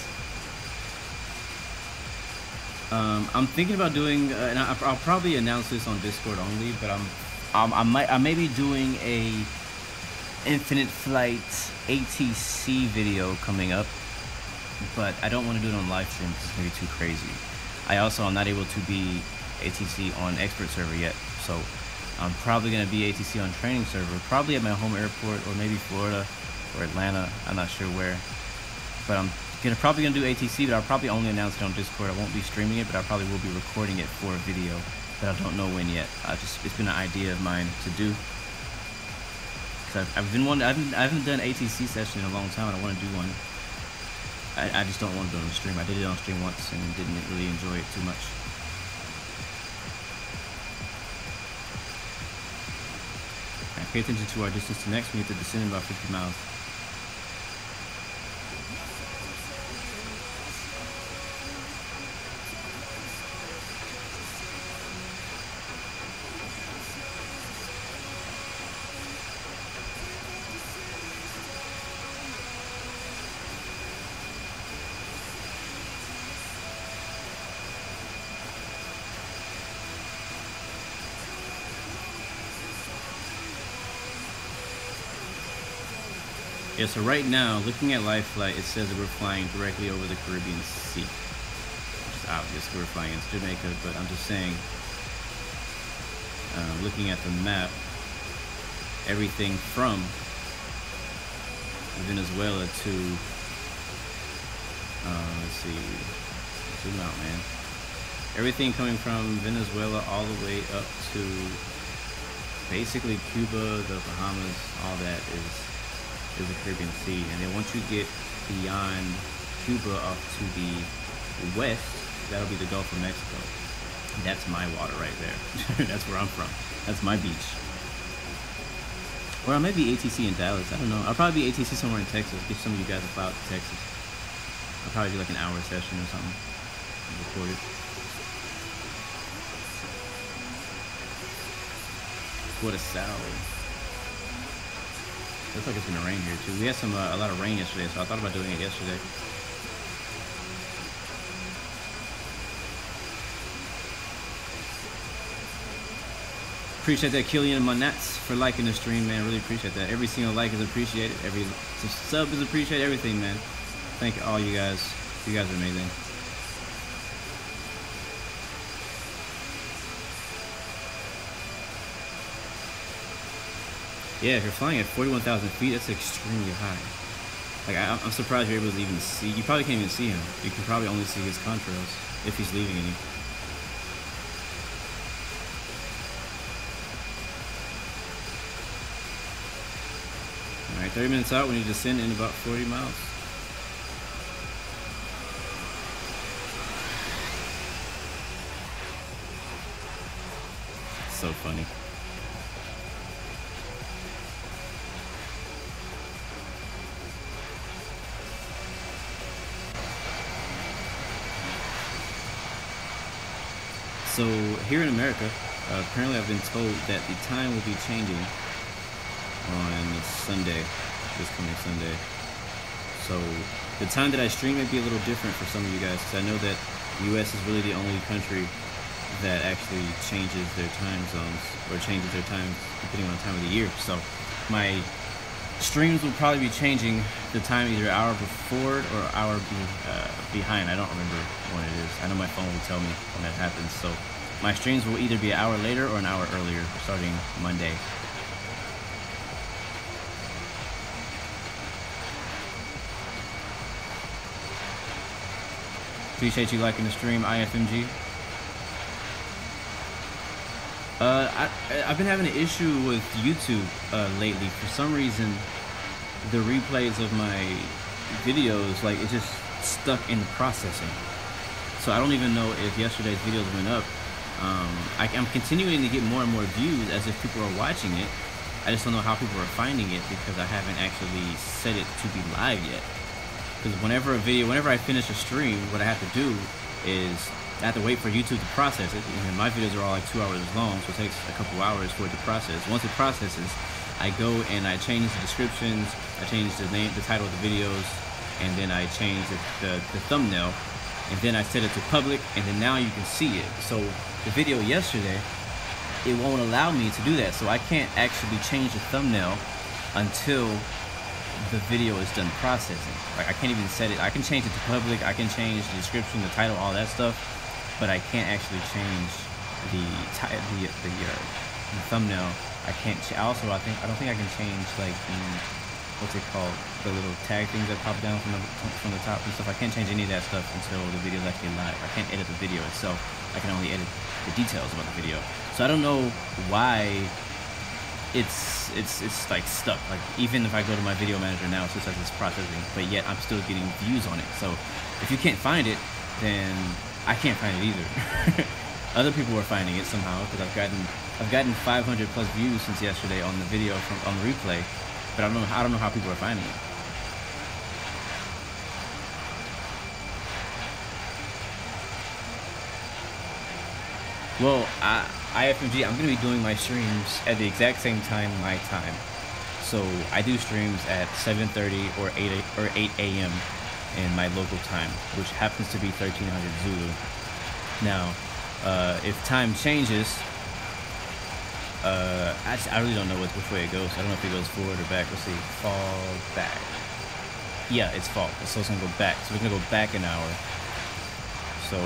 I'm thinking about doing, and I'll probably announce this on Discord only, but I may be doing a Infinite Flight ATC video coming up, but I don't want to do it on live stream because it's gonna be too crazy. I also am not able to be ATC on expert server yet, so I'm probably gonna be ATC on training server, probably at my home airport or maybe Florida or Atlanta. I'm not sure where, but I'm probably gonna do ATC, but I'll probably only announce it on Discord. I won't be streaming it, but I probably will be recording it for a video, but I don't know when yet. It's been an idea of mine to do. Cause I haven't done ATC session in a long time, and I want to do one. I just don't want to do it on stream. I did it on stream once and didn't really enjoy it too much. Right, pay attention to our distance to next. We need to descend in about 50 miles. Yeah, so right now, looking at live flight, it says that we're flying directly over the Caribbean Sea, which is obvious. We're flying into Jamaica, but I'm just saying, looking at the map, everything from Venezuela to, let's see, zoom out, man. Everything coming from Venezuela all the way up to basically Cuba, the Bahamas, all that is the Caribbean Sea. And then once you get beyond Cuba up to the west, that'll be the Gulf of Mexico. That's my water right there. That's where I'm from. That's my beach. Or I may be ATC in Dallas. I don't know. I'll probably be ATC somewhere in Texas. Get some of you guys to fly out to Texas. I'll probably do like an hour session or something. Record it. What a salad. Looks like it's gonna rain here too. We had a lot of rain yesterday, so I thought about doing it yesterday. Appreciate that, Killian and my nuts, for liking the stream, man. Really appreciate that. Every single like is appreciated. Every sub is appreciated. Everything, man. Thank all you guys. You guys are amazing. Yeah, if you're flying at 41,000 feet, that's extremely high. Like, I'm surprised you're able to even see. You probably can't even see him. You can probably only see his contrails if he's leaving any. Alright, 30 minutes out, we need to descend in about 40 miles. So funny. So here in America, apparently I've been told that the time will be changing on Sunday, this coming Sunday. So the time that I stream may be a little different for some of you guys, because I know that the US is really the only country that actually changes their time zones, or changes their time depending on the time of the year. So my streams will probably be changing the time either an hour before or an hour behind. I don't remember when it is. I know my phone will tell me when that happens. So my streams will either be an hour later or an hour earlier starting Monday. Appreciate you liking the stream, IFMG. I've been having an issue with YouTube lately. For some reason, the replays of my videos, like, it just stuck in the processing. So I don't even know if yesterday's videos went up. I'm continuing to get more and more views as if people are watching it. I just don't know how people are finding it because I haven't actually set it to be live yet. Because whenever I finish a stream, what I have to do is I have to wait for YouTube to process it. And my videos are all like 2 hours long, so it takes a couple hours for it to process. Once it processes, I go and I change the descriptions, I change the name, the title of the videos, and then I change the thumbnail, and then I set it to public, and then now you can see it. So the video yesterday, it won't allow me to do that, so I can't actually change the thumbnail until the video is done processing. Like, I can't even set it. I can change it to public, I can change the description, the title, all that stuff, but I can't actually change the thumbnail. I can't. I don't think I can change, like, the, what's it called, the little tag things that pop down from the top and stuff. I can't change any of that stuff until the video is actually live. I can't edit the video itself. I can only edit the details about the video. So I don't know why it's like stuck. Like, even if I go to my video manager now, it still says it's processing, but yet I'm still getting views on it. So if you can't find it, then I can't find it either. Other people are finding it somehow, because I've gotten 500 plus views since yesterday on the video on the replay, but I don't know how people are finding it. Well, IFMG, I'm going to be doing my streams at the exact same time, my time. So I do streams at 7:30 or 8 a.m. in my local time, which happens to be 1300 Zulu. Now, if time changes, I really don't know which way it goes. I don't know if it goes forward or back. Let's see. Fall back. Yeah, it's fall. So it's going to go back. So we're going to go back an hour. So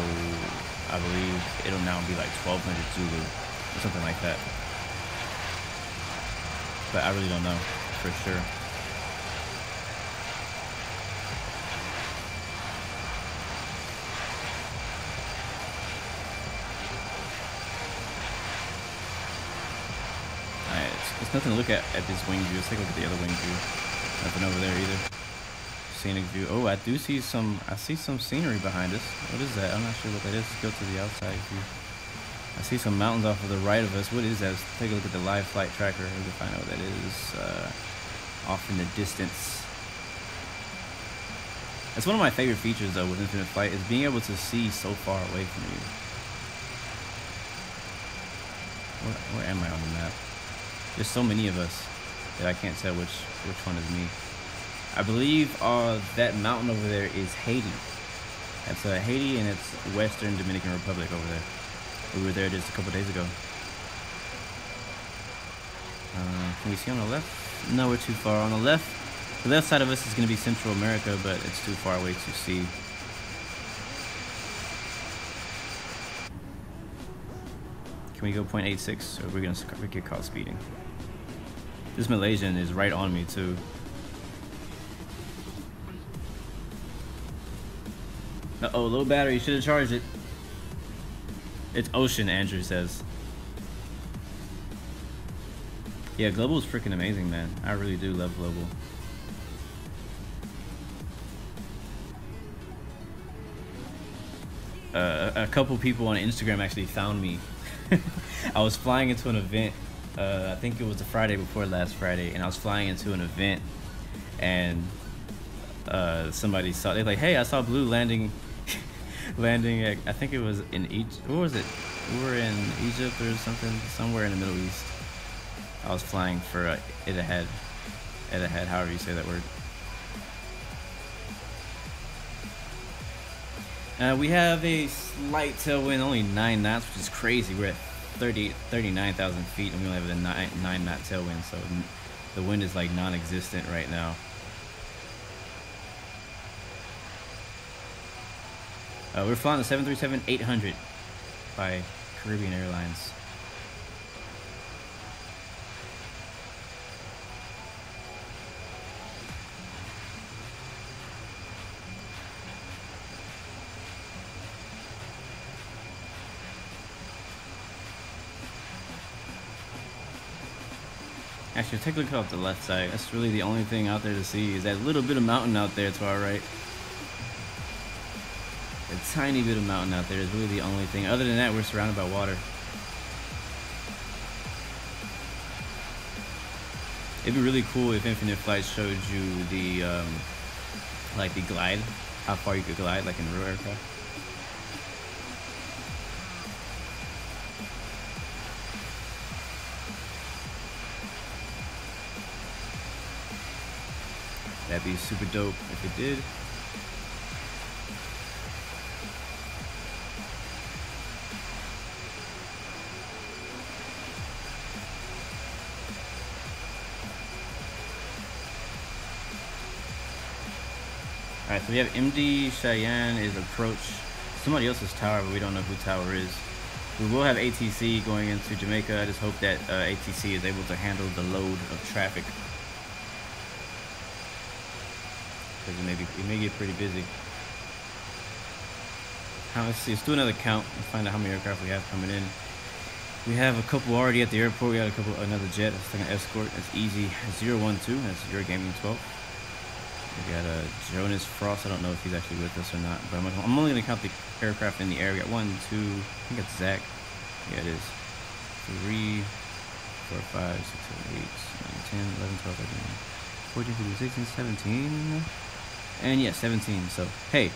I believe it'll now be like 1200 Zulu or something like that. But I really don't know for sure. Alright, it's nothing to look at this wing view. Let's take a look at the other wing view. Nothing over there either. Scenic view. Oh, I see some scenery behind us. What is that? I'm not sure what that is. Let's go to the outside view. I see some mountains off of the right of us. What is that? Let's take a look at the live flight tracker. We can find out what that is. Off in the distance. That's one of my favorite features though with Infinite Flight, is being able to see so far away from you. Where am I on the map? There's so many of us that I can't tell which one is me. I believe that mountain over there is Haiti. That's Haiti, and it's Western Dominican Republic over there. We were there just a couple days ago. Can we see on the left? No, we're too far. On the left side of us is going to be Central America, but it's too far away to see. Can we go 0.86, or we're going to get caught speeding? This Malaysian is right on me too. Uh-oh, low battery, should have charged it. It's Ocean, Andrew says. Yeah, Global is freaking amazing, man. I really do love Global. A couple people on Instagram actually found me. I was flying into an event. I think it was the Friday before last Friday, and I was flying into an event, and somebody saw. They're like, "Hey, I saw Blue landing at, I think it was in Egypt. Where was it? We were in Egypt or something, somewhere in the Middle East. I was flying for it ahead, however you say that word. We have a slight tailwind, only 9 knots, which is crazy. We're at 39,000 feet, and we only have a 9 knot tailwind, so the wind is like non-existent right now. We're flying the 737-800 by Caribbean Airlines. Actually, take a look off the left side. That's really the only thing out there to see, is that little bit of mountain out there to our right. A tiny bit of mountain out there is really the only thing. Other than that, we're surrounded by water. It'd be really cool if Infinite Flight showed you the like the glide, how far you could glide, like in real aircraft. That'd be super dope if it did. Alright, so we have MD Cheyenne is approach somebody else's tower, but we don't know who tower is. We will have ATC going into Jamaica. I just hope that ATC is able to handle the load of traffic, because it may get pretty busy. Let's see, let's do another count and find out how many aircraft we have coming in. We have a couple already at the airport. We got another jet. That's like an escort. That's easy. 012. That's your gaming 12. We got Jonas Frost. I don't know if he's actually with us or not, but I'm only going to count the aircraft in the air. We got 1, 2, I think that's Zach. Yeah, it is. 3, 4, 5, 6, 7, 8, 9, 10, 11, 12, 13, 14, 15, 16, 17. And yeah, 17. So, hey,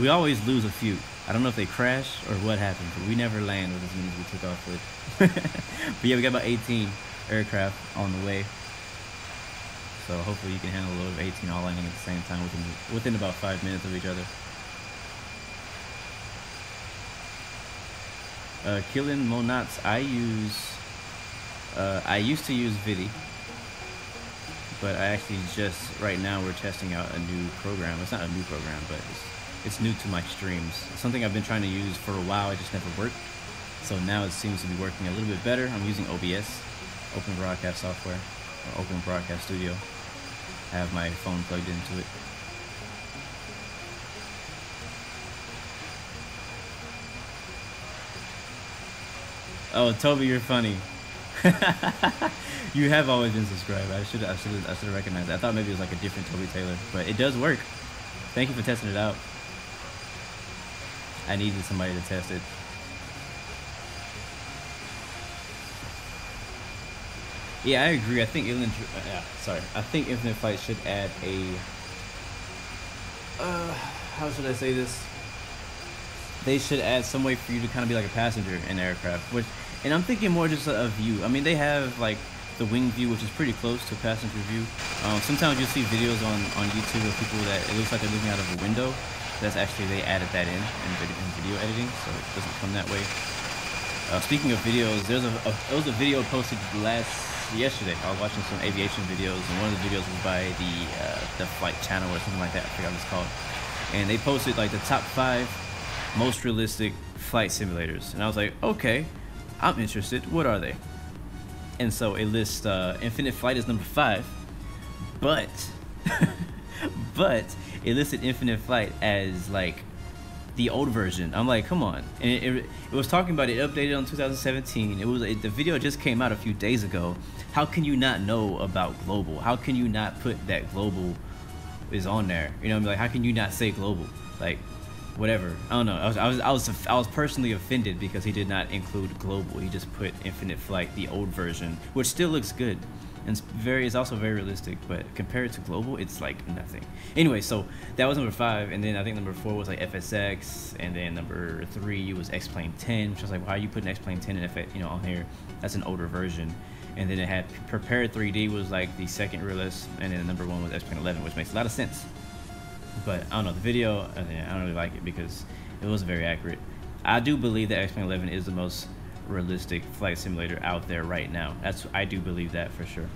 we always lose a few. I don't know if they crash or what happened, but we never land with as many as we took off with. But yeah, we got about 18 aircraft on the way. So hopefully you can handle a load of 18 all landing at the same time within about 5 minutes of each other. Killing Monats, I used to use Vidi, but I actually right now we're testing out a new program. It's not a new program, but it's new to my streams. It's something I've been trying to use for a while. It just never worked. So now it seems to be working a little bit better. I'm using OBS, Open Broadcast Software, or Open Broadcast Studio. I have my phone plugged into it. Oh, Toby, you're funny. You have always been subscribed. I should have recognized that. I thought maybe it was like a different Toby Taylor, but it does work. Thank you for testing it out. I needed somebody to test it. Yeah, I agree. I think I think Infinite Flight should add a how should I say this? They should add some way for you to kind of be like a passenger in the aircraft, and I'm thinking more just a view. I mean, they have like the wing view, which is pretty close to passenger view. Sometimes you'll see videos on YouTube of people that it looks like they're looking out of a window. That's actually, they added that in video editing, so it doesn't come that way. Speaking of videos, there was a video posted yesterday. I was watching some aviation videos, and one of the videos was by the flight channel or something like that. I forgot what it's called. And they posted like the top 5 most realistic flight simulators, and I was like, okay, I'm interested. What are they? And so it lists Infinite Flight is number 5, but it listed Infinite Flight as like the old version. I'm like, come on. And it was talking about it updated on 2017. The video just came out a few days ago. How can you not know about global? How can you not put that global is on there? You know what I mean? Like, how can you not say global? Like, whatever. I don't know. I was personally offended because he did not include global. He just put Infinite Flight, the old version, which still looks good. And it's also very realistic, but compared to global, it's like nothing. Anyway, so that was number 5, and then I think number 4 was like FSX, and then number 3 was X-Plane 10, which I was like, why are you putting X-Plane 10 in on here? That's an older version. And then it had Prepared 3D was like the second realist, and then number 1 was X-Plane 11, which makes a lot of sense. But I don't know, the video, I don't really like it because it wasn't very accurate. I do believe that X-Plane 11 is the most realistic flight simulator out there right now. I do believe that for sure.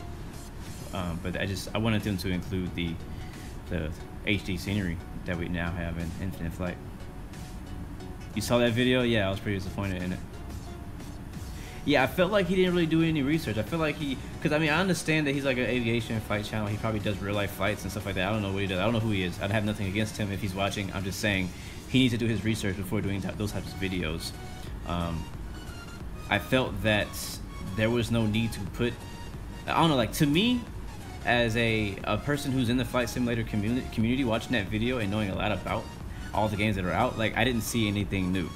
But I wanted them to include the HD scenery that we now have in Infinite Flight. You saw that video? Yeah, I was pretty disappointed in it. Yeah, I felt like he didn't really do any research. I feel like because I mean, I understand that he's like an aviation flight channel. He probably does real life flights and stuff like that. I don't know what he does. I don't know who he is. I'd have nothing against him if he's watching. I'm just saying he needs to do his research before doing those types of videos. I felt that there was no need to put I don't know, like, to me, as a person who's in the flight simulator community watching that video and knowing a lot about all the games that are out, like, I didn't see anything new.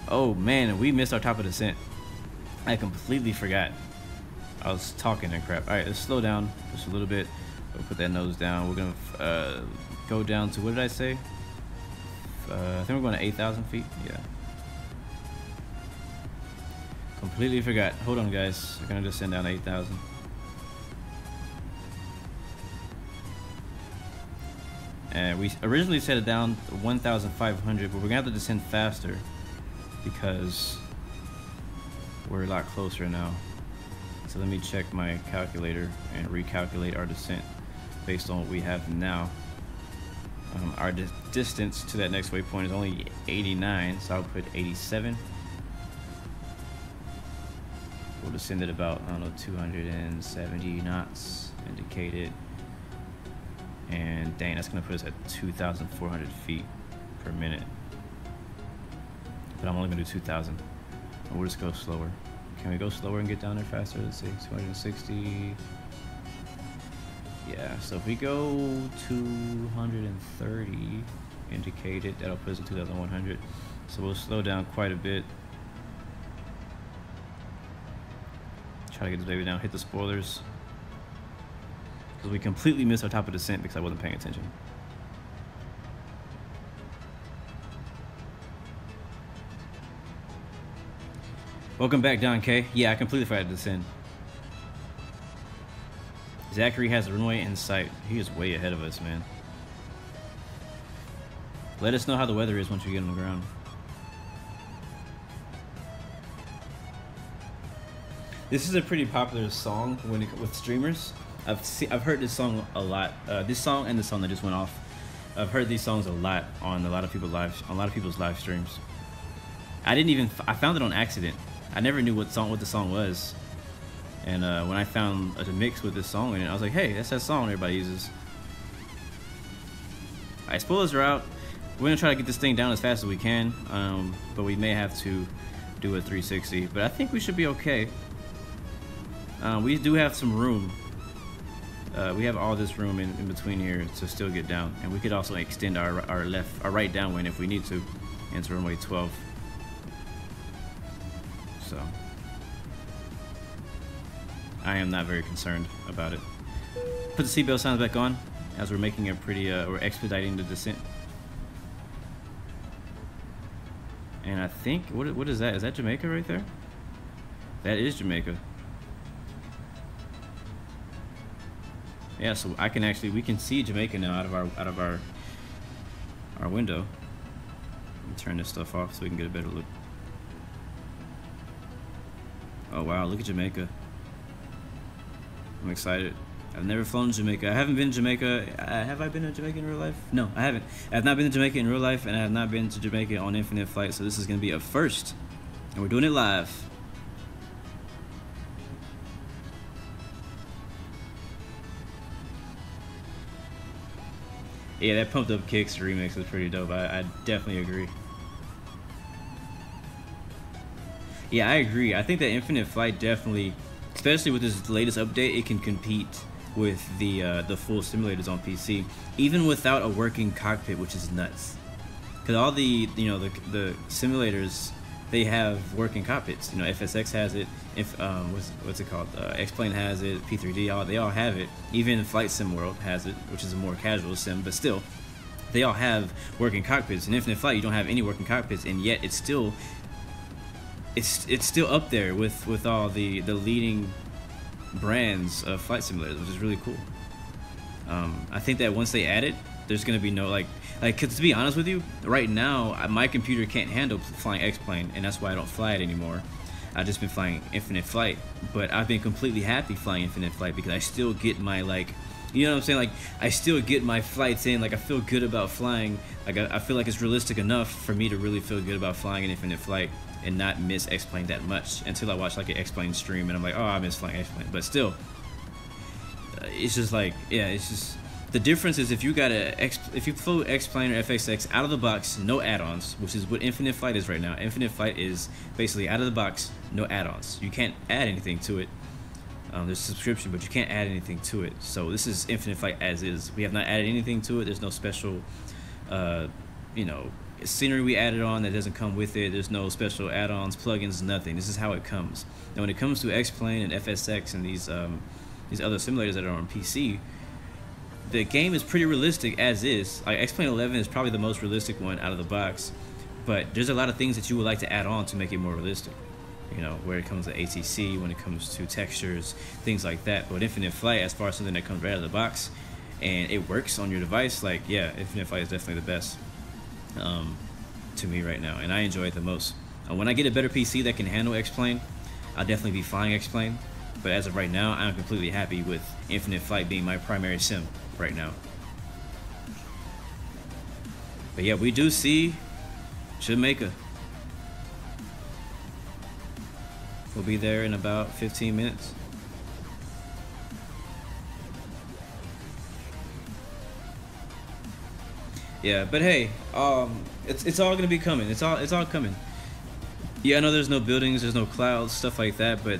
Oh man, we missed our top of descent. I completely forgot. I was talking and crap. All right, let's slow down just a little bit. We'll put that nose down. We're gonna go down to, what did I say? I think we're going to 8,000 feet. Yeah. Completely forgot. Hold on, guys. We're gonna descend down to 8,000. And we originally set it down to 1,500, but we're gonna have to descend faster because we're a lot closer now. So let me check my calculator and recalculate our descent based on what we have now. Our distance to that next waypoint is only 89, so I'll put 87. We'll descend at about, I don't know, 270 knots indicated. And dang, that's gonna put us at 2,400 feet per minute. But I'm only gonna do 2,000. And we'll just go slower. Can we go slower and get down there faster? Let's see, 260. Yeah, so if we go 230 indicated, that'll put us at 2,100. So we'll slow down quite a bit. Try to get this baby down, hit the spoilers. Because we completely missed our top of descent because I wasn't paying attention. Welcome back, Don K. Yeah, I completely forgot to descend. Zachary has the runway in sight. He is way ahead of us, man. Let us know how the weather is once we get on the ground. This is a pretty popular song with streamers. I've heard this song a lot. This song and the song that just went off. I've heard these songs a lot on a lot of people's live streams. I found it on accident. I never knew what the song was. And when I found a mix with this song in it, I was like, hey, that's that song everybody uses. Alright, spoilers are out. We're gonna try to get this thing down as fast as we can, but we may have to do a 360. But I think we should be okay. We do have some room. We have all this room in between here to still get down, and we could also extend our right downwind if we need to into runway 12. So I am not very concerned about it. Put the seatbelt signs back on as we're making a pretty we're expediting the descent. And I think what is that? Is that Jamaica right there? That is Jamaica. Yeah, so we can see Jamaica now out of our window. Let me turn this stuff off so we can get a better look. Oh wow, look at Jamaica. I'm excited. I've never flown to Jamaica. I haven't been to Jamaica. Have I been to Jamaica in real life? No, I haven't. I have not been to Jamaica in real life, and I have not been to Jamaica on Infinite Flight, so this is going to be a first. And we're doing it live. Yeah, that Pumped Up Kicks remix was pretty dope. I definitely agree. Yeah, I agree. I think that Infinite Flight definitely, especially with this latest update, it can compete with the full simulators on PC, even without a working cockpit, which is nuts. Because all the the simulators, they have working cockpits. You know, FSX has it. If what's it called? X-Plane has it. P3D, they all have it. Even Flight Sim World has it, which is a more casual sim, but still, they all have working cockpits. In Infinite Flight, you don't have any working cockpits, and yet it's still up there with all the leading brands of flight simulators, which is really cool. I think that once they add it, there's gonna be no cause to be honest with you, right now my computer can't handle flying X-Plane, and that's why I don't fly it anymore. I've just been flying Infinite Flight, but I've been completely happy flying Infinite Flight because I still get my you know what I'm saying? Like, I still get my flights in. Like, I feel good about flying. Like, I feel like it's realistic enough for me to really feel good about flying an Infinite Flight and not miss X-Plane that much until I watch like an X-Plane stream and I'm like, oh, I miss flying X-Plane. But still, it's just like, yeah, it's just the difference is if you flew X-Plane or FXX out of the box, no add-ons, which is what Infinite Flight is right now. Infinite Flight is basically out of the box, no add-ons. You can't add anything to it. There's a subscription, but you can't add anything to it. So this is Infinite Flight as is. We have not added anything to it. There's no special, you know, scenery we added on that doesn't come with it. There's no special add-ons, plugins, nothing. This is how it comes. Now, when it comes to X-Plane and FSX and these other simulators that are on PC, the game is pretty realistic as is. Like X-Plane 11 is probably the most realistic one out of the box, but there's a lot of things that you would like to add on to make it more realistic. You know, where it comes to ATC, when it comes to textures, things like that. But Infinite Flight, as far as something that comes right out of the box and it works on your device, like, yeah, Infinite Flight is definitely the best to me right now, and I enjoy it the most. When I get a better PC that can handle X-Plane, I'll definitely be flying X-Plane. But as of right now, I'm completely happy with Infinite Flight being my primary sim right now. But yeah, we do see Jamaica. We'll be there in about 15 minutes. Yeah, but hey, it's all gonna be coming. It's all coming. Yeah, I know there's no buildings, there's no clouds, stuff like that, but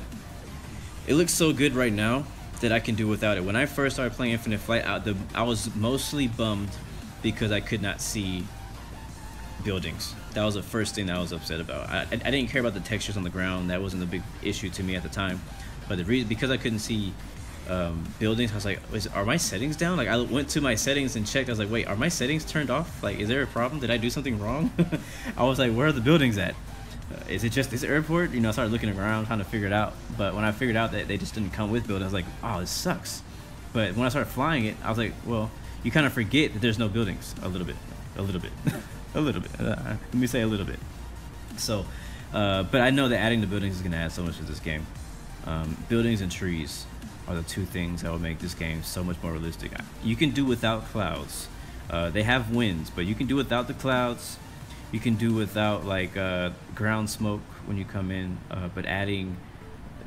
it looks so good right now that I can do without it. When I first started playing Infinite Flight, I was mostly bummed because I could not see buildings. That was the first thing that I was upset about. I didn't care about the textures on the ground. That wasn't a big issue to me at the time. But the reason, because I couldn't see buildings, I was like, are my settings down? Like, I went to my settings and checked. I was like, wait, are my settings turned off? Like, is there a problem? Did I do something wrong? I was like, where are the buildings at? Is it just this airport? You know, I started looking around trying to figure it out. But when I figured out that they just didn't come with buildings, I was like, oh, this sucks. But when I started flying it, I was like, well, you kind of forget that there's no buildings a little bit. A little bit. A little bit. Let me say a little bit. So, but I know that adding the buildings is going to add so much to this game. Buildings and trees are the two things that will make this game so much more realistic. You can do without clouds. They have winds, but you can do without the clouds. You can do without like ground smoke when you come in, but adding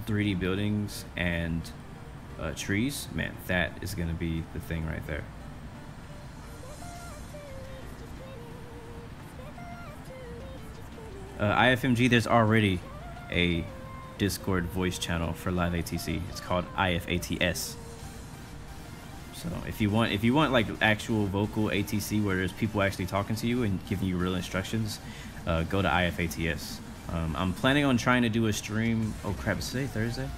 3D buildings and trees, man, that is going to be the thing right there. IFMG, there's already a Discord voice channel for live ATC. It's called IFATS. So if you want like actual vocal ATC where there's people actually talking to you and giving you real instructions, go to IFATS. I'm planning on trying to do a stream. Oh crap, is today Thursday?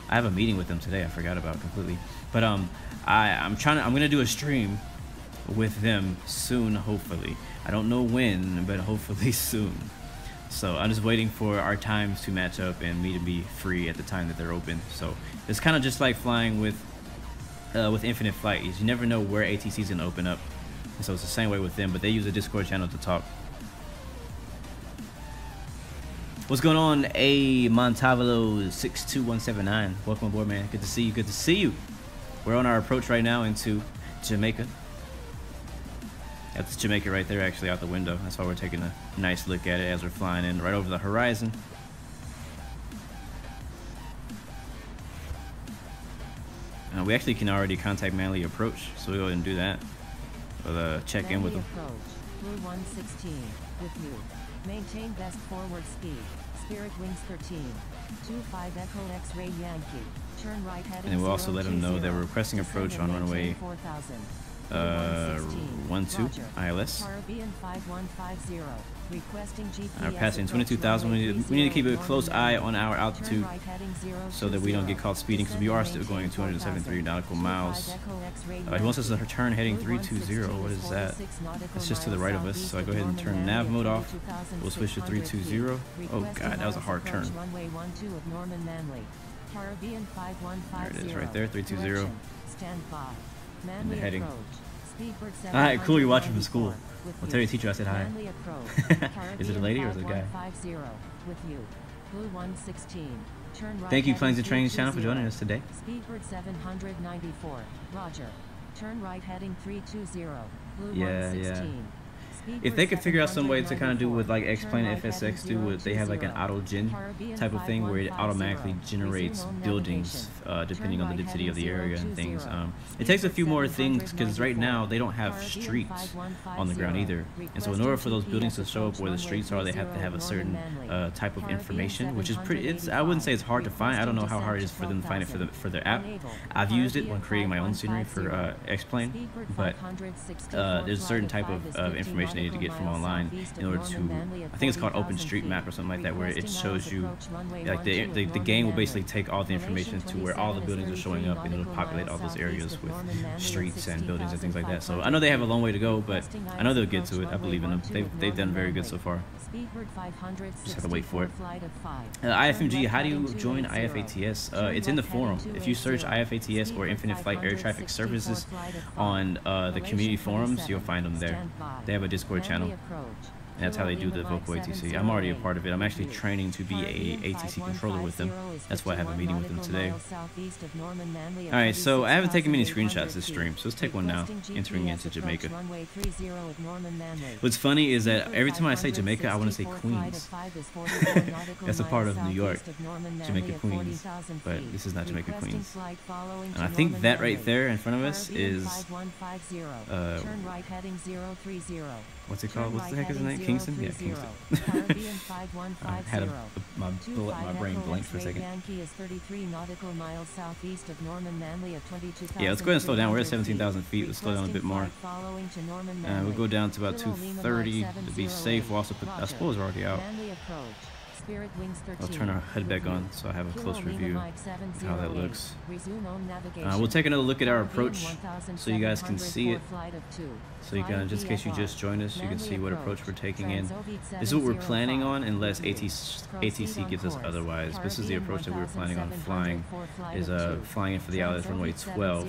I have a meeting with them today. I forgot about completely. But I'm gonna do a stream with them soon, hopefully. I don't know when, but hopefully soon. So I'm just waiting for our times to match up and me to be free at the time that they're open. So it's kind of just like flying with Infinite Flight. You never know where ATC is gonna open up, and so it's the same way with them. But they use a Discord channel to talk. What's going on, A Montavolo 62179? Welcome aboard, man. Good to see you. Good to see you. We're on our approach right now into Jamaica. That's Jamaica right there, actually, out the window. That's why we're taking a nice look at it as we're flying in right over the horizon. We actually can already contact Manly Approach, so we'll go ahead and do that. We'll check in with them. Blu 116, with you. Maintain best forward speed. Spirit wings 13. 25 Echo X-ray Yankee. Turn right heading. And then we'll also let them know that we're requesting approach on runway 12 ILS. We're passing 22,000. We need to keep a close eye on our altitude so that we don't get caught speeding, because we are still going 273 nautical miles. He wants us to turn heading 320. What is that? It's just to the right of us. So I go ahead and turn nav mode off. We'll switch to 320. Oh god, that was a hard turn. There it is, right there, 320. And the heading. Alright, cool, you're watching from school. I'll tell your teacher I said hi. Is it a lady or is it a guy? Thank you, Planes and Trains channel, for joining us today. Speedbird 794. Roger. Turn right heading 320. Blue Yeah, 116. if they could figure out some way to kind of do what like X-Plane and FSX do, with they have like an auto-gen type of thing where it automatically generates buildings depending on the density of the area and things. It takes a few more things because right now they don't have streets on the ground either, and so in order for those buildings to show up where the streets are, they have to have a certain type of information, which is pretty. I wouldn't say it's hard to find. I don't know how hard it is for them to find it for their app. I've used it when creating my own scenery for X-Plane, but there's a certain type of information they need to get from online in order to, I think it's called OpenStreetMap or something like that, where it shows you, like the game will basically take all the information to where all the buildings are showing up, and it'll populate all those areas with streets and buildings and things like that. So I know they have a long way to go, but I know they'll get to it. I believe in them. They've done very good so far. Just have to wait for it. IFMG, how do you join IFATS? It's in the forum. If you search IFATS or Infinite Flight Air Traffic Services on the community forums, you'll find them there. They have a Discord channel. And that's how they do the vocal ATC. I'm already a part of it. I'm actually training to be a ATC controller with them. That's why I have a meeting with them today. Alright, so I haven't taken many screenshots this stream, so let's take one now, entering into Jamaica. What's funny is that every time I say Jamaica, I want to say Queens. That's a part of New York, Jamaica Queens, but this is not Jamaica Queens. And I think that right there in front of us is, what's it called? What's the heck is the name? Kingston? Yeah, Kingston. I had my brain blank for a second. Yeah, let's go ahead and slow down. We're at 17,000 feet. Let's slow down a bit more. We'll go down to about 230 to be safe. We'll also put, I suppose we're already out. I'll turn our head back on so I have a closer view of how that looks. We'll take another look at our approach so you guys can see it. So you can, just in case you just joined us, you can see what approach we're taking in. This is what we're planning on unless ATC gives us otherwise. This is the approach that we were planning on flying, is flying in for the island runway 12.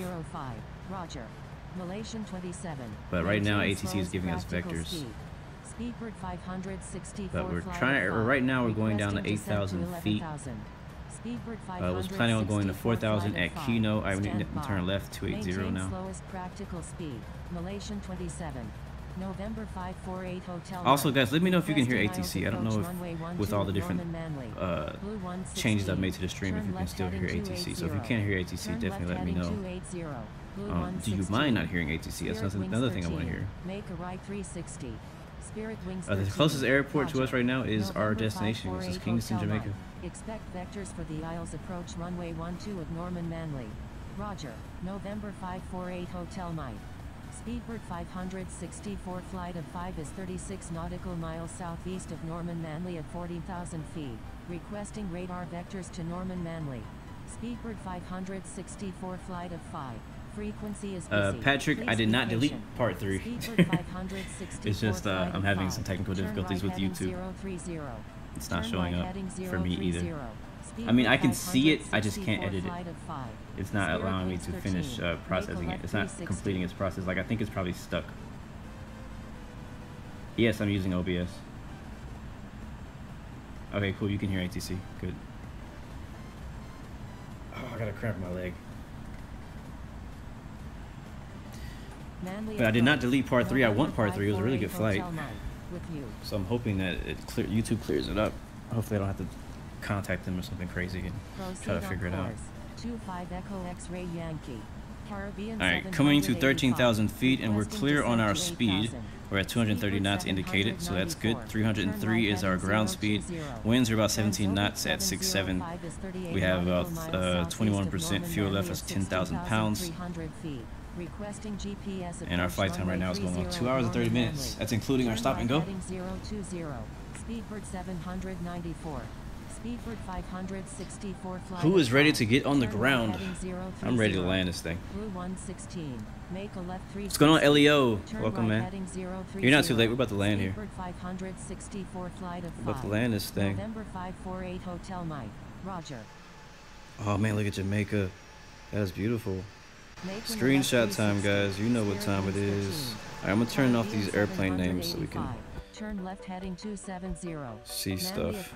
But right now ATC is giving us vectors. But we're trying. Right now we're going down to 8,000 feet. I was planning on going to 4,000 at Kino. I need to turn left 280 now. Also, guys, let me know if you can hear ATC. I don't know if with all the different changes I've made to the stream, if you can still hear ATC. So if you can't hear ATC, definitely let me know. Do you mind not hearing ATC? That's another thing I want to hear. The closest airport to us right now is our destination, which is Kingston, Jamaica. Expect vectors for the Isles approach runway 12 of Norman Manley. Roger. November 548 Hotel Mike. Speedbird 564 flight of 5 is 36 nautical miles southeast of Norman Manley at 40,000 feet. Requesting radar vectors to Norman Manley. Speedbird 564 flight of 5. Frequency is Patrick, I did not delete part 3. It's just I'm having some technical difficulties with YouTube. It's not showing up for me either. I mean, I can see it, I just can't edit it. It's not allowing me to finish processing it. It's not completing its process. Like, I think it's probably stuck. Yes, I'm using OBS. Okay, cool. You can hear ATC. Good. Oh, I got a cramp in my leg. But I did not delete part 3. I want part 3. It was a really good flight. So I'm hoping that YouTube clears it up. Hopefully I don't have to contact them or something crazy and try to figure it out. Alright, coming to 13,000 feet and we're clear on our speed. We're at 230 knots indicated, so that's good. 303 is our ground speed. Winds are about 17 knots at 6.7. We have about 21% fuel left, that's 10,000 pounds. And our flight time right now is going on 2 hours and 30 minutes. That's including our stop and go. Who is ready to get on the ground? I'm ready to land this thing. What's going on, Leo? Welcome, man. You're not too late. We're about to land here. We're about to land this thing. Oh man, look at Jamaica. That is beautiful. Screenshot time, guys. You know what time it is. Alright, I'm gonna turn off these airplane names so we can turn left heading 270. see stuff.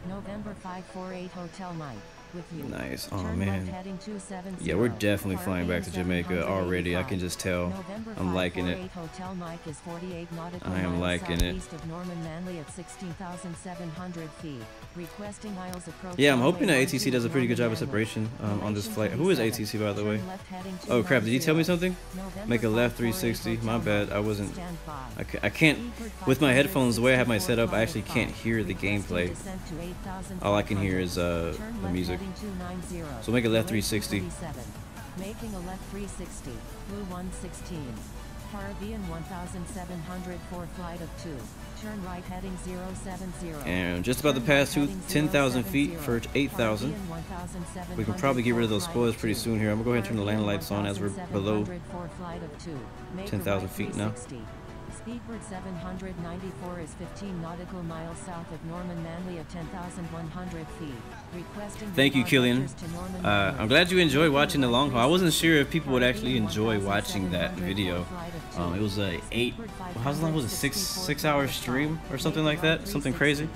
November 548 Hotel Mike. with you. Nice. Oh Turn left man. heading 270. Yeah, we're definitely flying back to RBN Jamaica already. I can 785. just tell. November I'm liking 548 it. Hotel Mike is 48 nautical I am miles liking it. southeast of Norman Manley at 16,700 feet. Requesting Isles approach. Yeah, I'm hoping that runway ATC 12 does a pretty good job of Norman separation Manley. on this flight. Formation Who is 27. ATC, by the way? Turn left heading Oh crap, did he tell me 290. something? November Make a left 548 360. My Hotel bad. I wasn't. Stand by. I can't. With my headphones, the way I have my setup, I actually can't hear the gameplay. All I can hear is the music. So make a left 360. Making a left 360. Blue 116. Caribbean 1704 flight of 2. Turn right heading 070. And just about to pass 10,000 feet for 8,000. We can probably get rid of those spoilers pretty soon here. I'm gonna go ahead and turn the landing lights on as we're below 10,000 feet now. Speedbird 794 is 15 nautical miles south of Norman Manley at 10,100 feet. Requesting Thank you, Killian. to Norman Manley. I'm glad you enjoyed watching the long haul. I wasn't sure if people would actually enjoy watching that video. It was a how long was it? Six hour stream or something like that, something crazy.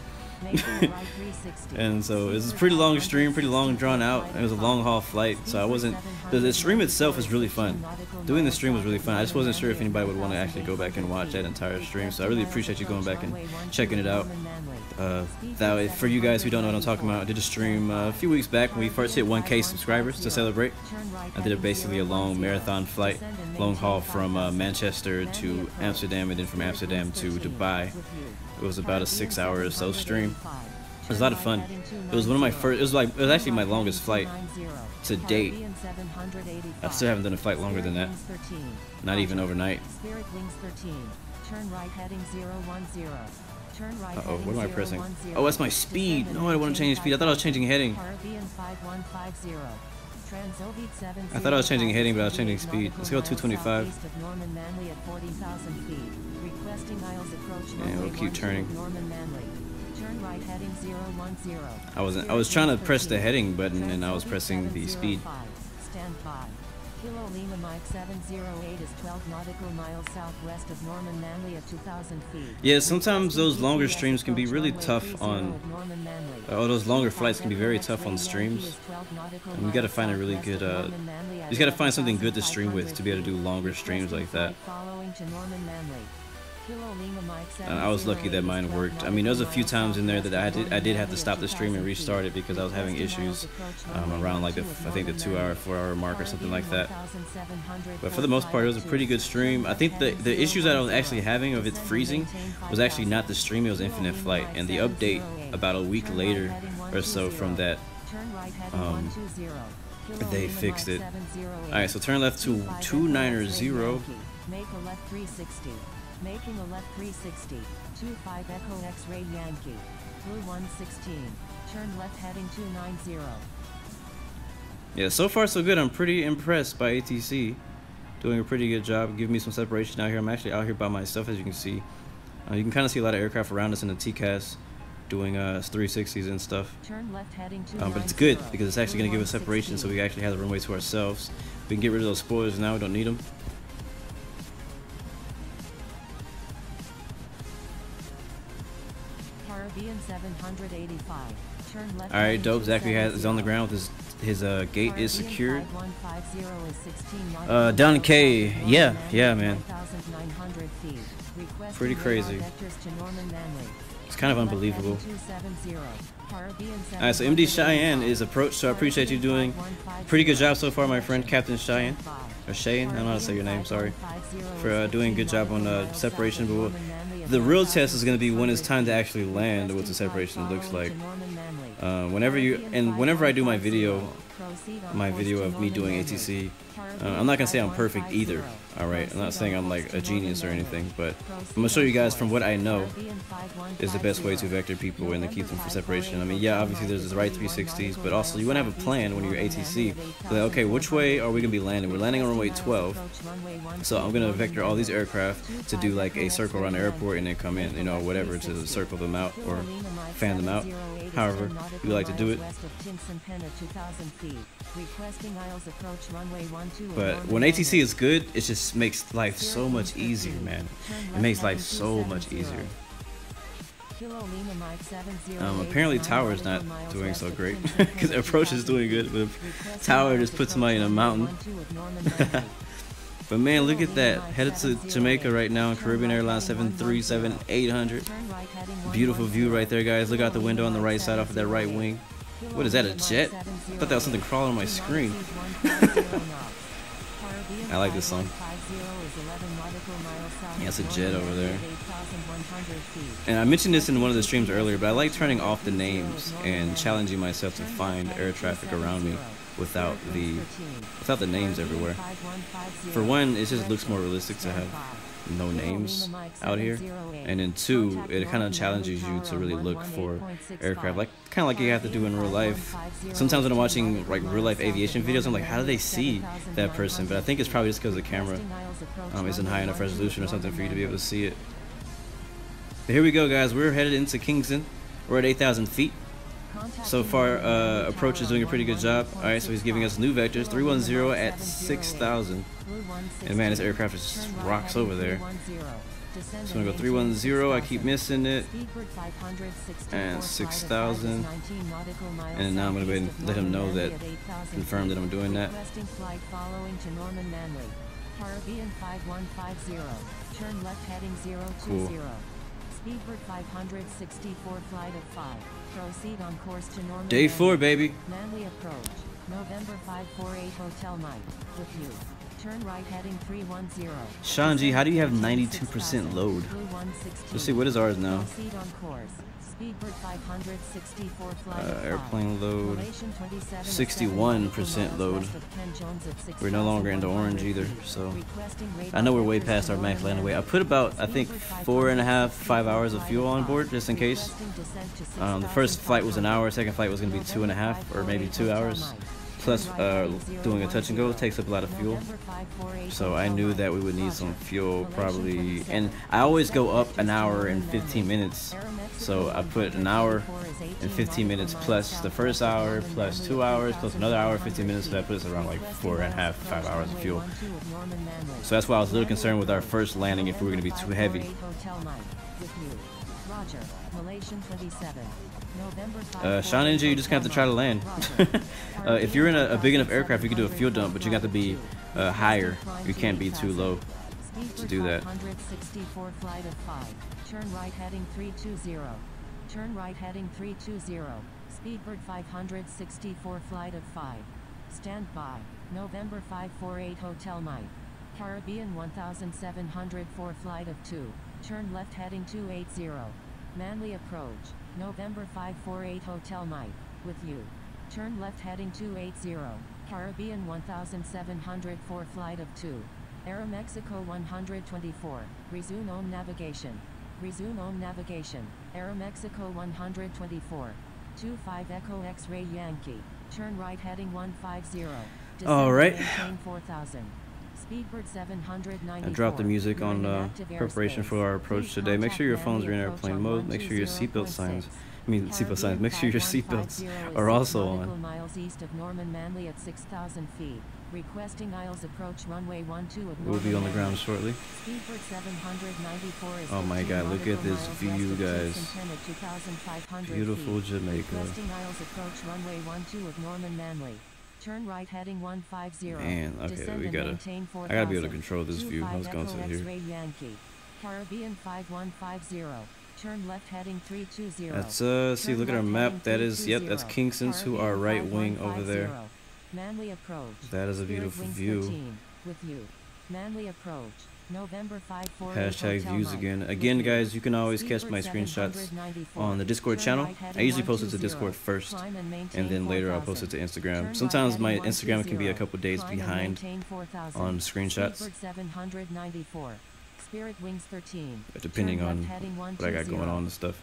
And so it was a pretty long stream, pretty long drawn out. It was a long haul flight, so I wasn't. The stream itself was really fun. Doing the stream was really fun. I just wasn't sure if anybody would want to actually go back and watch that entire stream. So I really appreciate you going back and checking it out. That way, for you guys who don't know what I'm talking about, I did a stream a few weeks back when we first hit 1K subscribers to celebrate. I did basically a long marathon flight, long haul from Manchester to Amsterdam, and then from Amsterdam to Dubai. It was about a 6 hour or so stream. It was a lot of fun. It was one of my first. It was actually my longest flight to date. I still haven't done a flight longer than that. Not even overnight. Uh-oh, what am I pressing? Oh, that's my speed. No, I don't want to change speed. I thought I was changing heading. I thought I was changing heading, but I was changing speed. Let's go 225. And we'll keep turning. I was trying to press the heading button, and I was pressing the speed. Kilo Lima Mike 708 is 12 nautical miles southwest of Norman Manley at 2,000 feet. Yeah, sometimes those longer streams can be really tough on. Those longer flights can be very tough on streams. And you got to find a really good. You just got to find something good to stream with to be able to do longer streams like that. And I was lucky that mine worked. I mean, there was a few times in there that I did have to stop the stream and restart it because I was having issues around like I think the 2 hour, 4 hour mark or something like that. But for the most part, it was a pretty good stream. I think the issues that I was actually having of it freezing was actually not the stream, it was Infinite Flight. And the update about a week later or so from that, they fixed it. Alright, so turn left to 290. Make a left 360. Making a left 360. 25 Echo X-Ray Yankee. Blue 116. Turn left heading 290. Yeah, so far so good. I'm pretty impressed by ATC. Doing a pretty good job, giving me some separation out here. I'm actually out here by myself, as you can see. You can kind of see a lot of aircraft around us in the TCAS doing 360s and stuff. Turn left heading 290. But it's good because it's actually going to give us separation, so we actually have the runway to ourselves. We can get rid of those spoilers now. We don't need them. Caribbean 785. Turn left. All right, dope. Zachary is on the ground with his gate is secured. Down K, yeah, man. Pretty crazy. It's kind of unbelievable. Alright, so MD Cheyenne is approached, so I appreciate you doing a pretty good job so far, my friend, Captain Cheyenne. Or Cheyenne, I don't know how to say your name, sorry. For doing a good job on separation. But the real test is going to be when it's time to actually land, what the separation looks like. Whenever I do my video of me doing ATC, I'm not gonna say I'm perfect either. Alright, I'm not saying I'm like a genius or anything, but I'm gonna show you guys from what I know is the best way to vector people and to keep them for separation. I mean, yeah, obviously there's the right 360s, but also you want to have a plan when you're ATC. So like, okay, which way are we gonna be landing? We're landing on runway 12, so I'm gonna vector all these aircraft to do like a circle around the airport and then come in, you know, whatever, to circle them out or fan them out. However you like to do it. But when ATC is good, it just makes life so much easier, man. It makes life so much easier. Kilo Lima Mike 70. Apparently tower is not doing so great because approach is doing good, but tower just puts somebody in a mountain. But man, look at that. Headed to Jamaica right now, Caribbean Airlines 737-800. Beautiful view right there, guys. Look out the window on the right side off of that right wing. What is that, a jet? I thought that was something crawling on my screen. I like this song. Yeah, it's a jet over there. And I mentioned this in one of the streams earlier, but I like turning off the names and challenging myself to find air traffic around me without the names everywhere. For one, it just looks more realistic to have no names out here, and then two, it kind of challenges you to really look for aircraft, like kind of like you have to do in real life. Sometimes when I'm watching like real life aviation videos, I'm like, how do they see that person? But I think it's probably just because the camera isn't high enough resolution or something for you to be able to see it. But here we go, guys. We're headed into Kingston. We're at 8,000 feet. So far, approach is doing a pretty good job. Alright, so he's giving us new vectors, 310 at 6,000. And man, this aircraft just rocks over there. So I'm gonna go 310, I keep missing it. And 6,000. And now I'm gonna go ahead and let him know that, confirm that I'm doing that. Cool. Speedbird 564 flight of 5. Proceed on course to Norman. Day 4, baby. Manly approach. November 548 Hotel Mike. With you. Turn right heading 310. Shanji, how do you have 92% load? Let's see, what is ours now? Proceed on course. Speedbird 564 flight of 5. Airplane load. 61% load. We're no longer into orange either, so I know we're way past our max landing weight. I put about, I think, 4.5 to 5 hours of fuel on board just in case. The first flight was an hour, second flight was going to be 2.5 or maybe 2 hours. Plus, doing a touch and go takes up a lot of fuel, so I knew that we would need some fuel probably. And I always go up an hour and 15 minutes, so I put an hour and 15 minutes plus the first hour plus 2 hours plus another hour 15 minutes, so that puts us around like 4.5 to 5 hours of fuel. So that's why I was a little concerned with our first landing if we were going to be too heavy. Sean NG, you just have to try to land. If you're in a big enough aircraft, you can do a fuel dump, but you got to be higher. You can't be too low to do that. Turn right heading 320. Turn right heading 320. Speedbird 564 flight of 5. Stand by. November 548 Hotel Mike. Caribbean 1704 flight of 2. Turn left heading 280. Manly approach. November 548 Hotel Mike. With you. Turn left heading 280. Caribbean 1704 flight of 2. Aeromexico 124. Resume on navigation. Resume on navigation. Aeromexico 124. 25 Echo X-Ray Yankee. Turn right heading 150. Alright. 4000. Speedbird 794. I dropped the music on preparation for our approach today. Make sure your phones are in airplane mode. Make sure your seatbelt signs. Seatbelt signs. Make sure your seatbelts are also on. Miles east of Norman Manley at 6,000 feet. Requesting Isles approach runway 12 of We'll be on the ground shortly. Speedbird 794 is oh my God! Look at this view, guys. Beautiful Jamaica. Requesting Isles approach runway 12 of Norman Manley. Turn right heading 150. Man, okay, we gotta. I gotta be able to control this view. I was going to here. Caribbean 5150. Turn left heading 320. That's see, look at our map. That is, yep, that's Kingston to our right wing over there. Manly approach. That is a beautiful view. With you. Manly approach. November 548 Hashtag views again. Again, guys, you can always catch my screenshots on the Discord channel. I usually post it to Discord first, and then later I'll post it to Instagram. Sometimes my Instagram can be a couple days behind on screenshots, Spirit Wings 13. depending on what I got going on and stuff.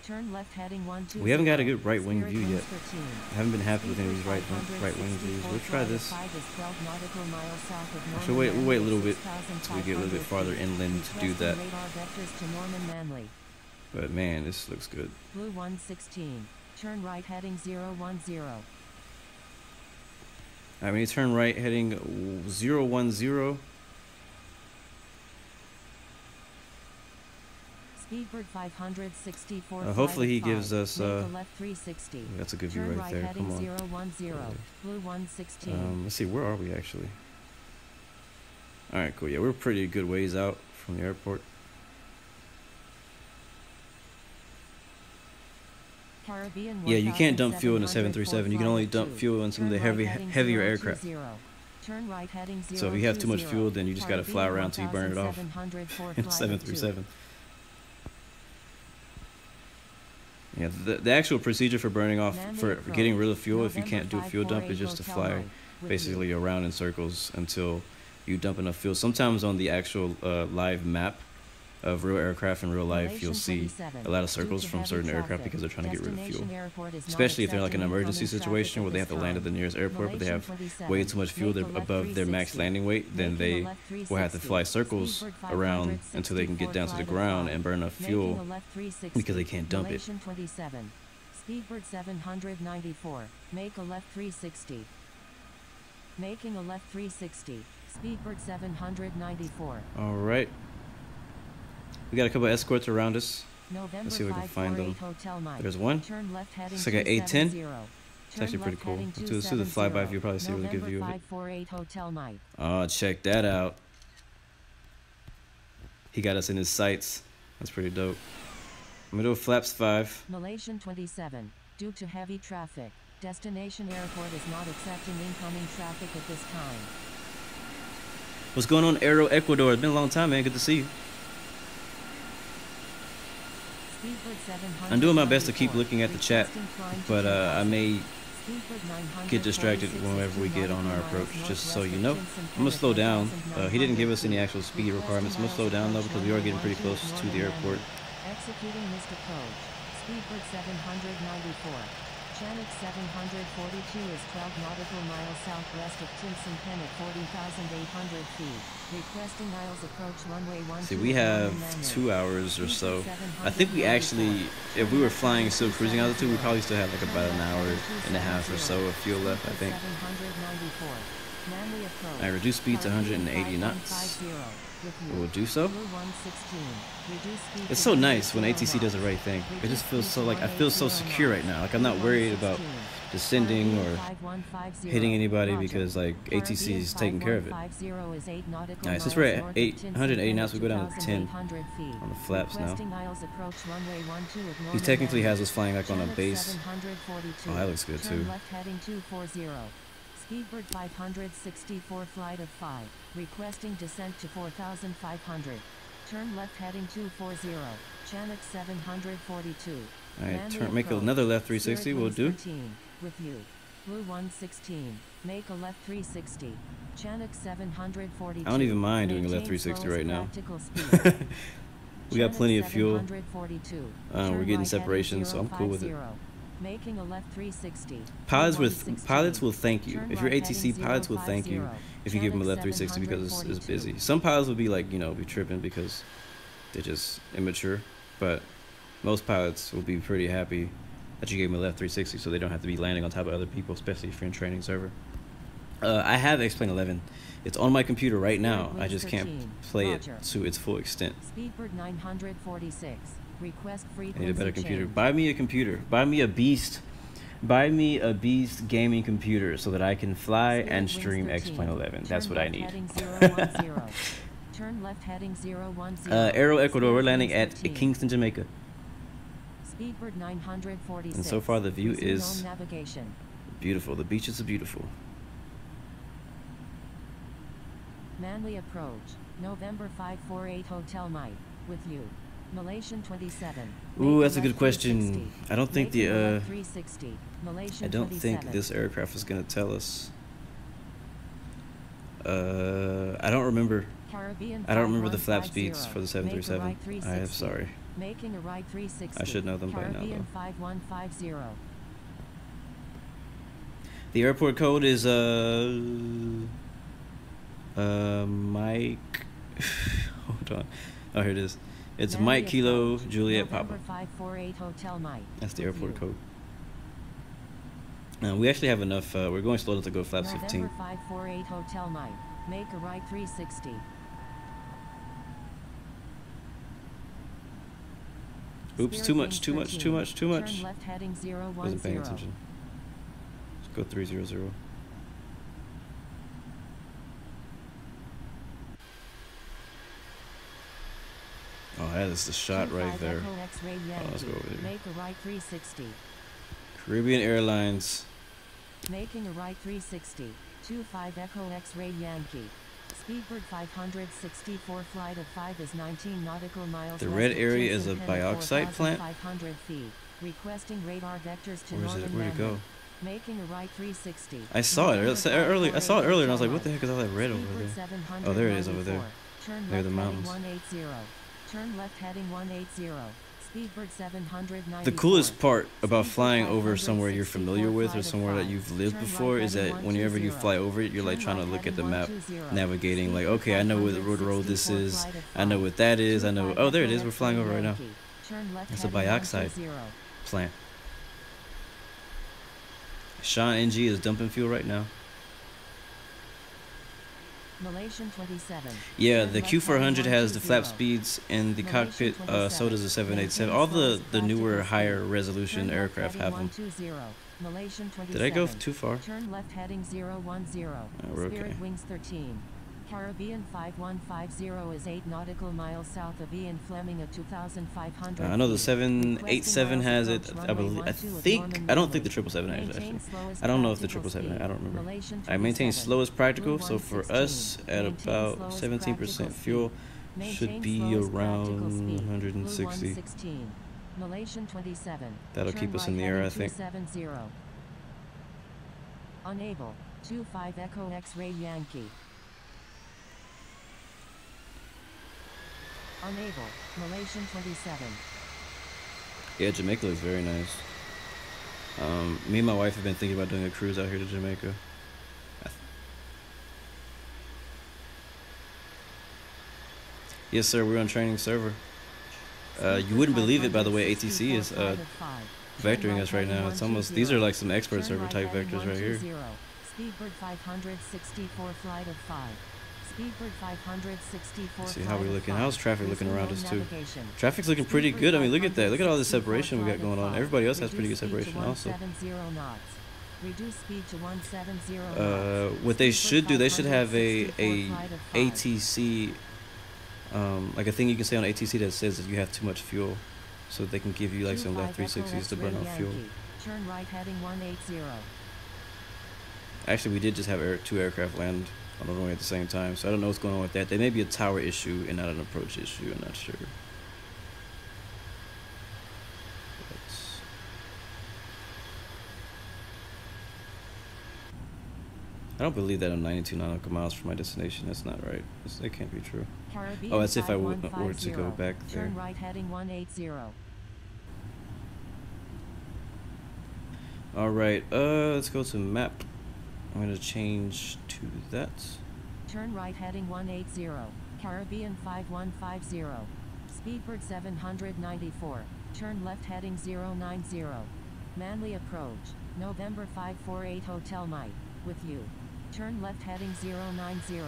We haven't got a good right wing view yet. I haven't been happy with any of these right wing views. We'll try this. Actually, we'll wait a little bit until we get a little bit farther inland to do that. But man, this looks good. Blue 116. Turn right heading 010. Alright, we need to turn right heading 010. Speedbird 564. Hopefully he flight of gives 5. us. Make a left 360. That's a good view Turn right there. heading Come on. 010. Blue 116. Let's see, where are we actually? All right, cool. Yeah, we're pretty good ways out from the airport. Caribbean Yeah, you can't dump fuel in the 1704 737. You can only dump fuel in some of the Turn right heading heavier 020. aircraft. Turn right heading So if you have too much 020. fuel, then you just got to fly Caribbean around till you burn it off 1704 in the flight of 2. 737. Yeah, the actual procedure for burning off, for getting rid of fuel, if you can't do a fuel dump, is just to fly basically around in circles until you dump enough fuel. Sometimes on the actual live map of real aircraft in real life, you'll see a lot of circles from certain aircraft because they're trying to get rid of fuel. Especially if they're like in an emergency situation where they have to land at the nearest airport, but they have way too much fuel, they're above their max landing weight, then they will have to fly circles around until they can get down to the ground and burn enough fuel because they can't dump it. Speedbird 794. Make a left 360. Making a left 360. Speedbird 794. All right. We got a couple of escorts around us. November Let's see if we can find them. Hotel Mike. There's one. Turn left heading It's like an A10. 270. It's actually pretty cool. Let's do the flyby view. You'll probably see a really good view of it. 548 Hotel Mike. Oh, check that out. He got us in his sights. That's pretty dope. Middle flaps 5. Malaysian 27. Due to heavy traffic, destination airport is not accepting incoming traffic at this time. What's going on, Aero Ecuador? It's been a long time, man. Good to see you. I'm doing my best to keep looking at the chat, but I may get distracted whenever we get on our approach, just so you know. I'm going to slow down. He didn't give us any actual speed requirements. I'm going to slow down, though, because we are getting pretty close to the airport. Executing missed approach. Speedbird 794. Channel 742 is 12 nautical miles southwest of Kingston Jamaica at 40,800 feet. Requesting miles approach runway 12. See, we have 2 hours or so. I think we actually, if we were flying still cruising altitude, we probably still have like about an hour and a half or so of fuel left, I think. I reduced speed to 180 knots. We'll do so. It's so nice when ATC does the right thing. It just feels so like I feel so secure right now. Like I'm not worried about descending or hitting anybody because like ATC is taking care of it. Alright, since we're at 180 knots, we go down to 10 on the flaps now. He technically has us flying like on a base. Oh, that looks good too. Speedbird 564 flight of 5. Requesting descent to 4,500. Turn left heading 240. Channel 742. Alright, make another left 360, we'll do. With you. Blue 116. Make a left 360. Channel 742. I don't even mind doing a left 360 right now. We got plenty of fuel. We're getting separation, so I'm cool with it. Making a left 360. Pilots will thank you. If you're ATC, pilots will thank you if you give them a left 360 because it's busy. Some pilots will be like, you know, be tripping because they're just immature, but most pilots will be pretty happy that you gave them a left 360 so they don't have to be landing on top of other people, especially if you're in training server. I have X-Plane 11. It's on my computer right now. I just can't play it to its full extent. Speedbird 946. Request frequency I need a better computer. change. Buy me a computer. Buy me a beast. Buy me a beast gaming computer so that I can fly and stream X-Plane 11. That's what I need. Turn left heading 010. Aero Ecuador. We're landing at Kingston, Jamaica. Speedbird 946. And so far the view Resume is navigation. beautiful. The beaches are beautiful. Manly approach. November 548 Hotel Mike. With you. Malaysian 27. Ooh, that's a good question. I don't think the 360. I don't think this aircraft is gonna tell us. I don't remember. I don't remember the flap speeds for the 737. I am sorry. Making a right 360. I should know them by now, Caribbean though. 5150. The airport code is Mike. Hold on. Oh, here it is. It's Mike Kilo Juliet Papa. 548 Hotel Mike. That's the airport code. We actually have enough. We're going slow to go flaps 15. November 548 Hotel Mike. Make a right 360. Oops, too much, too much, too much, too much. Turn left heading 010. Wasn't paying attention. Let's go 300. Oh, that is the shot right there. Oh, let's go over there. Make a right 360. Caribbean Airlines. Making a right 360. 25 Echo X-Ray Yankee. Speedbird 564 flight of 5 is 19 nautical miles. The red area is a bioxide plant. 500 feet. Requesting radar vectors to Where is it? northern Where'd it go? Making a right 360. I saw it earlier. I saw it earlier, and I was like, "What the heck is all that red over there?" Oh, there it is over there. There are the mountains. 180. Turn left heading 180. Speedbird 794. The coolest part about flying over somewhere you're familiar with or somewhere that you've lived before is that whenever you fly over it, you're like trying to look at the map, navigating, like, okay, I know what road this is, I know what that is, I know, oh, there it is, we're flying over right now. It's a bioxide plant. Sean NG is dumping fuel right now. Malaysian 27. Yeah, the Q400 has the flap speeds in the cockpit, so does the 787. All the newer, higher resolution aircraft have them. Did I go too far? Turn left heading 010. We're okay. Spirit Wings 13. Caribbean 5150 is 8 nautical miles south of Ian Fleming at 2,500. I know the 787 has it. I believe. I don't think the 777 has it, actually. I don't know if the 777. I don't remember. I maintain slow as practical. So for us, at about 17% fuel, should be around 160. Malaysian 27. That'll keep us in the air, I think. Unable. 25 Echo X-Ray Yankee. Unable. Malaysian 27. Yeah, Jamaica looks very nice. Me and my wife have been thinking about doing a cruise out here to Jamaica. Yes, sir. We're on training server. You wouldn't believe it, by the way. ATC is vectoring us right now. It's almost. These are like some expert server type vectors right here. Speedbird 564 flight of 5. Speedbird 564. See how we looking. How's traffic looking around us too? Traffic's looking pretty good. I mean, look at that. Look at all this separation we got going on. Everybody else has pretty good separation also. Reduce speed to 170 what they should do, they should have a ATC, like a thing you can say on ATC that says that you have too much fuel, so they can give you like some left 360s to burn off fuel. Turn right heading 180. Actually, we did just have two aircraft land on the runway at the same time, so I don't know what's going on with that. There may be a tower issue and not an approach issue. I'm not sure. I don't believe that I'm 92 nautical miles from my destination. That's not right. That can't be true. Caribbean oh, that's if I were to go back there. Turn right heading 180. All right. Let's go to map. I'm gonna change to that. Turn right heading 180. Caribbean 5150. Speedbird 794. Turn left heading 090. Manly approach. November 548 Hotel Mike. With you. Turn left heading 090.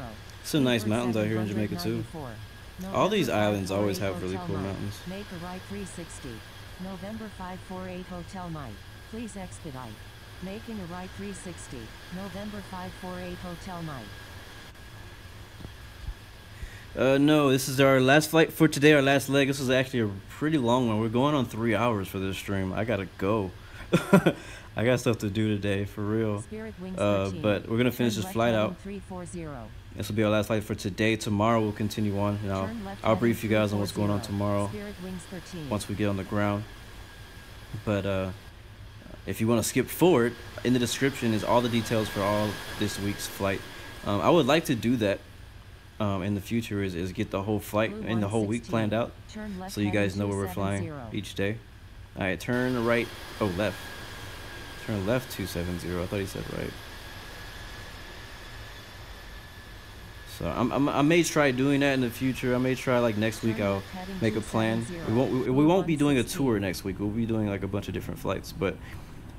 Some nice mountains out here in Jamaica too. All these islands always have really cool mountains. Make a right 360. November 548 Hotel Mike. Please expedite. Making a right 360. November 548 Hotel Mike. No, this is our last flight for today, our last leg. This is actually a pretty long one. We're going on 3 hours for this stream. I gotta go. I got stuff to do today, for real. But we're gonna finish this flight out. This will be our last flight for today. Tomorrow we'll continue on, and I'll brief you guys on what's going on tomorrow once we get on the ground. But if you want to skip forward, in the description is all the details for all this week's flight. I would like to do that in the future, is get the whole flight and the whole week planned out, so you guys know where we're flying each day. All right, turn right. Oh, left. Turn left 270. I thought he said right. So I may try doing that in the future. I may try, like, next week I'll make a plan. We won't be doing a tour next week. We'll be doing like a bunch of different flights, but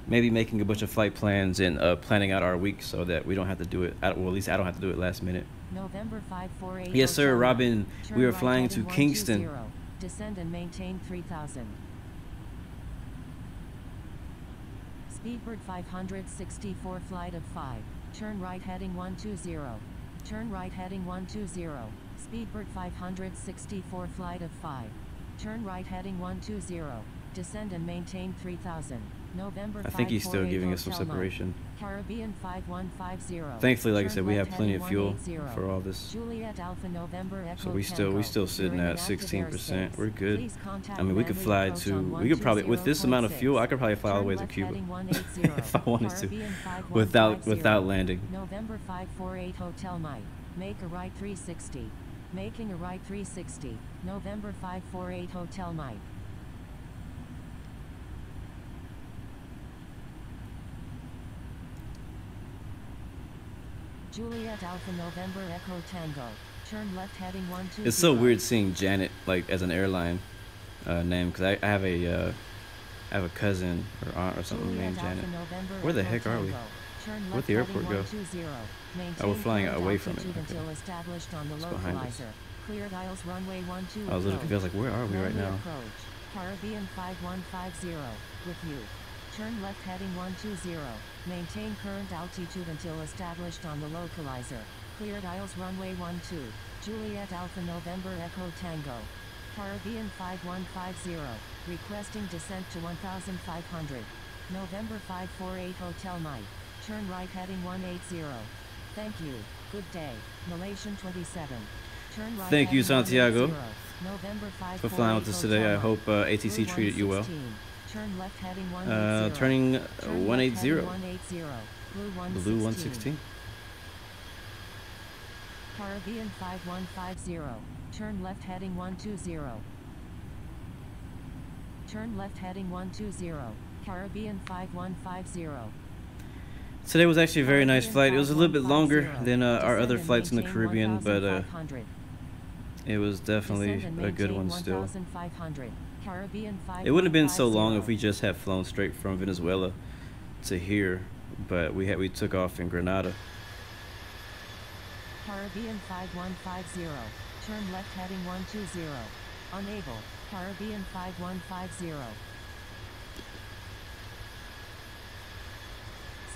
maybe making a bunch of flight plans and planning out our week so that we don't have to do it. Well, at least I don't have to do it last minute. November 548. Yes, sir, Robin. We are flying to Kingston. Descend and maintain 3000. Speedbird 564 flight of 5. Turn right heading 120. Turn right heading 120. Speedbird 564 flight of 5. Turn right heading 120. Descend and maintain 3000. November I think he's still 548 giving us some Hotel Mike. separation. Caribbean 5150. Thankfully, like I Turn said, we left have plenty heading of fuel 180. for all this. Juliet Alpha November Echo So we Tango. still sitting You're in at active 16%. airspace. We're good. Please contact I mean, we could landing fly approach to, on we could probably, with this amount of fuel, I could probably fly all the way to Turn left Cuba heading 180. if I wanted to, Caribbean 5150. without landing. November 548 Hotel Mike. Make a right 360. Making a right 360. November 548 Hotel Mike. Juliet Alpha November Echo Tango. Turn left heading 120. It's so weird seeing Janet like as an airline name, because I have a cousin or aunt or something named Janet. Where the heck are we? Where'd the airport go? Oh, we're flying away from it. Okay. It's behind us. Cleared aisles runway 12. I was a little confused, like, where are we right now? Caribbean 5150 with you. Turn left heading 120. Maintain current altitude until established on the localizer. Cleared aisles runway 12. Juliet Alpha November Echo Tango. Caribbean 5150. Requesting descent to 1500. November 548 Hotel Mike. Turn right heading 180. Thank you. Good day. Malaysian 27. Turn right Thank you, heading Santiago, 180. November for flying with us today. I hope ATC treated you well. Turn left heading 180. Turning Turn 180. left heading 180. Blue 116. Caribbean 5150. Turn left heading 120. Turn left heading 120. Caribbean 5150. Today was actually a very nice flight. It was a little bit longer than our other flights in the Caribbean, but it was definitely a good one still. It wouldn't have been so long if we just had flown straight from Venezuela to here, but we took off in Grenada. Caribbean 5150. Turn left heading 120. Unable. Caribbean 5150.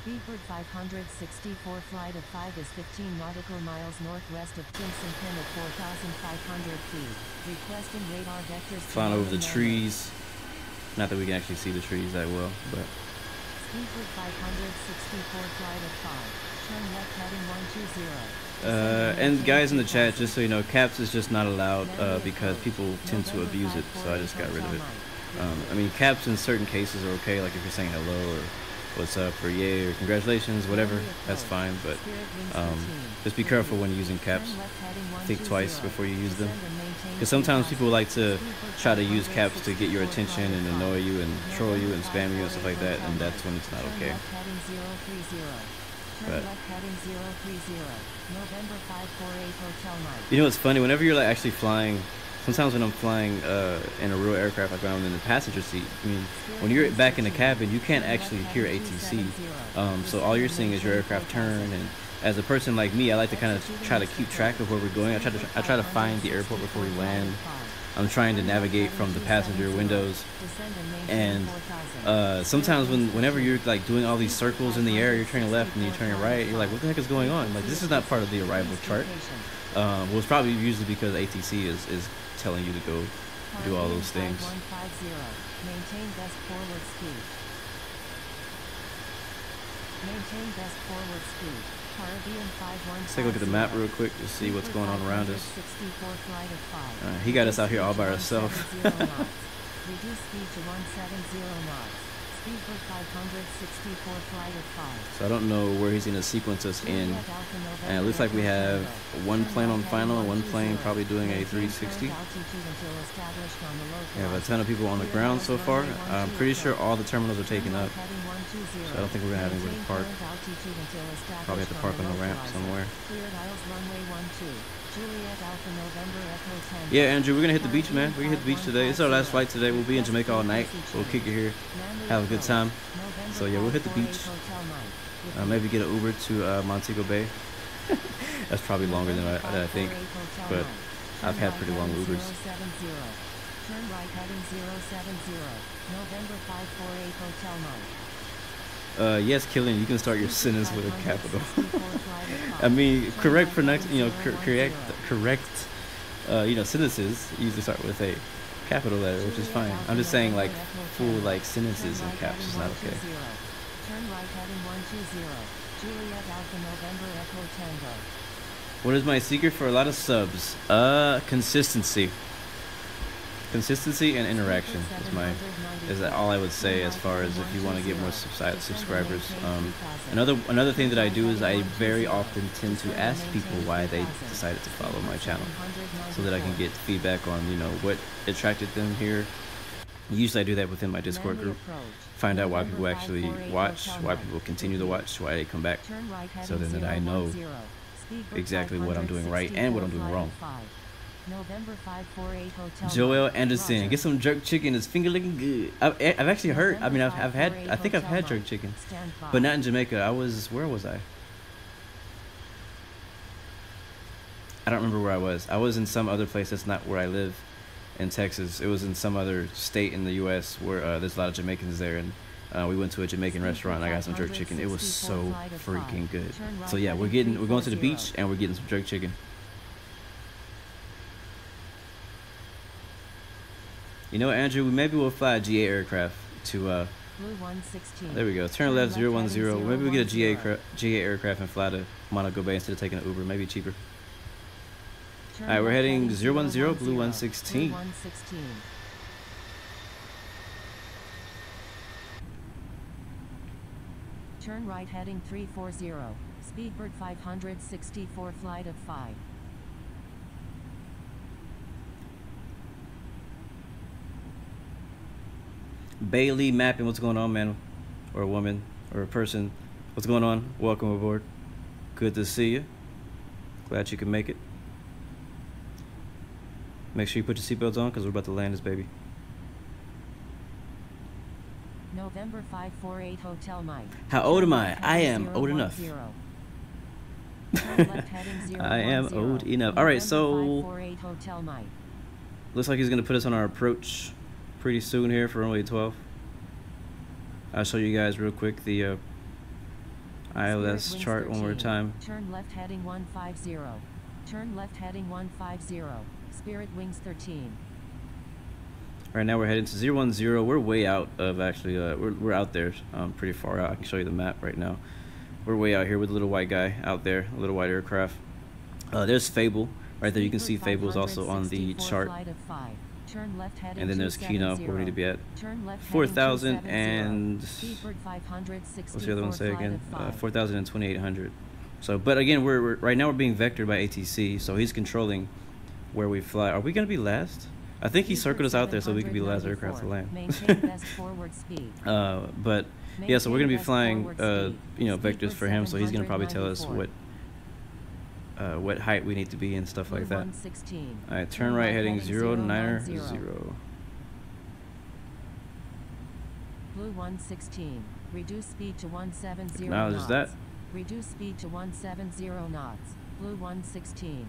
Speedbird 564 flight of 5 is 15 nautical miles northwest of Kingston at 4,500 feet. Requesting radar vectors. Flying over the trees. Not that we can actually see the trees that well, but. Speedbird 564 flight of 5. Turn left heading 120. And guys in the chat, just so you know, caps is just not allowed because people tend to abuse it, so I just got rid of it. I mean, caps in certain cases are okay, like if you're saying hello or what's up or yay or congratulations, whatever, that's fine, but just be careful when using caps. Think twice before you use them, because sometimes people like to try to use caps to get your attention and annoy you and troll you and spam you and stuff like that, and that's when it's not okay. But you know, it's funny, whenever you're like actually flying, sometimes when I'm flying in a real aircraft, like when I'm in the passenger seat, I mean, when you're back in the cabin, you can't actually hear ATC. So all you're seeing is your aircraft turn, and as a person like me, I like to kind of try to keep track of where we're going. I try to find the airport before we land. I'm trying to navigate from the passenger windows, and sometimes whenever you're like doing all these circles in the air, you're turning left and you're turning right, you're like, what the heck is going on? Like, this is not part of the arrival chart. Well, it's probably usually because ATC is telling you to go do all those things. Maintain best forward speed. Maintain best forward speed. Caribbean 5150. Let's take a look at the map real quick to see what's going on around us. He got us out here all by ourselves. Reduce speed to 170 knots. Speedbird 564 flight of 5. So I don't know where he's going to sequence us in. And it looks like we have one plane on final and one plane probably doing a 360. We have a ton of people on the ground so far. I'm pretty sure all the terminals are taken up. So I don't think we're going to have anywhere to park. Probably have to park on the ramp somewhere. Yeah, Andrew, we're going to hit the beach, man. We're going to hit the beach today. It's our last flight today. We'll be in Jamaica all night. We'll kick it here. Have a good time. So yeah, we'll hit the beach. Maybe get an Uber to Montego Bay. That's probably longer than I think, but I've had pretty long Ubers. Turn right heading 070. November 548 Hotel Mike. Yes, Killian, you can start your sentence with a capital. I mean, correct pronunciation, correct, sentences usually start with a capital letter, which is fine. I'm just saying, like, full, like, sentences in caps is not okay. Turn right heading 120. Juliet Alpha November Echo Tango. What is my secret for a lot of subs? Consistency. Consistency and interaction is that all I would say as far as if you want to get more subscribers. Another thing that I do is I very often tend to ask people why they decided to follow my channel, so that I can get feedback on what attracted them here. Usually I do that within my Discord group. Find out why people actually watch, why people continue to watch, why they come back, so then that I know exactly what I'm doing right and what I'm doing wrong. Joel Anderson, get some jerk chicken. It's finger looking good. I've actually heard. I mean, I think I've had jerk chicken, but not in Jamaica. Where was I? I don't remember where I was. I was in some other place that's not where I live, in Texas. It was in some other state in the U.S. where there's a lot of Jamaicans there, and we went to a Jamaican restaurant. And I got some jerk chicken. It was so freaking good. So yeah, we're going to the beach and we're getting some jerk chicken. You know, Andrew, maybe we'll fly a GA aircraft to, Blue 116. There we go. Turn left 010. Maybe we get a GA aircraft and fly to Monaco Bay instead of taking an Uber. Maybe cheaper. Alright, we're heading 010, Blue 116. Turn right heading 340. Speedbird 564 flight of 5. Bailey Mapping, what's going on, man? Or a woman, or a person. What's going on? Welcome aboard. Good to see you. Glad you can make it. Make sure you put your seatbelts on because we're about to land this baby. November 548 Hotel Mike. How old am I? I am old enough. I am old enough. Alright, so looks like he's going to put us on our approach pretty soon here for runway 12. I'll show you guys real quick the ILS chart one more time. Turn left heading 150. Turn left heading 150. Spirit Wings 13. Right now we're heading to 010. We're way out of actually we're out there, pretty far out. I can show you the map right now. We're way out here with the little white guy out there, a little white aircraft. There's Fable right there. You can see Fable is also on the chart. And then there's Kino, where we need to be at. 4,000 and what's the other one say again? 4,000 and 2,800. So, but again, we're right now we're being vectored by ATC, so he's controlling where we fly. Are we gonna be last? I think he circled us out there so we could be the last aircraft to land. But yeah, so we're gonna be flying, vectors for him. So he's gonna probably tell us what height we need to be and stuff like that. All right, turn right heading 090. Blue 116. Reduce speed to 170 Acknowledge knots. that. Reduce speed to 170 knots. Blue 116.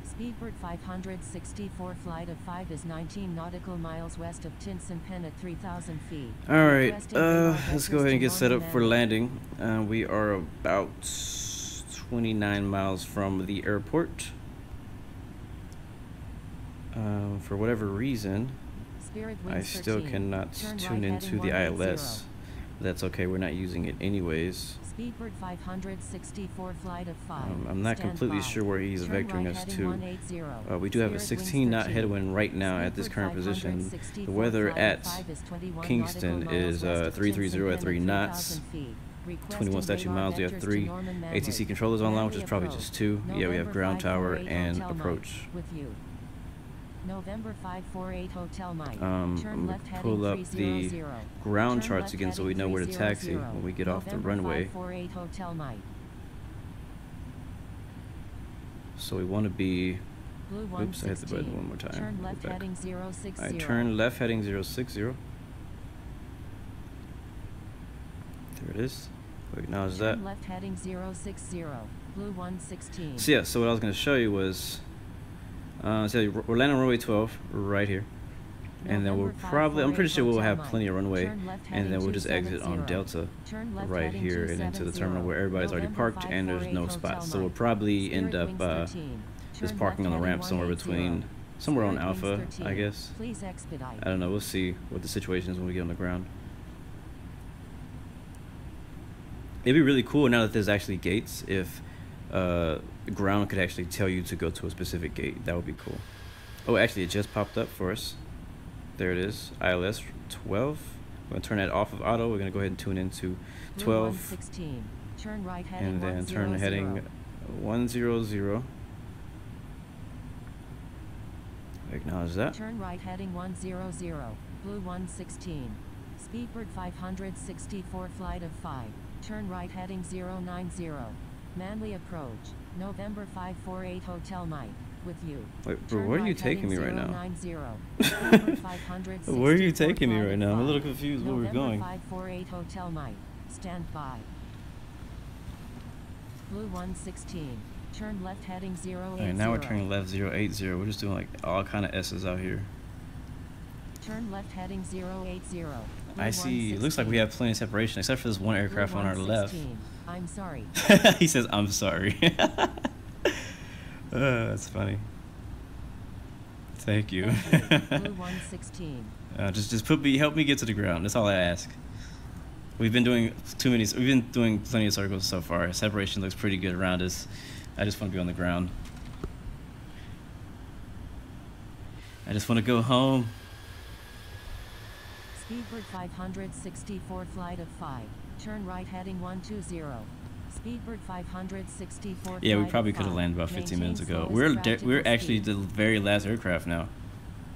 Speedbird 564 flight of 5 is 19 nautical miles west of Tinson Pen at 3,000 feet. All right, let's go ahead and get set up for landing. We are about 29 miles from the airport. For whatever reason, I still cannot tune into the ILS. That's okay, we're not using it anyways. Speedbird 564 flight of 5. I'm not completely sure where he's vectoring us to. We do have a 16 knot headwind right now at this current position. The weather at Kingston is 330 at 3 knots. 21 statute miles. We have 3 ATC controllers online, which is probably just 2. Yeah, we have ground tower and approach. November 548 Hotel Mike. I'm going to pull up the ground charts again so we know where to taxi when we get off the runway. So we want to be... Oops, I hit the button one more time. Turn left heading 060. Alright, turn left heading 060. There it is. We acknowledge that. Turn left heading 060. Blue 116. So yeah, so what I was going to show you was... so we're landing on runway 12 right here. and then we'll November probably, I'm pretty sure we'll have 548 plenty of runway, Turn left and then heading we'll just exit on 270. Delta Turn left right heading here and into the 270. terminal where everybody's already November parked and there's no 548 spots. So Hotel we'll Mike. probably Spirit end up Wings 13. just Turn parking on the left ramp somewhere heading between, 180. somewhere on Spirit Wings Alpha, 13. I guess. Please expedite. I don't know. We'll see what the situation is when we get on the ground. It'd be really cool now that there's actually gates if ground could actually tell you to go to a specific gate. That would be cool. Oh, actually, it just popped up for us. There it is. ILS 12. We're going to turn that off of auto. We're going to go ahead and tune into 12. 116. Turn right heading And then turn 100. heading 100. Acknowledge that. Turn right heading 100. Blue 116. Speedbird 564 flight of 5. Turn right heading 090. Manly approach. November 548 Hotel Mike. With you. Wait, bro, Turn where are you right taking me heading right now? 090. Where are you taking me flight right of now? I'm a 5. little confused where we're November going. 548 Hotel Mike. Stand by. Blue 116. Turn left heading 080. Alright, now we're turning left 080. We're just doing like all kind of S's out here. Turn left heading 080. I see. It looks like we have plenty of separation, except for this one aircraft on our left. I'm sorry. He says, "I'm sorry." That's funny. Thank you. Blue 116. Help me get to the ground. That's all I ask. We've been doing plenty of circles so far. Separation looks pretty good around us. I just want to be on the ground. I just want to go home. Speedbird 564 flight of 5. Turn right heading 120. Speedbird 564. Yeah, we flight probably of could have 5. landed about 15 minutes Maintain ago. slowest practical We're actually speed. the very last aircraft now.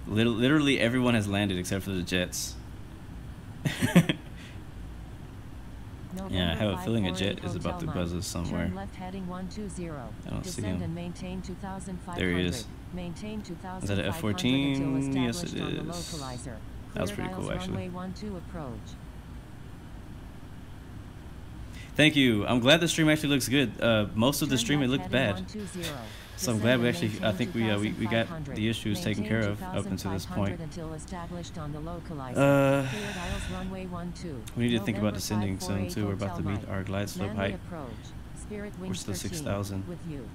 Literally everyone has landed except for the jets. Yeah, I have a feeling a jet is about to buzz us somewhere. Turn left heading 120. I don't see Descend him. and maintain 2,500. There he is. Maintain Is that 2,500 an F-14? until Yes, it established on the is. localizer. That was Cleared pretty cool, aisles, actually. Runway 12 approach. Thank you. I'm glad the stream actually looks good. Most of the Turn stream it left looked heading bad. 120. So I'm Descend glad and we actually, I maintain think we got 2,500. the issues taken Maintain care of up until this 2,500 point. until established on the localizer. Uh, Cleared aisles, runway 12. We need to think about November descending soon 548 too. We're about to Hotel meet Mike. our glide slope Manly height. approach. Spirit We're Wings still 13 6,000. with you.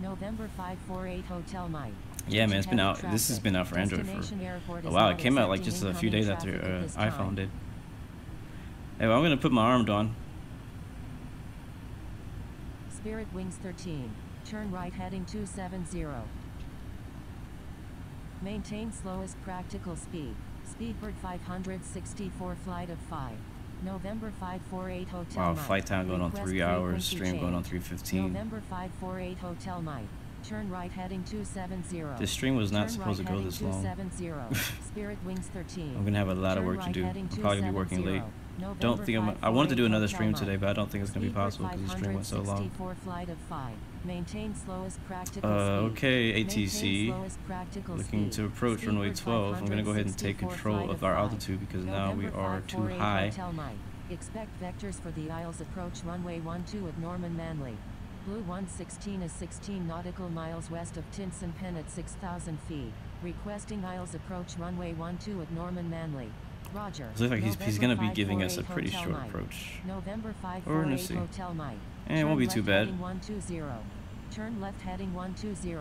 November 548 Hotel Mike. Yeah, man, it's been out. Heavy This has traffic. been out for Android Destination for airport a is while. not It came out like accepting just a few incoming days after traffic at this iPhone time. did. Hey, well, I'm gonna put my arm on. Spirit Wings 13. Turn right heading 270. Maintain slowest practical speed. Speedbird 564 flight of 5. November 548 Hotel Wow, Mike. flight time going on Request 3 hours. frequency Stream going on change. 3:15. November 548 Hotel Mike. Turn right heading 270. This stream was not Turn supposed right to go heading this long. 270. Spirit Wings 13. I'm gonna have a lot of Turn work to right do. I'm heading probably gonna be working 270. late. November Don't think I wanted to do another stream 548 today, but I don't think it's gonna be Speedbird possible because the stream went so long. 564 flight of 5. Maintain slowest practical speed. Okay, Maintain ATC. slowest practical Looking speed. to approach runway Speedbird 12. I'm gonna go ahead and take 564 control flight of our 5. altitude because now we November are too 548 high. Hotel Mike. Expect vectors for the Isles approach runway 12 at Norman Manley. Blue 116 is 16 nautical miles west of Tinson Pen at 6,000 feet. Requesting Isles approach runway 12 at Norman Manley. Roger. It looks like he's November gonna be giving us a 548 pretty Hotel short Mike. approach. November We're gonna 548 see. Hotel Mike. Eh, it won't be Turn too left bad. heading 120. Turn left heading 120.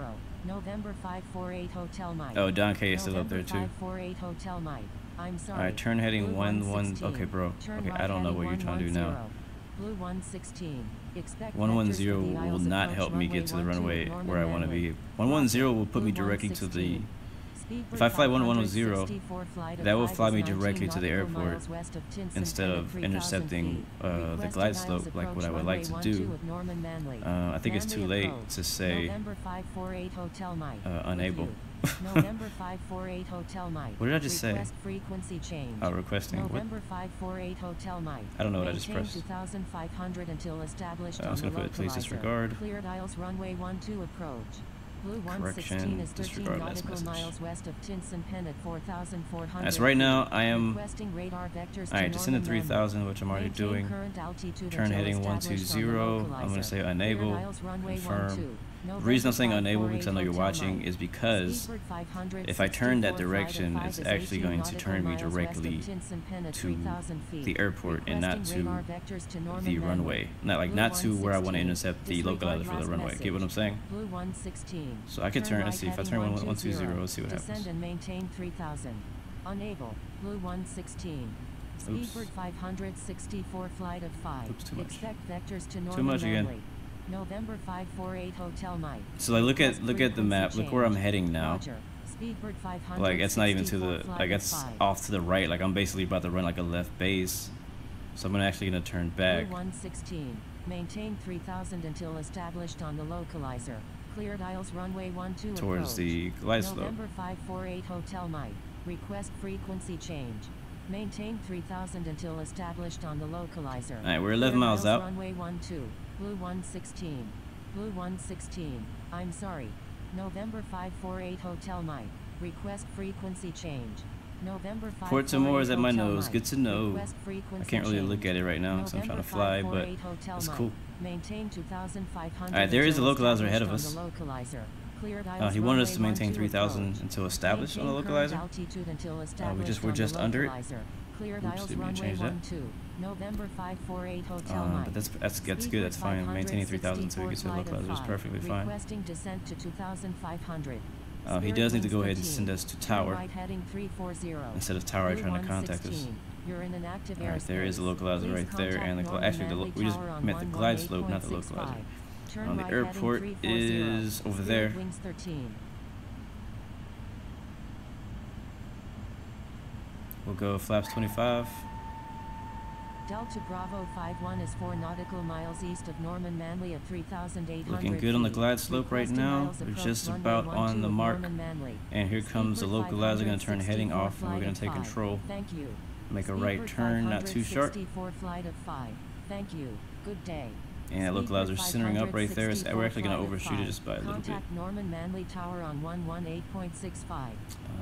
November 548 Hotel Mike. Oh, Don K is still up there too. November 548 Hotel Mike. I'm sorry. Alright, turn heading Blue 11. 116. Okay, bro. Turn Okay, right I don't know heading what you're trying to do now. 110. Blue 116. Expect 110 vectors for the will Isles not approach help me get to the runway runway 12 where I want to Norman be. Manley. 110 will put me Blue directly to the. 116. If I fly 110, 564 flight of that will 5 fly is me 19 directly to the nautical airport miles west of Tinson instead Pen at of 3,000 intercepting feet. the Requesting glide Isles slope like what I approach would like to runway do. 12 at Norman Manley. I think it's too Manley late approach. to say November 548 Hotel Mike. With unable. you. November 548 Hotel Mike. What did I just say? Request frequency change. Requesting what? November 548 Hotel Mike. I don't know what I just Maintain pressed. 2,500 until established I on was the gonna put please localizer. disregard. Cleared Isles runway 12 approach. Blue 116 Correction, is 13 disregard last nautical message. miles west of Tinson Pen at 4,400. As right now, I am. Requesting radar vectors to Alright, descend to Norman Manley. 3,000, which I'm already Maintain doing. current altitude Turn until heading established on the 120. I'm localizer. gonna say Cleared unable. Isles runway Confirm. 12. The reason I'm saying unable, because I know you're watching, is because if I turn that direction, it's actually going to turn me directly to the airport and not to the runway. Not to where I want to intercept the localizer for the runway. Get what I'm saying? So I could turn, let's see, if I turn 120, let's see what happens. Descend and maintain 3000. Unable. Blue 116. Speedbird 564 flight of 5. Oops, too much. Expect vectors to Norman Too much again. Manley. November 548 Hotel Mike. So like look at the map. Look where I'm heading now. Roger. Speedbird 564 Like it's not even to the flight like of it's 5. off to the right. Like I'm basically about to run like a left base. So I'm actually gonna turn back. Blue 116. Maintain 3000 until established on the localizer. Cleared aisles runway 12 towards approach. the glide slope. November 548 Hotel Mike. Request frequency change. Maintain 3000 until established on the localizer. Alright, we're 11 miles out. Runway 12. Blue 116. Blue 116. I'm sorry. November 548 Hotel Mike. Request frequency change. November 548 Port Timor is at my Hotel nose. Mike. Good to know. Request I frequency can't really change. look at it right now because I'm trying to fly, but November 548 Hotel it's Mike. cool. Maintain 2500. Alright, there is a until localizer ahead of established us. on the localizer. Cleared aisles He wanted us to runway maintain 12 3000 approach. until established on the Maintain current localizer. altitude until we're established just on the under it. localizer. Cleared Oops, aisles didn't mean to runway change that. 12. November 548 Hotel Mike. But that's good. That's fine. Maintaining 3000 until we get to the localizer is perfectly fine. Requesting descent to 2500. He does need to go ahead and send us to tower Right heading 340. instead of tower Blue trying to contact us. 116. You're in an active Alright, there is a airspace. localizer Please right there, and the contact actually Norman we just Manley Tower met the on glide slope, not the 118.65. localizer. Turn The right airport heading 340. is over Speed there. Wings 13. We'll go flaps 25. Delta Bravo 51 is 4 nautical miles east of Norman Manley at 3,800 Looking good on the feet. glide slope right Requesting now. miles We're approach just runway about 12 on the of mark. Norman Manley. And here comes the Speedbird localizer going to turn heading 564 off, and we're flight going of to take 5. control. Thank you. Make a right turn, not too sharp. 564 flight of 5. Thank you. Good day. And that localizer's centering up right there. We're actually going to overshoot it just by a little bit. Contact Norman Manley Tower on 118.65. We'll go ahead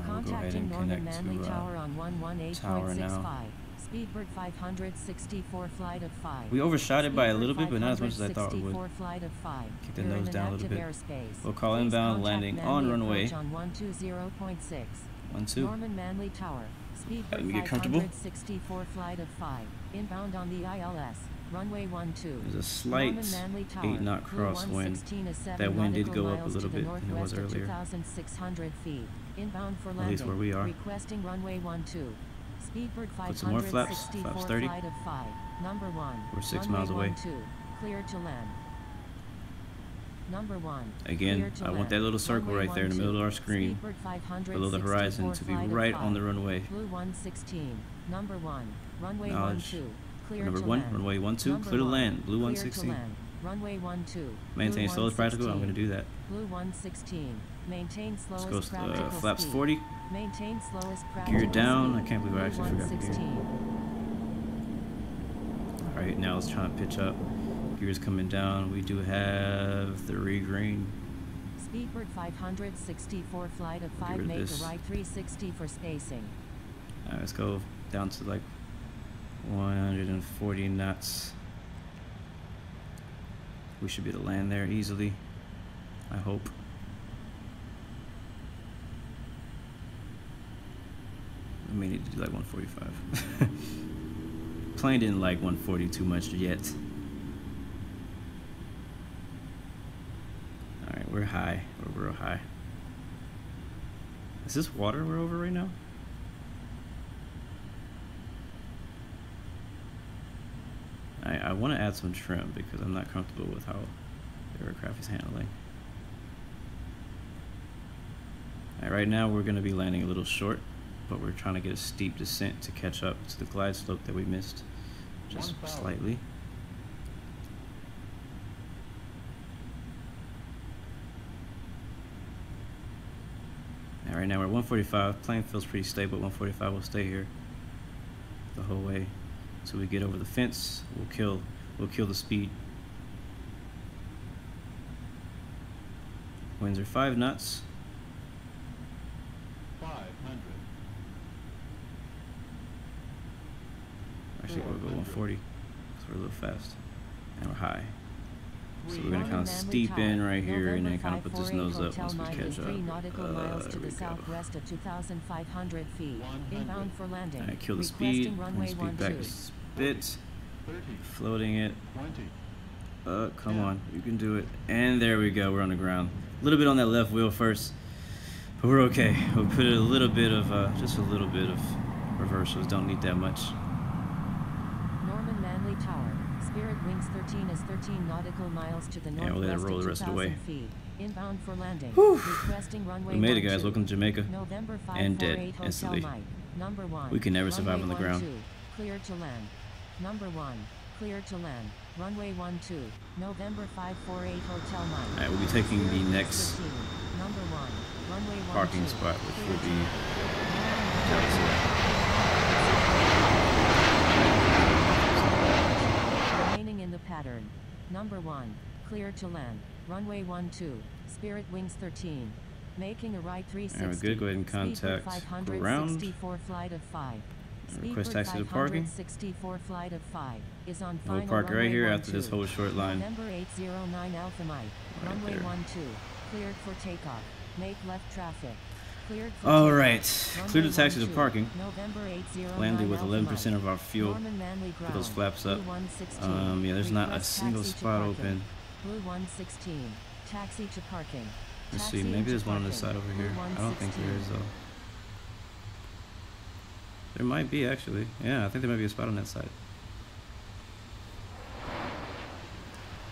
Contacting and Norman connect Manley to Tower on tower now. 118.65. Speedbird 564 flight of 5. We overshot it by a little bit, but not as much as I thought we would. 564 flight of 5. Kick the You're nose in down a an little active bit. airspace. We'll call Please inbound contact landing Manley on runway approach on 120.6. 12. Norman Manley Tower. Speedbird Let me get comfortable. 564 flight of 5. Inbound on the ILS. Runway 12. There's a slight Norman Manley Tower. 8-knot Blue crosswind. 116 is 7 That wind did nautical go up a miles little to the bit than it was northwest at earlier. 2,600 feet. Inbound for At landing. least where we are. Requesting runway 12. Speedbird Put some more flaps, 564 flaps 30. flight of 5. Number 1. We're 6 runway miles away. 12. Clear to land. Number 1. Again, Clear to I want land. that little circle Runway right there in the middle of our screen, Speedbird 564 below the horizon, to be flight of right 5. on the runway. Blue 116. Number 1. Runway Knowledge. 12. Clear Number to 1, land. runway 12, Number clear to 1. land. Blue Clear to 116. land. Runway 12. Maintain Blue slow as practical. I'm 116. going to do that. Blue 116. Maintain Let's slowest go practical flaps speed. 40. Maintain slowest practical Gear down. speed. I can't believe I actually Blue forgot the gear. 116. Alright, now let's try to pitch up. Gears coming down. We do have 3 green. Speedbird 564 flight of 5. rid of Make this. a right 360 for spacing. Alright, let's go down to like 140 knots. We should be able to land there easily, I hope. I may need to do like 145. Plane didn't like 140 too much yet. Alright, we're high. We're real high. Is this water we're over right now? I want to add some trim because I'm not comfortable with how the aircraft is handling. Right now we're going to be landing a little short, but we're trying to get a steep descent to catch up to the glide slope that we missed just slightly. Right now we're at 145. Plane feels pretty stable. 145 will stay here the whole way until we get over the fence. We'll kill the speed. Winds are 5 knots. 500. Actually, we'll go 140 because we're a little fast and we're high. So we're gonna kind of steep in right here and then kind of put this nose up once we catch up. 3 nautical miles to There we the go. southwest of 2,500 feet. Inbound for landing. Alright, kill the Requesting speed. runway Speed back a 12. bit. 30, Floating it. 20, Come on, you can do it. And there we go, we're on the ground. A little bit on that left wheel first, but we're okay. We'll put a little bit of, just a little bit of reversals. Don't need that much. Norman Manley Tower. Spirit Wings 13 is 13 nautical miles to the Yeah, we'll let it northwest roll of the rest of the way. 2,000 feet. Inbound for landing. Whew. Requesting runway We made it, guys. 12. Welcome to Jamaica. November And dead 548 Hotel instantly. Mike. Number 1. We can never survive on the Runway ground. 12. Clear to land. Number 1. Clear to land. Runway 12. November 548 Hotel Mike. Alright, we'll be taking the Spirit Wings next 13. Number 1. Runway 12. parking spot, which Clear will to be land. Remaining in the pattern. Number 1. Clear to land. Runway 12. Spirit Wings 13. Making a right 360. Alright, we're good. Go ahead and contact ground. 564 flight of 5. Request taxi to parking. 564 flight of 5 is on We'll final park right runway here 12. after this whole short line. November 809 Alpha Mike. Right Runway there. 12. Cleared for takeoff. Make left traffic. Cleared for Alright, takeoff. clear the Runway taxi to 12. parking. November 809 Landed with Alpha 11% Mike. of our fuel. Norman Manley Put those Ground. flaps up. Blue 116. Yeah, there's not a Request single taxi to spot parking. open. Blue 116. Taxi to parking. Let's Taxi see, maybe into there's one on this parking. side over Blue here. I don't think there 116. is though. There might be actually. Yeah, I think there might be a spot on that side.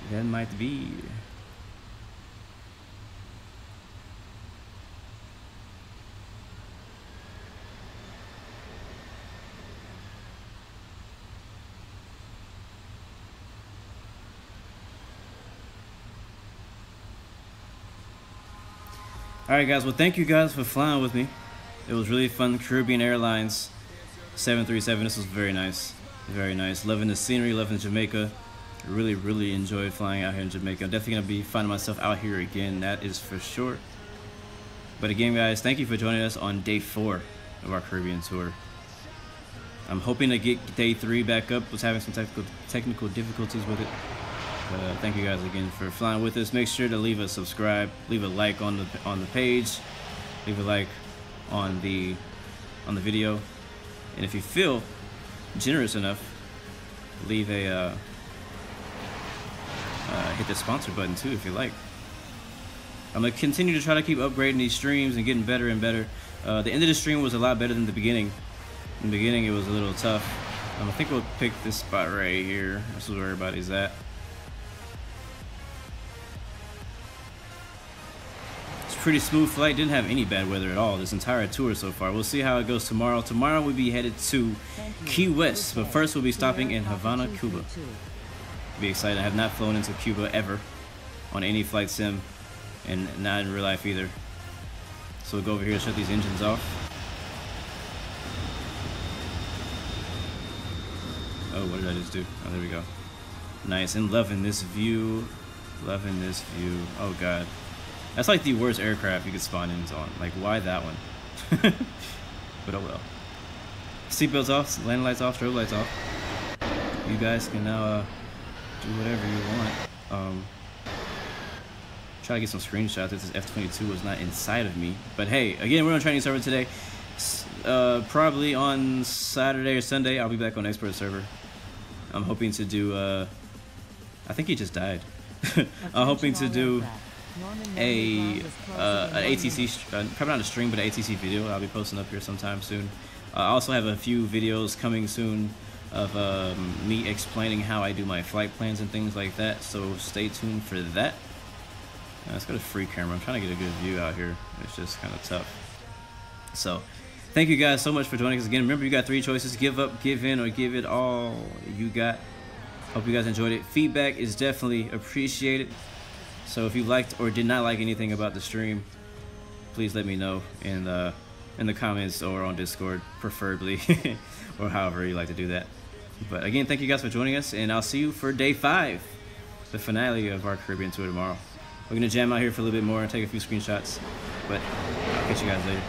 That might be. Alright guys, well thank you guys for flying with me. It was really fun. Caribbean Airlines 737. This was very nice. Very nice. Loving the scenery, loving Jamaica. Really enjoyed flying out here in Jamaica. I'm definitely going to be finding myself out here again, that is for sure. But again guys, thank you for joining us on day 4 of our Caribbean tour. I'm hoping to get day 3 back up. Was having some technical difficulties with it. But thank you guys again for flying with us. Make sure to leave a subscribe, leave a like on the page, leave a like on the video, and if you feel generous enough, leave a hit the sponsor button too if you like. I'm gonna continue to try to keep upgrading these streams and getting better and better. The end of the stream was a lot better than the beginning. In the beginning it was a little tough. I think we'll pick this spot right here. This is where everybody's at. Pretty smooth flight. Didn't have any bad weather at all this entire tour so far. We'll see how it goes tomorrow. Tomorrow we'll be headed to Key West, but first we'll be stopping in Havana, Cuba. Be excited. I have not flown into Cuba ever on any flight sim, and not in real life either. So we'll go over here and shut these engines off. Oh, what did I just do? Oh, there we go. Nice. And loving this view. Loving this view. Oh god. That's like the worst aircraft you could spawn in on. Like, why that one? But oh well. Seatbelts off, landing lights off, strobe lights off. You guys can now do whatever you want. Try to get some screenshots. This F-22 was not inside of me. But hey, again, we're on training server today. Probably on Saturday or Sunday, I'll be back on expert server. I'm hoping to do, I think he just died. I'm hoping to do an ATC, probably not a stream, but an ATC video I'll be posting up here sometime soon. I also have a few videos coming soon of me explaining how I do my flight plans and things like that, so stay tuned for that. It's got a free camera. I'm trying to get a good view out here. It's just kind of tough. So thank you guys so much for joining us again. Remember, you got 3 choices: give up, give in, or give it all you got. Hope you guys enjoyed it. Feedback is definitely appreciated. So if you liked or did not like anything about the stream, please let me know in the comments or on Discord, preferably, or however you like to do that. But again, thank you guys for joining us, and I'll see you for day 5, the finale of our Caribbean tour tomorrow. We're gonna jam out here for a little bit more and take a few screenshots, but I'll catch you guys later.